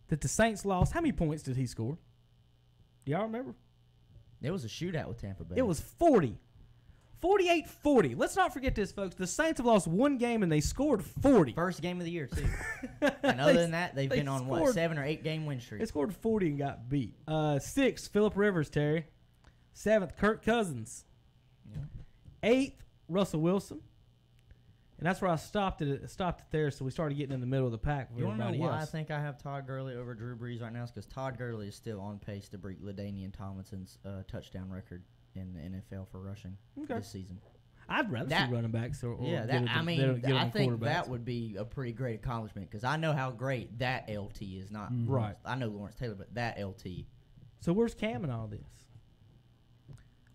that the Saints lost, how many points did he score? Do y'all remember? There was a shootout with Tampa Bay. It was 40. 48-40. Let's not forget this, folks. The Saints have lost one game, and they scored 40. First game of the year, too. And other than that, they've been on, 7 or 8 game win streak. They scored 40 and got beat. 6th, Phillip Rivers, Terry. 7th, Kirk Cousins. Yeah. 8th, Russell Wilson. And that's where I stopped it there, so we started getting in the middle of the pack. You want to know why I think I have Todd Gurley over Drew Brees right now? It's because Todd Gurley is still on pace to break LaDainian Tomlinson's touchdown record in the NFL for rushing this season. I'd rather see running backs. I think that would be a pretty great accomplishment because I know how great that LT is. Not right. I know Lawrence Taylor, but that LT. So where's Cam in all this?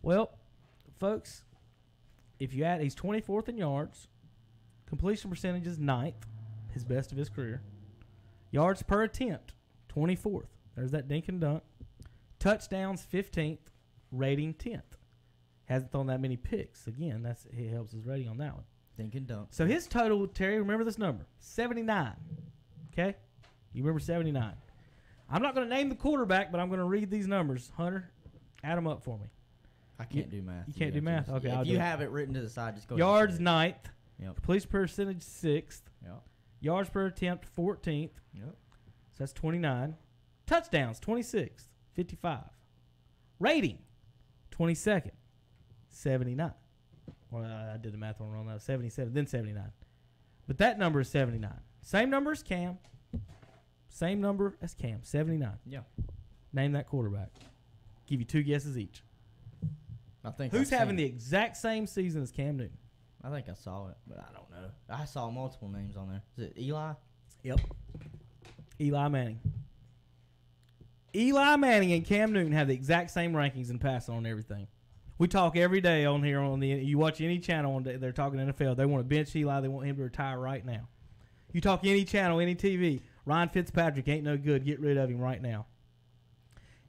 Well, folks, if you add, he's 24th in yards. Completion percentage is 9th, his best of his career. Yards per attempt, 24th. There's that dink and dunk. Touchdowns, 15th. Rating, 10th. Hasn't thrown that many picks. Again, it helps his rating on that one. Dink and dunk. So his total, Terry, remember this number, 79. Okay? You remember 79. I'm not going to name the quarterback, but I'm going to read these numbers. Hunter, Add them up for me. I can't do math. You can't do math? Okay, if I'll you do have it written to the side, just go yards ahead. ninth. Yep. Completion percentage 6th. Yep. Yards per attempt 14th. Yep. So that's 29. Touchdowns 26th, 55. Rating 22nd, 79. Well, I did the math wrong. That was 77, then 79. But that number is 79. Same number as Cam. Same number as Cam, 79. Yeah. Name that quarterback. Give you 2 guesses each. I think Who's having the exact same season as Cam Newton? I think I saw it, but I don't know. I saw multiple names on there. Is it Eli? Yep. Eli Manning. Eli Manning and Cam Newton have the exact same rankings and passing on everything. We talk every day on here. You watch any channel on they're talking NFL. They want to bench Eli. They want him to retire right now. You talk any channel, any TV. Ryan Fitzpatrick ain't no good. Get rid of him right now.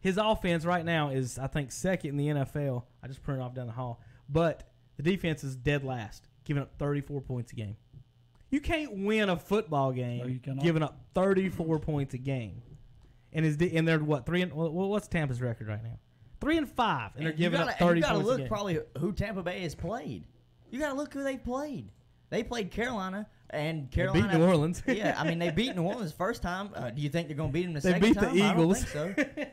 His offense right now is, I think, second in the NFL. I just printed off down the hall. But the defense is dead last, giving up 34 points a game. You can't win a football game giving up 34 points a game. And they're what, 3 and what's Tampa's record right now? 3-5, and they're giving up 30 points a game. You got to look probably who Tampa Bay has played. You got to look who they played. They played Carolina, and Carolina beat New Orleans. Yeah, I mean they beat New Orleans the first time. Do you think they're going to beat them the second time? They beat the Eagles. I don't think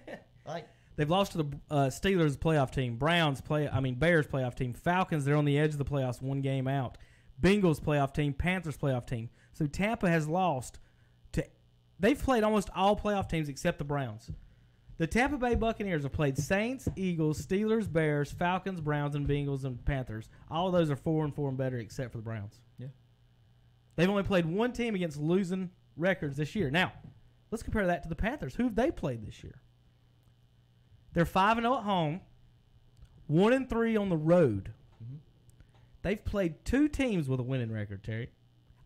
so. They've lost to the Steelers playoff team, Bears playoff team, Falcons. They're on the edge of the playoffs, 1 game out. Bengals playoff team, Panthers playoff team. So Tampa has lost to. They've played almost all playoff teams except the Browns. The Tampa Bay Buccaneers have played Saints, Eagles, Steelers, Bears, Falcons, Browns, and Bengals and Panthers. All of those are 4-4 and better except for the Browns. Yeah. They've only played 1 team against losing records this year. Now, let's compare that to the Panthers. Who have they played this year? They're 5-0 at home, 1-3 on the road. Mm-hmm. They've played 2 teams with a winning record, Terry.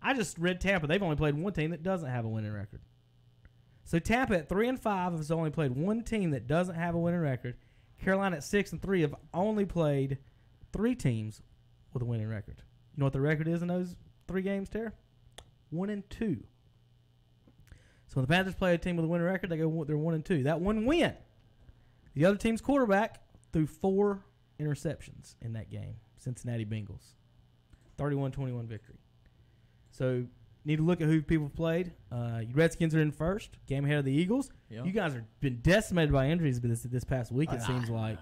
I just read Tampa. They've only played 1 team that doesn't have a winning record. So Tampa at 3-5 has only played 1 team that doesn't have a winning record. Carolina at 6-3 have only played 3 teams with a winning record. You know what the record is in those 3 games, Terry? 1-2. So when the Panthers play a team with a winning record, they're 1-2. That one win. The other team's quarterback threw 4 interceptions in that game. Cincinnati Bengals. 31-21 victory. So need to look at who people played. Redskins are in first, game ahead of the Eagles. Yep. You guys have been decimated by injuries this past week, it seems like.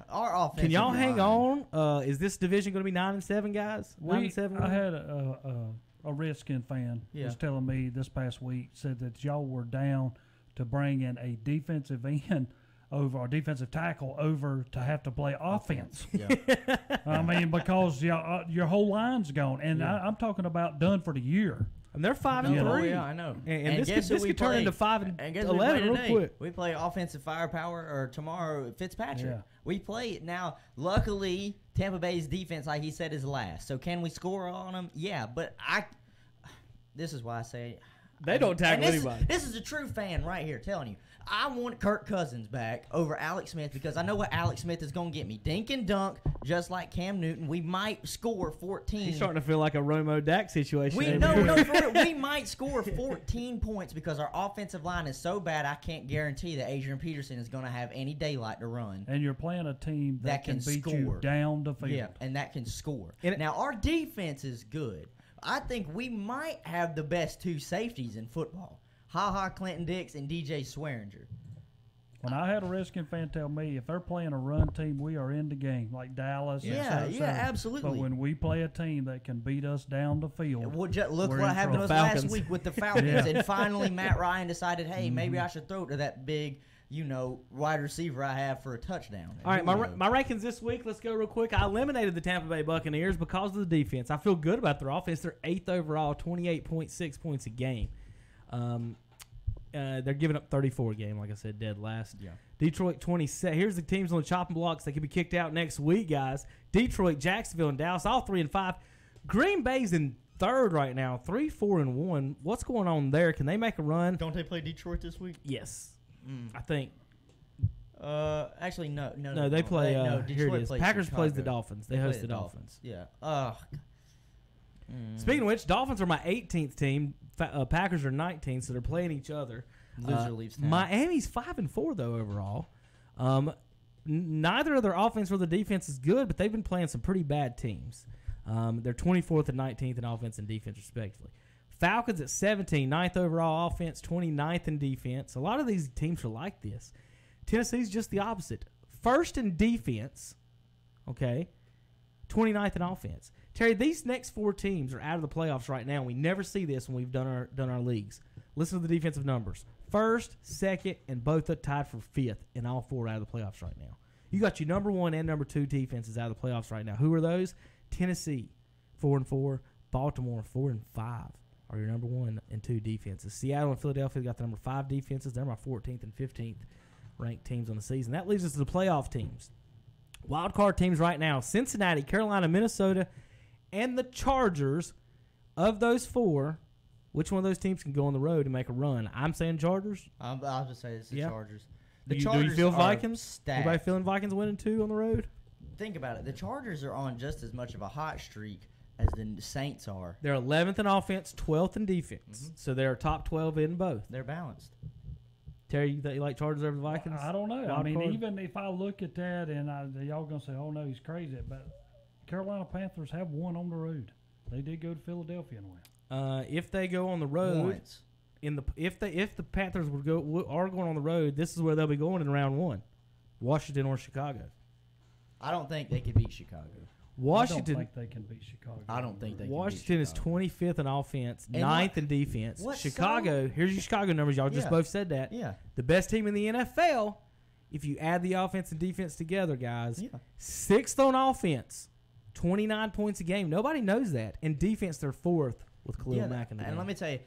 Our offense. Can y'all hang on? Is this division going to be 9-7, guys? 9-7. I had a Redskin fan was telling me this past week, said that y'all were down to bring in a defensive end over, or defensive tackle over to have to play offense. Yeah. I mean, because your whole line's gone, and I'm talking about done for the year. And they're 5-3. Yeah, I know. And this could turn into 5-11 real quick. We play offensive firepower, or tomorrow Fitzpatrick. Yeah. We play now. Luckily, Tampa Bay's defense, like he said, is last. So can we score on them? Yeah, but this is why I say they don't tackle anybody. This is a true fan right here telling you. I want Kirk Cousins back over Alex Smith because I know what Alex Smith is going to get me. Dink and dunk, just like Cam Newton. We might score 14. He's starting to feel like a Romo Dak situation. We might score 14 points because our offensive line is so bad I can't guarantee that Adrian Peterson is going to have any daylight to run. And you're playing a team that can beat you down the field. Yeah, and that can score. Now, our defense is good. I think we might have the best 2 safeties in football. Ha-Ha Clinton Dix and DJ Swearinger. When I had a Redskin fan tell me, if they're playing a run team, we are in the game, like Dallas. Yeah, absolutely. But when we play a team that can beat us down the field, look what happened to us last week with the Falcons. And finally, Matt Ryan decided, hey, maybe I should throw it to that big, wide receiver I have for a touchdown. All right, my rankings this week, let's go real quick. I eliminated the Tampa Bay Buccaneers because of the defense. I feel good about their offense. They're 8th overall, 28.6 points a game. They're giving up 34 a game, like I said, dead last. Yeah. Detroit 27. Here's the teams on the chopping blocks. They could be kicked out next week, guys. Detroit, Jacksonville, and Dallas, all 3-5. Green Bay's in 3rd right now, 3-4-1. What's going on there? Can they make a run? Don't they play Detroit this week? Yes, I think. Actually, no. No, they play. Here it is. Packers Chicago. plays the Dolphins. They host the Dolphins. Yeah. Speaking of which, Dolphins are my 18th team. Packers are 19th, so they're playing each other. Loser leaves town. Miami's 5-4 though overall. neither of their offense or the defense is good, but they've been playing some pretty bad teams. They're 24th and 19th in offense and defense, respectively. Falcons at 17, 9th overall offense, 29th in defense. A lot of these teams are like this. Tennessee's just the opposite. First in defense, okay, 29th in offense. Terry, these next 4 teams are out of the playoffs right now. We never see this when we've done our leagues. Listen to the defensive numbers. First, second, and both are tied for 5th, and all 4 out of the playoffs right now. You got your number 1 and number 2 defenses out of the playoffs right now. Who are those? Tennessee, 4-4. Baltimore, 4-5. Are your number 1 and 2 defenses. Seattle and Philadelphia got the number 5 defenses. They're my 14th and 15th ranked teams on the season. That leads us to the playoff teams. Wild card teams right now: Cincinnati, Carolina, Minnesota, and the Chargers. Of those 4, which one of those teams can go on the road and make a run? I'm saying Chargers. I'll just say it's the Chargers. Do you feel Vikings? Stacked. Everybody feeling Vikings winning 2 on the road? Think about it. The Chargers are on just as much of a hot streak as the Saints are. They're 11th in offense, 12th in defense. So they're top 12 in both. They're balanced. Terry, you like Chargers over the Vikings? I don't know. Wild I mean, card? even if I look at that and y'all going to say, oh, no, he's crazy. But Carolina Panthers have won on the road. They did go to Philadelphia and win. If they go on the road, if the Panthers are going on the road, this is where they'll be going in round 1, Washington or Chicago. I don't think they could beat Chicago. Washington. I don't think they can beat Chicago. I don't think they can Washington beat is Chicago. 25th in offense, And 9th in defense. Chicago, here's your Chicago numbers. Y'all just both said that. Yeah. The best team in the NFL, if you add the offense and defense together, guys. Yeah. 6th on offense, 29 points a game. Nobody knows that. In defense, they're 4th with Khalil Mack in the game. And let me tell you,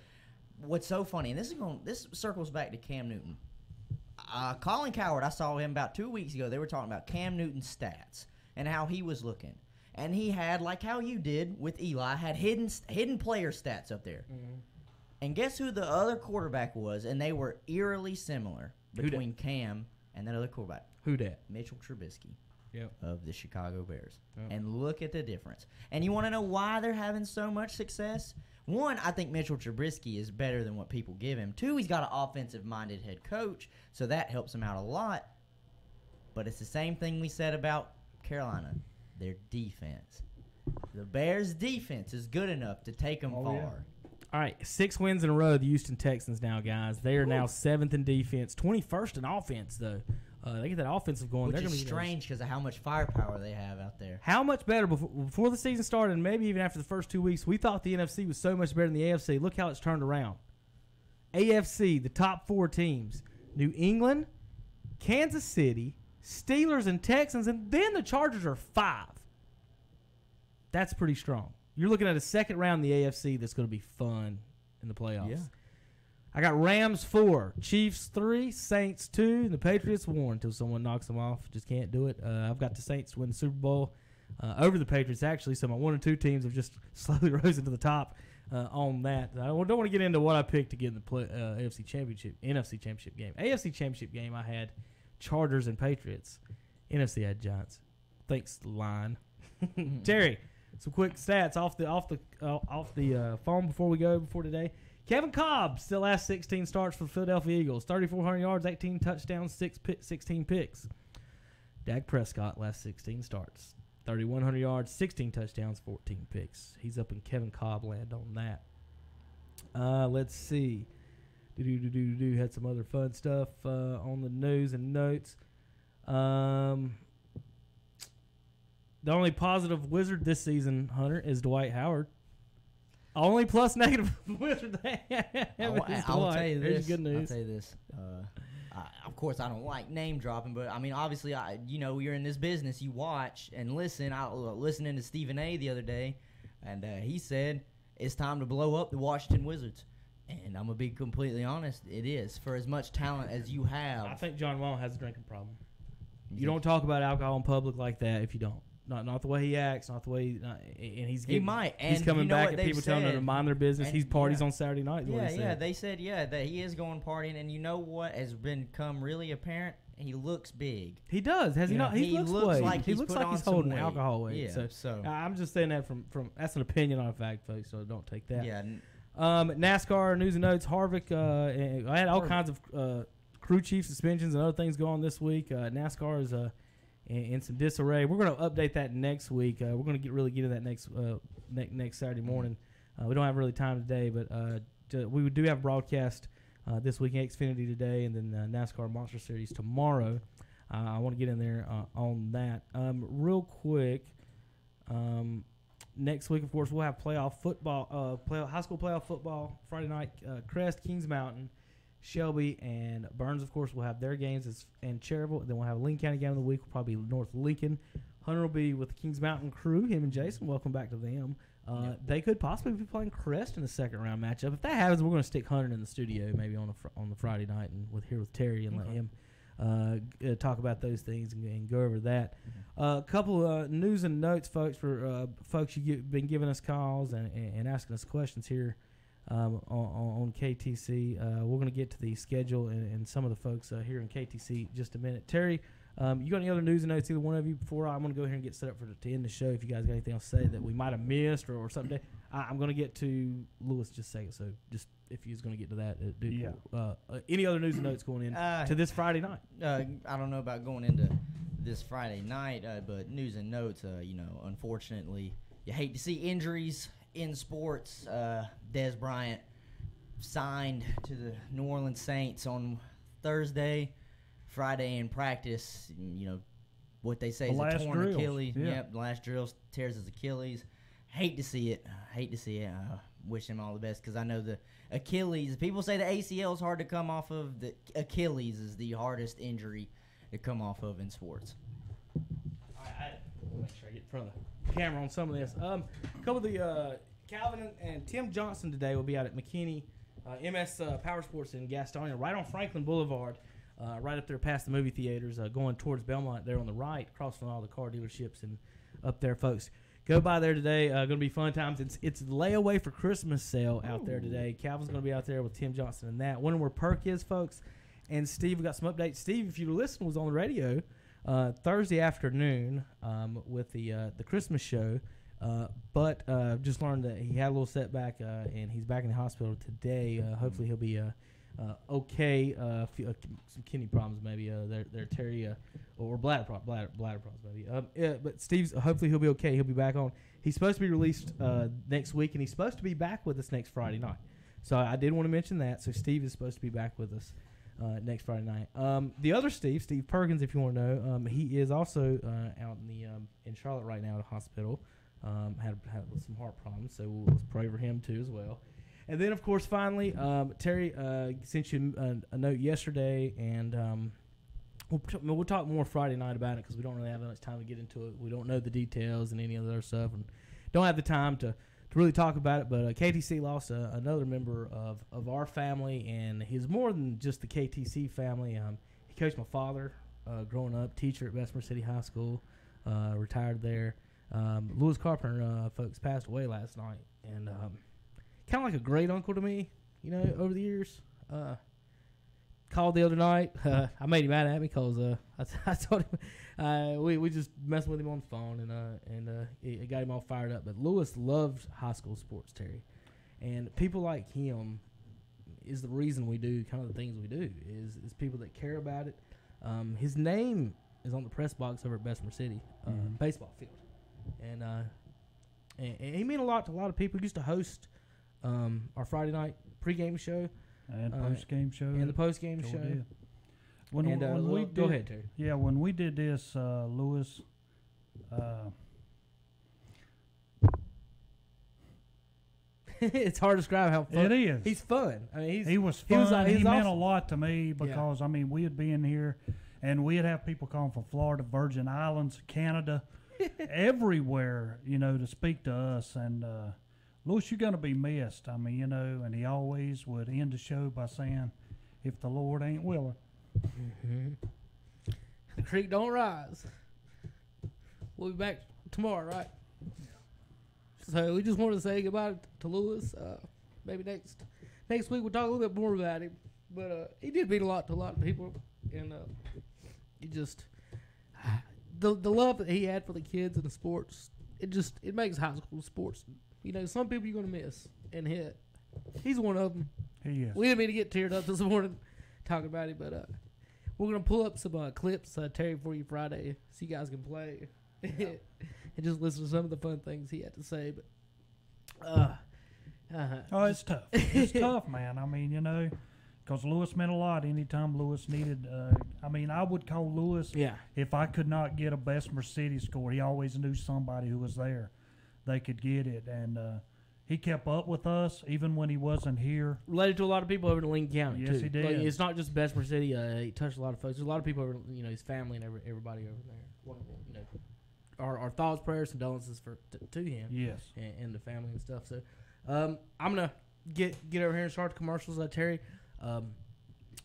what's so funny, and this circles back to Cam Newton. Colin Cowherd, I saw him about 2 weeks ago. They were talking about Cam Newton's stats and how he was looking. And he had, like how you did with Eli, had hidden player stats up there. Mm-hmm. And guess who the other quarterback was? And they were eerily similar between Cam and that other quarterback. Who dat? Mitchell Trubisky yep. of the Chicago Bears. Yep. And look at the difference. And you want to know why they're having so much success? 1, I think Mitchell Trubisky is better than what people give him. 2, he's got an offensive-minded head coach, so that helps him out a lot. But it's the same thing we said about Carolina. Their defense. The Bears' defense is good enough to take them far. Yeah. All right, 6 wins in a row. The Houston Texans now, guys. They are now 7th in defense, 21st in offense, though. They get that offensive going. Which is strange because of how much firepower they have out there. How much better before the season started, and maybe even after the first 2 weeks, we thought the NFC was so much better than the AFC. Look how it's turned around. AFC, the top 4 teams: New England, Kansas City, Steelers, and Texans, and then the Chargers are 5. That's pretty strong. You're looking at a second round in the AFC that's going to be fun in the playoffs. Yeah. I got Rams 4, Chiefs 3, Saints 2, and the Patriots 1 until someone knocks them off. Just can't do it. I've got the Saints to win the Super Bowl over the Patriots, actually. So my 1 and 2 teams have just slowly risen to the top on that. I don't want to get into what I picked to get in the NFC Championship game. AFC Championship game, I had Chargers and Patriots. NFC had Giants. Thanks, line. Terry, some quick stats off the phone before today. Kevin Cobb still has 16 starts for the Philadelphia Eagles, 3,400 yards, 18 touchdowns, 16 picks. Dak Prescott last 16 starts, 3,100 yards, 16 touchdowns, 14 picks. He's up in Kevin Cobb land on that. Let's see. Had some other fun stuff on the news and notes. The only positive Wizard this season, Hunter, is Dwight Howard. Only plus negative Wizard they have is I'll Dwight. tell you There's this. good news. I'll tell you this. Of course, I don't like name dropping, but I mean, obviously, you're in this business. You watch and listen. I was listening to Stephen A. the other day, and he said it's time to blow up the Washington Wizards. And I'm gonna be completely honest, it is. For as much talent as you have, I think John Wall has a drinking problem. You don't talk about alcohol in public like that if you don't. Not the way he acts, not the way and he might. And he's coming you know back what at people telling him to mind their business. He parties on Saturday night. They said that he is going partying, and you know what has become really apparent? He looks big. He does. Has he not? He looks like he looks like he's holding alcohol weight. Yeah, so I'm just saying that from that's an opinion on a fact, folks. So don't take that. Yeah. NASCAR news and notes. Harvick. I had all kinds of crew chief suspensions and other things going on this week. NASCAR is in some disarray. We're going to update that next week. We're going to really get into that next Saturday morning. We don't have really time today, but we do have a broadcast this week, Xfinity today, and then NASCAR Monster Series tomorrow. I want to get in there on that. Real quick, next week, of course, we'll have playoff football, high school playoff football Friday night. Crest, Kings Mountain, Shelby, and Burns, of course, will have their games, and Cherryville. Then we'll have a Lincoln County game of the week. We'll probably be North Lincoln. Hunter will be with the Kings Mountain crew, him and Jason. Welcome back to them. They could possibly be playing Crest in the second round matchup. If that happens, we're going to stick Hunter in the studio maybe on the Friday night and with Terry and let him talk about those things and go over that. A couple news and notes, folks, for folks you've been giving us calls and asking us questions here on KTC. We're going to get to the schedule and some of the folks here in KTC in just a minute. Terry, you got any other news and notes, either one of you, before I'm going to go ahead and get set up to end the show? If you guys got anything else to say that we might have missed or something, I'm going to get to Lewis just a second. So just if you're going to get to that, any other news and notes going in to this Friday night? I don't know about going into this Friday night, but news and notes. Unfortunately, you hate to see injuries in sports. Dez Bryant signed to the New Orleans Saints on Thursday. Friday in practice, what they say is a torn Achilles. Yep, the last drill tears his Achilles. Hate to see it. Wish him all the best, because I know the Achilles, people say the ACL is hard to come off of. The Achilles is the hardest injury to come off of in sports. All right, I'll make sure I get in front of the camera on some of this. A couple of the Calvin and Tim Johnson today will be out at McKinney MS Power Sports in Gastonia, right on Franklin Boulevard. Right up there past the movie theaters, going towards Belmont there on the right, across from all the car dealerships and up there, folks. Go by there today. Going to be fun times. It's layaway for Christmas sale out there today. Calvin's going to be out there with Tim Johnson and that. Wondering where Perk is, folks. And Steve, we got some updates. Steve, if you listen, was on the radio Thursday afternoon with the Christmas show. But just learned that he had a little setback and he's back in the hospital today. Hopefully he'll be okay. Some kidney problems maybe. They're Terry or bladder problems maybe. But Steve's hopefully he'll be okay. He'll be back on. He's supposed to be released next week, and he's supposed to be back with us next Friday night. So I did want to mention that. So Steve is supposed to be back with us next Friday night. The other Steve Perkins, if you want to know, he is also out in Charlotte right now at a hospital. Had some heart problems, so let's pray for him too as well. And then, of course, finally, Terry sent you a note yesterday, and we'll talk more Friday night about it because we don't really have much time to get into it. We don't know the details and any of the other stuff, and don't have the time to really talk about it. But KTC lost another member of our family, and he's more than just the KTC family. He coached my father growing up, teacher at Bessemer City High School, retired there. Louis Carpenter, folks, passed away last night, and kind of like a great uncle to me, over the years. Called the other night. I made him mad at me because I told him we just messed with him on the phone and it got him all fired up. But Louis loved high school sports, Terry, and people like him is the reason we do kind of the things we do. Is people that care about it. His name is on the press box over at Bessemer City baseball field, and he meant a lot to a lot of people. He used to host our Friday night pregame show and post-game show. And the post-game show. Did. When we go ahead, Terry. Yeah, when we did this, Louis, it's hard to describe how fun. It is. He's fun. I mean, he was fun. He meant awesome. a lot to me because, I mean, we'd be in here and we'd have people calling from Florida, Virgin Islands, Canada, everywhere, to speak to us. And, Louis, you're going to be missed. I mean, and he always would end the show by saying, if the Lord ain't willing. The creek don't rise. We'll be back tomorrow, right? So we just wanted to say goodbye to Louis. Maybe next week we'll talk a little bit more about him. But he did mean a lot to a lot of people. And he just, the love that he had for the kids and the sports, it makes high school sports. Some people you're going to miss, and he's one of them. He is. We didn't mean to get teared up this morning talking about it. But we're gonna pull up some clips, Terry, for you Friday, so you guys can play and just listen to some of the fun things he had to say. But oh, it's tough. It's tough, man. I mean, because Lewis meant a lot. Anytime Lewis needed, I would call Lewis if I could not get a Bessemer City score. He always knew somebody who was there. They could get it, and he kept up with us even when he wasn't here. Related to a lot of people over in Lincoln County, yes, too. He did. Like, it's not just Bessemer City. He touched a lot of folks. There's a lot of people over, his family and everybody over there. Our thoughts, prayers, condolences to him. Yes. And the family and stuff. So I'm going to get over here and start the commercials, Terry.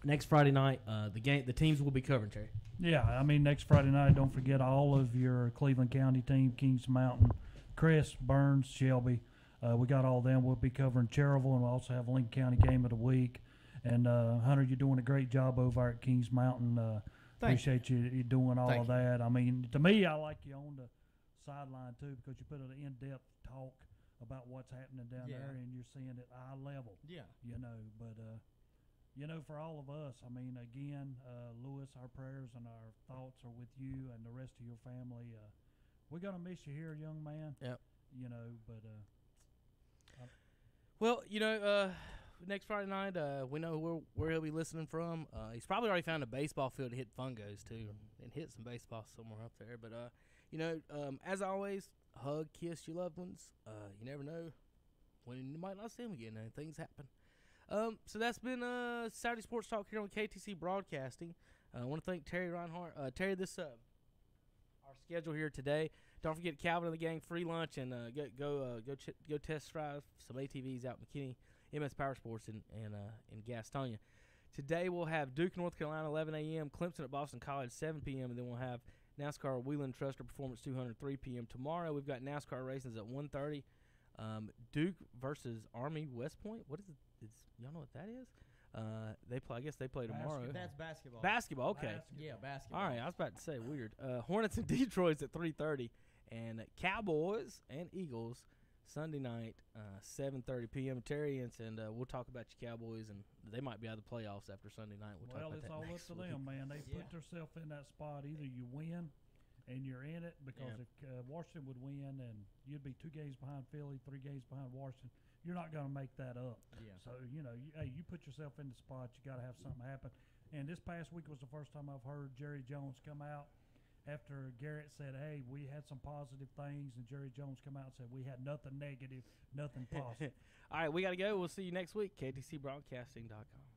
Next Friday night, the teams will be covering, Terry. Yeah, next Friday night, don't forget all of your Cleveland County team, Kings Mountain, Crest, Burns, Shelby. We got all them. We'll be covering Cherryville, and we'll also have Lincoln County Game of the Week. And, Hunter, you're doing a great job over at Kings Mountain. Appreciate you doing all of that. To me, I like you on the sideline, too, because you put an in-depth talk about what's happening down there, and you're seeing it eye level. Yeah. But, for all of us, again, Lewis, our prayers and our thoughts are with you and the rest of your family. We're going to miss you here, young man. Yep. Well, next Friday night, we know where he'll be listening from. He's probably already found a baseball field to hit fungos, too, and hit some baseball somewhere up there. But, as always, hug, kiss your loved ones. You never know when you might not see them again, and things happen. So that's been Saturday Sports Talk here on KTC Broadcasting. I want to thank Terry Reinhardt. Terry, this our schedule here today. Don't forget Calvin and the gang free lunch, and go test drive some ATVs out in McKinney, MS Power Sports in Gastonia. Today we'll have Duke, North Carolina, 11 a.m., Clemson at Boston College, 7 p.m., and then we'll have NASCAR Wheeling Truster Performance 200, 3 p.m. Tomorrow we've got NASCAR races at 1:30. Duke versus Army West Point. What is it? Y'all know what that is? They play. I guess they play tomorrow. That's basketball. Basketball. Okay. Yeah, basketball. All right. I was about to say weird. Hornets and Detroit's at 3:30, and Cowboys and Eagles Sunday night, 7:30 p.m. Terry, and we'll talk about your Cowboys, and they might be out of the playoffs after Sunday night. We'll talk about it's that all next up to week. them, man. They put themselves in that spot. Either you win and you're in it, because if Washington would win and you'd be 2 games behind Philly, 3 games behind Washington, you're not going to make that up. Yeah. So, you put yourself in the spot, you got to have something happen. And this past week was the first time I've heard Jerry Jones come out after Garrett said, hey, we had some positive things, and Jerry Jones come out and said we had nothing negative, nothing positive. All right, we got to go. We'll see you next week, KTCBroadcasting.com.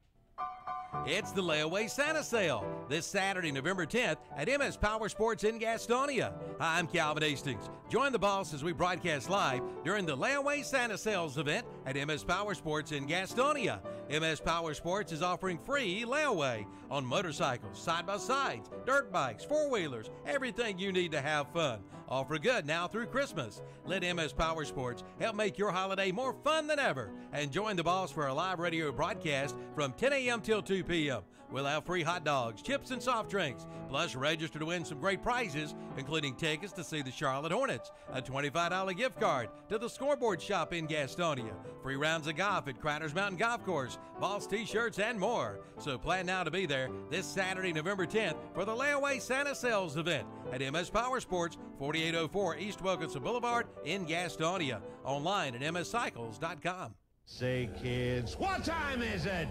It's the Layaway Santa Sale this Saturday, November 10th at MS Power Sports in Gastonia. I'm Calvin Hastings. Join the boss as we broadcast live during the Layaway Santa Sales event at MS Power Sports in Gastonia. MS Power Sports is offering free layaway on motorcycles, side-by-sides, dirt bikes, four-wheelers, everything you need to have fun. Offer good now through Christmas. Let MS Power Sports help make your holiday more fun than ever. And join the boss for a live radio broadcast from 10 a.m. till 2 p.m. We'll have free hot dogs, chips, and soft drinks. Plus, register to win some great prizes, including tickets to see the Charlotte Hornets, a $25 gift card to the Scoreboard Shop in Gastonia, free rounds of golf at Critters Mountain Golf Course, Boss T-shirts, and more. So plan now to be there this Saturday, November 10th for the Layaway Santa Sales event at MS Power Sports, 4804 East Wilkinson Boulevard in Gastonia. Online at mscycles.com. Say, kids, what time is it?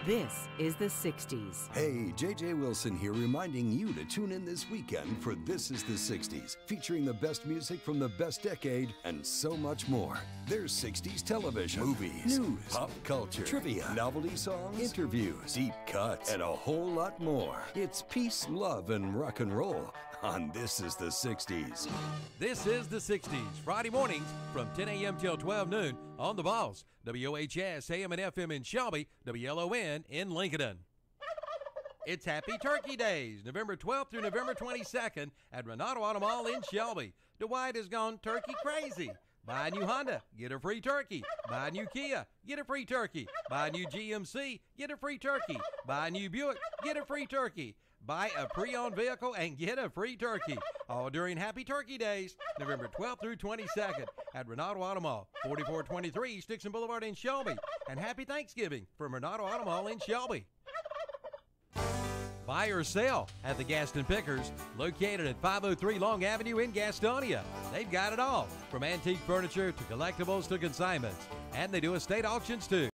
This is the 60s. Hey, JJ Wilson here, reminding you to tune in this weekend for This is the 60s, featuring the best music from the best decade and so much more. There's 60s television, movies, news, pop culture, trivia, novelty songs, interviews, deep cuts, and a whole lot more. It's peace, love, and rock and roll on This is the 60s. This is the 60s, Friday mornings from 10 a.m. till 12 noon on The Boss, WHS, AM and FM in Shelby, WLON in Lincolnton. It's Happy Turkey Days, November 12th through November 22nd at Renato Auto Mall in Shelby. Dwight has gone turkey crazy. Buy a new Honda, get a free turkey. Buy a new Kia, get a free turkey. Buy a new GMC, get a free turkey. Buy a new Buick, get a free turkey. Buy a pre-owned vehicle and get a free turkey. All during Happy Turkey Days, November 12th through 22nd at Renato Auto Mall, 4423 East Dixon Boulevard in Shelby. And Happy Thanksgiving from Renato Auto Mall in Shelby. Buy or sell at the Gaston Pickers, located at 503 Long Avenue in Gastonia. They've got it all, from antique furniture to collectibles to consignments. And they do estate auctions too.